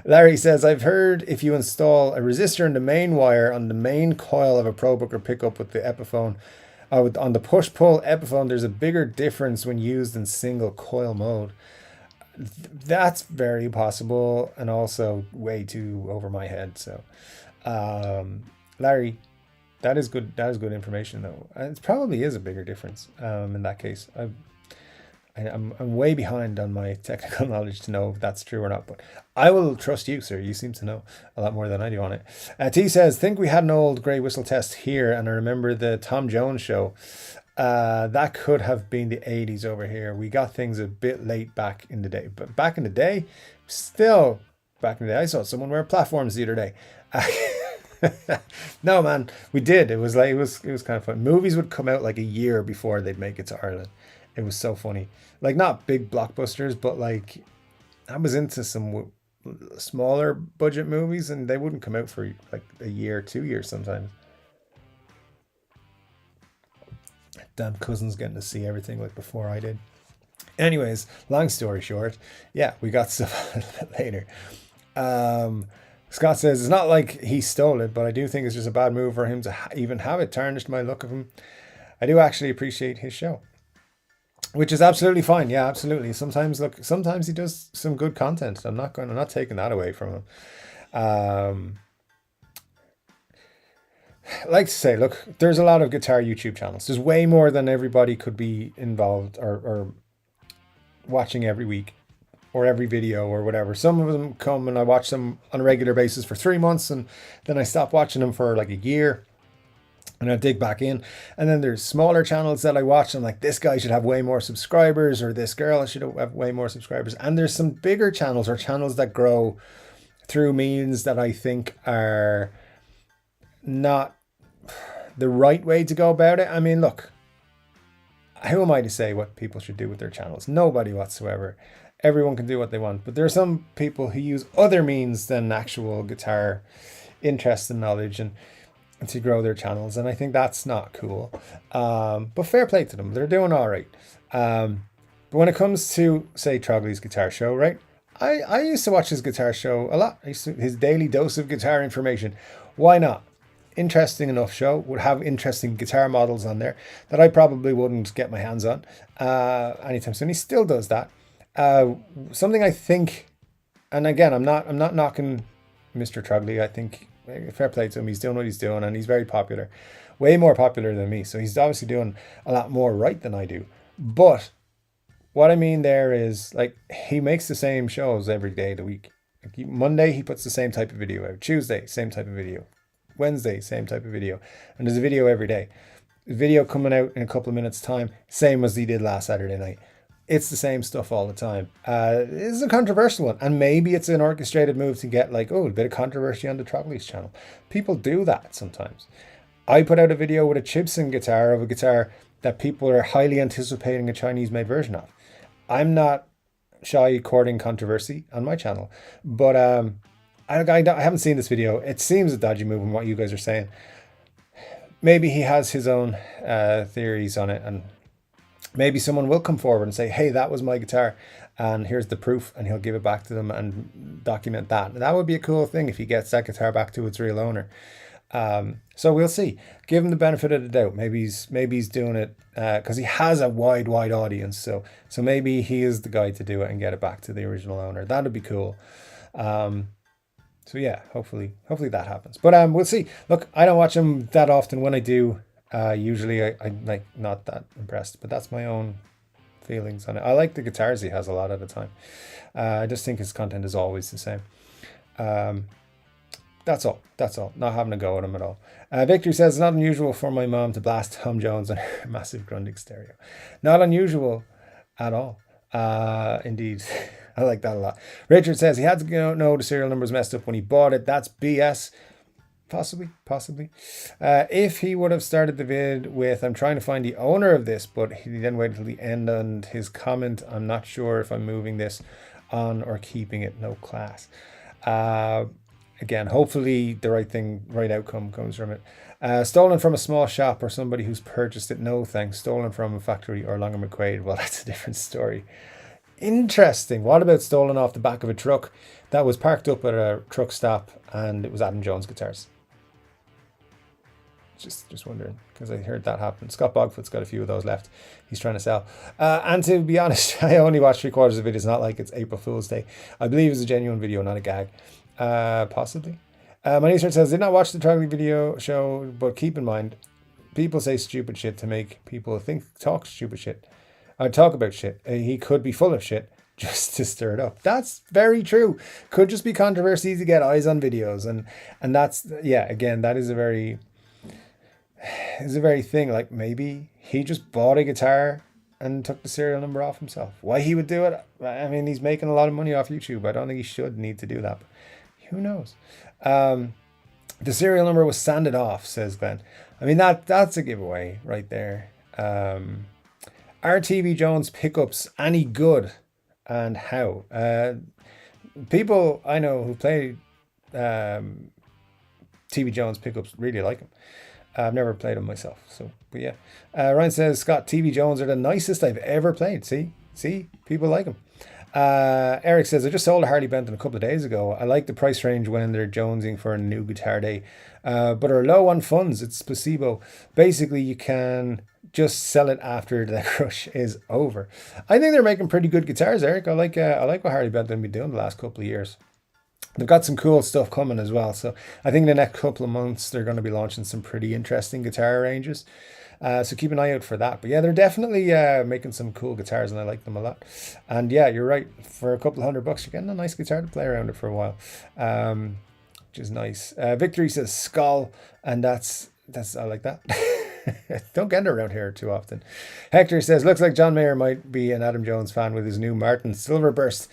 Larry says, I've heard if you install a resistor in the main wire on the main coil of a Pro Booker pickup with the Epiphone, on the push-pull Epiphone, there's a bigger difference when used in single coil mode. That's very possible, and also way too over my head. So, Larry, that is good. That is good information, though. It probably is a bigger difference. In that case, I'm way behind on my technical knowledge to know if that's true or not. But I will trust you, sir. You seem to know a lot more than I do on it. T says, think we had an old grey whistle test here, and I remember the Tom Jones show. That could have been the 80s over here. We got things a bit late back in the day. But back in the day, still back in the day, I saw someone wear platforms the other day. No, man, we did. It was kind of fun. Movies would come out like a year before they'd make it to Ireland. It was so funny. Like, not big blockbusters, but like, I was into some smaller budget movies, and they wouldn't come out for like a year, 2 years sometimes. Damn cousins getting to see everything like before I did. Anyways, long story short, yeah, we got stuff a little bit later. Scott says, it's not like he stole it, but I do think it's just a bad move for him to even have it tarnished my look of him. I do actually appreciate his show, which is absolutely fine. Yeah, absolutely. Sometimes he does some good content. I'm not taking that away from him. Um, I like to say, look, there's a lot of guitar YouTube channels. There's way more than everybody could be involved or watching every week or every video or whatever. Some of them come and I watch them on a regular basis for 3 months, and then I stop watching them for like a year, and I dig back in. And then there's smaller channels that I watch, and I'm like, this guy should have way more subscribers, or this girl should have way more subscribers. And there's some bigger channels, or channels that grow through means that I think are not the right way to go about it. I mean, look, who am I to say what people should do with their channels? Nobody whatsoever. Everyone can do what they want. But there are some people who use other means than actual guitar interest and knowledge and to grow their channels. And I think that's not cool. But fair play to them. They're doing all right. But when it comes to, say, Trogley's guitar show, right? I used to watch his guitar show a lot. His daily dose of guitar information. Why not? Interesting enough show, would have interesting guitar models on there that I probably wouldn't get my hands on anytime soon. He still does that. Something I think, and again, I'm not knocking Mr. Trogley. I think fair play to him. He's doing what he's doing, and he's very popular, way more popular than me. So he's obviously doing a lot more right than I do. But what I mean there is, like, he makes the same shows every day of the week. Like Monday, he puts the same type of video out. Tuesday, same type of video. Wednesday, same type of video. And there's a video every day. A video coming out in a couple of minutes time, same as he did last Saturday night. It's the same stuff all the time. It's a controversial one. And maybe it's an orchestrated move to get like, a bit of controversy on the Trogley's channel. People do that sometimes. I put out a video with a Gibson guitar, of a guitar that people are highly anticipating a Chinese made version of. I'm not shy courting controversy on my channel, but I haven't seen this video. It seems a dodgy move in what you guys are saying. Maybe he has his own theories on it, and maybe someone will come forward and say, hey, that was my guitar, and here's the proof, and he'll give it back to them and document that. And that would be a cool thing if he gets that guitar back to its real owner. So we'll see. Give him the benefit of the doubt. Maybe he's doing it because he has a wide audience. So maybe he is the guy to do it and get it back to the original owner. That'd be cool. So yeah, hopefully that happens. But we'll see. Look, I don't watch him that often. When I do, usually I'm like not that impressed. But that's my own feelings on it. I like the guitars he has a lot of the time. I just think his content is always the same. That's all. Not having a go at him at all. Victor says, it's not unusual for my mom to blast Tom Jones on her massive Grundig stereo. Not unusual at all. Indeed. I like that a lot. Richard says he had to know the serial number was messed up when he bought it. That's BS. Possibly. If he would have started the vid with, I'm trying to find the owner of this, but he then waited till the end and his comment, I'm not sure if I'm moving this on or keeping it. No class. Again, hopefully the right outcome comes from it. Stolen from a small shop or somebody who's purchased it. No thanks. Stolen from a factory or Longer McQuaid. Well, that's a different story. Interesting. What about stolen off the back of a truck that was parked up at a truck stop and it was Adam Jones guitars? Just wondering, because I heard that happen. Scott Bogfoot's got a few of those left. He's trying to sell. And to be honest, I only watched 3/4 of it. It's not like it's April Fool's Day. I believe it's a genuine video, not a gag. Possibly. Manisha says, did not watch the Trogley video show, but keep in mind, people say stupid shit to make people talk stupid shit. Talk about shit. He could be full of shit just to stir it up. That's very true. Could just be controversy to get eyes on videos. And that's, yeah, again, that is a very thing. Like maybe he just bought a guitar and took the serial number off himself. Why he would do it? I mean, he's making a lot of money off YouTube. I don't think he should need to do that. But who knows? The serial number was sanded off, says Glenn. I mean, that's a giveaway right there. Are TV Jones pickups any good, and how? People I know who play TV Jones pickups really like them. I've never played them myself, so but yeah. Ryan says, Scott, TV Jones are the nicest I've ever played. See, people like them. Eric says, I just sold a Harley Benton a couple of days ago. I like the price range when they're jonesing for a new guitar day, but are low on funds. It's placebo. Basically, you can just sell it after the crush is over. I think they're making pretty good guitars, Eric. I like what Harley Benton been doing the last couple of years. They've got some cool stuff coming as well. So I think in the next couple of months, they're going to be launching some pretty interesting guitar ranges. So keep an eye out for that. But yeah, they're definitely making some cool guitars and I like them a lot. And yeah, you're right. For a couple of $100, you're getting a nice guitar to play around it for a while, which is nice. Victory says skull, and that's I like that. Don't get it around here too often. Hector says, looks like John Mayer might be an Adam Jones fan with his new Martin Silverburst.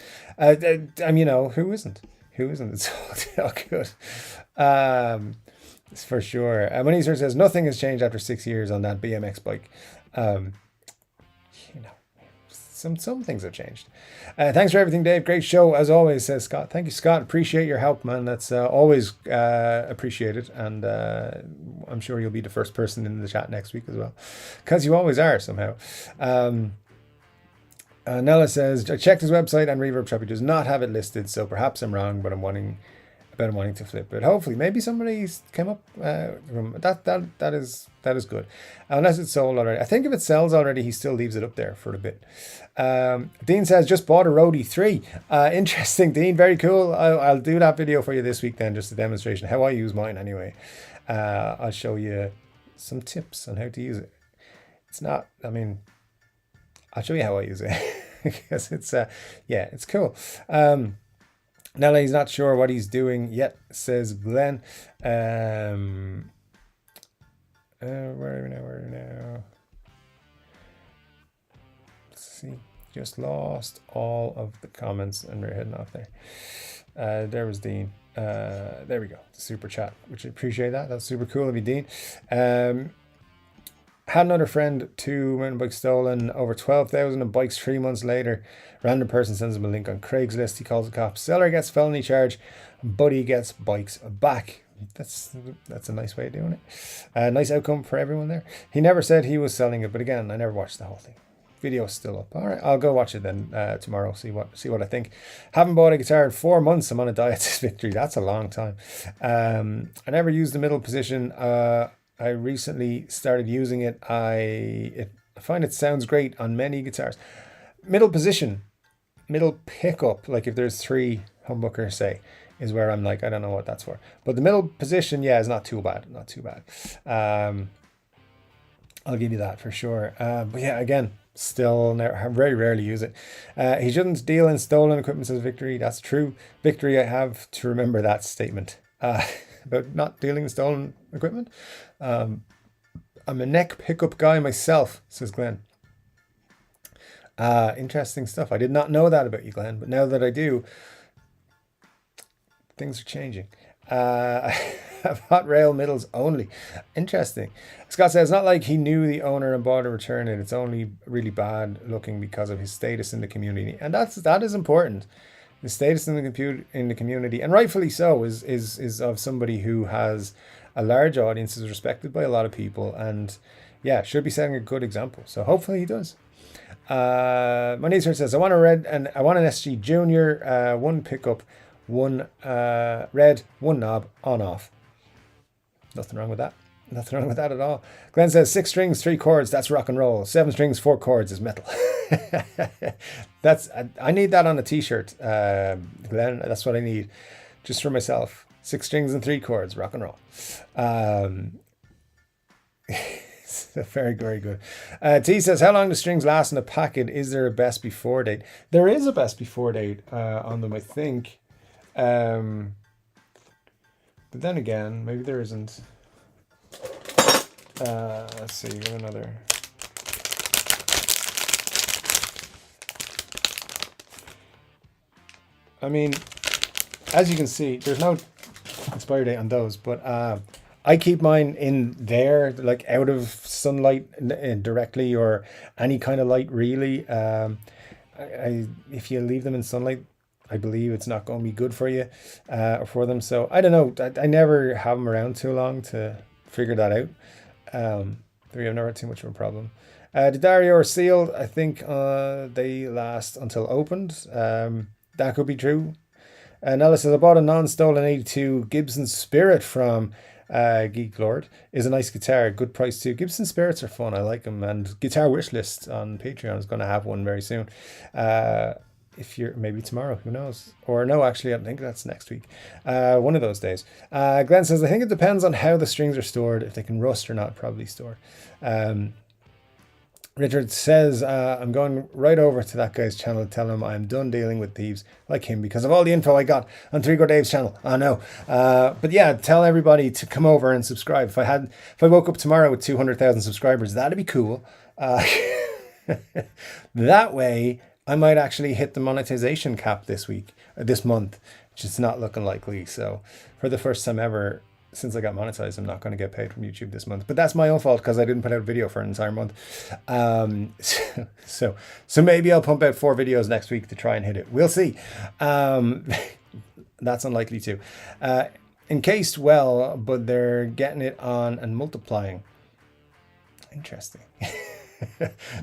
Who isn't? Who isn't? It's all good. For sure. And Manizer says, nothing has changed after 6 years on that BMX bike. You know, some things have changed. Thanks for everything, Dave. Great show, as always, says Scott. Thank you, Scott. Appreciate your help, man. That's always appreciated. And I'm sure you'll be the first person in the chat next week as well, because you always are somehow. Nella says, I checked his website and Reverb Shop. He does not have it listed, so perhaps I'm wrong, but I'm wanting to flip it. Hopefully, maybe somebody came up from that is good. Unless it's sold already. I think if it sells already, he still leaves it up there for a bit. Dean says, just bought a Roadie 3. Interesting, Dean. Very cool. I'll do that video for you this week then, just a demonstration how I use mine anyway. I'll show you some tips on how to use it. It's not, I'll show you how I use it because it's it's cool. Nelly, he's not sure what he's doing yet, says Glenn. Where are we now? Let's see. Just lost all of the comments and we're heading off there. There was Dean. There we go. The super chat, which I appreciate that. That's super cool of you, Dean. Had another friend, 2 mountain bikes stolen, over 12,000 in bikes 3 months later. Random person sends him a link on Craigslist. He calls the cops. Seller gets felony charge. Buddy gets bikes back. That's a nice way of doing it. Nice outcome for everyone there. He never said he was selling it, but again, I never watched the whole thing. Video's still up. All right, I'll go watch it then tomorrow. See what I think. Haven't bought a guitar in 4 months. I'm on a diet since Victory. That's a long time. I never used the middle position. I recently started using it. I find it sounds great on many guitars. Middle position, middle pickup, like if there's 3 humbuckers, say, is where I'm like, I don't know what that's for. But the middle position, yeah, is not too bad. Not too bad. I'll give you that for sure. But yeah, again, still very rarely use it. He shouldn't deal in stolen equipment, says Victory. That's true. Victory, I have to remember that statement. About not dealing in stolen equipment. I'm a neck pickup guy myself, says Glenn. Interesting stuff. I did not know that about you, Glenn, but now that I do, things are changing. Hot rail middles only. Interesting. Scott says, not like he knew the owner and bought to return it. It's only really bad looking because of his status in the community. And that is important. The status in the community, and rightfully so, is of somebody who has a large audience, is respected by a lot of people, and yeah, should be setting a good example. So hopefully he does. Manizer says, I want an SG Junior, 1 pickup, 1 red, 1 knob, on off. Nothing wrong with that. Nothing wrong with that at all. Glenn says 6 strings, 3 chords, that's rock and roll. 7 strings, 4 chords is metal. I need that on a t-shirt, Glenn. That's what I need, just for myself. 6 strings and 3 chords, rock and roll. Very, very good. T says, how long do strings last in a packet? Is there a best before date? There is a best before date on them, I think. But then again, maybe there isn't. Let's see, got another. I mean, as you can see, there's no expiry date on those, but I keep mine in there, like out of sunlight directly or any kind of light really. If you leave them in sunlight, I believe it's not going to be good for you or for them. So I don't know. I never have them around too long to figure that out. I've never had too much of a problem. The Dario are sealed. I think they last until opened. That could be true. Nella says, I bought a non-stolen 82 Gibson Spirit from Geek Lord. Is a nice guitar, good price too. Gibson Spirits are fun, I like them. And Guitar Wish List on Patreon is going to have one very soon. if you're maybe tomorrow, who knows? Or no, actually, I think that's next week. One of those days. Glenn says, I think it depends on how the strings are stored. If they can rust or not, probably store. Richard says, I'm going right over to that guy's channel to tell him I'm done dealing with thieves like him because of all the info I got on Chord Dave's channel. I know. But yeah, tell everybody to come over and subscribe. If I woke up tomorrow with 200,000 subscribers, that'd be cool. That way, I might actually hit the monetization cap this month, which is not looking likely. So for the first time ever, since I got monetized, I'm not going to get paid from YouTube this month, but that's my own fault because I didn't put out a video for an entire month. So maybe I'll pump out 4 videos next week to try and hit it. We'll see. That's unlikely to. Encased well, but they're getting it on and multiplying. Interesting.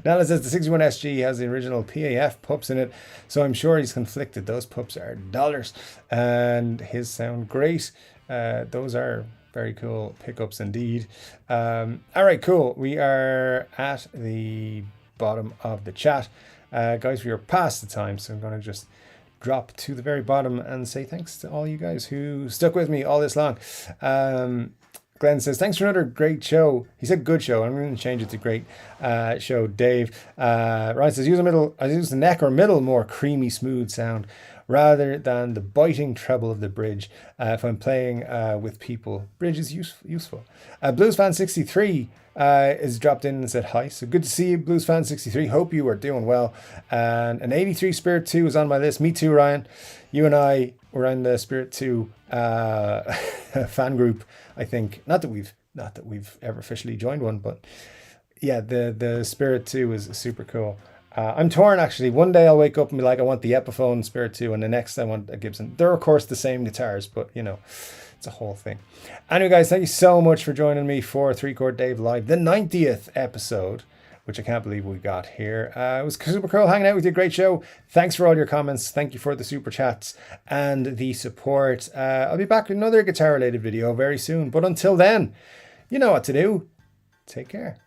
Nala says the 61SG has the original PAF pups in it, so I'm sure he's conflicted. Those pups are dollars, and his sound great. Those are very cool pickups indeed. All right, cool. We are at the bottom of the chat. Guys, we are past the time, so I'm going to just drop to the very bottom and say thanks to all you guys who stuck with me all this long. Glenn says, thanks for another great show. He said good show. I'm going to change it to great show, Dave. Ryan says, I use the neck or middle more creamy, smooth sound rather than the biting treble of the bridge if I'm playing with people. Bridge is useful. Blues Fan 63 is dropped in and said hi. So good to see you, Blues Fan 63. Hope you are doing well. And an 83 Spirit 2 is on my list. Me too, Ryan. You and I were in the Spirit 2 fan group, I think. Not that we've ever officially joined one, but yeah, the Spirit 2 is super cool. I'm torn, actually. One day I'll wake up and be like, I want the Epiphone Spirit 2, and the next I want a Gibson. They're, of course, the same guitars, but, you know, it's a whole thing. Anyway, guys, thank you so much for joining me for Chord Dave Live, the 90th episode, which I can't believe we got here. It was super cool hanging out with you. Great show. Thanks for all your comments. Thank you for the super chats and the support. I'll be back with another guitar-related video very soon. But until then, you know what to do. Take care.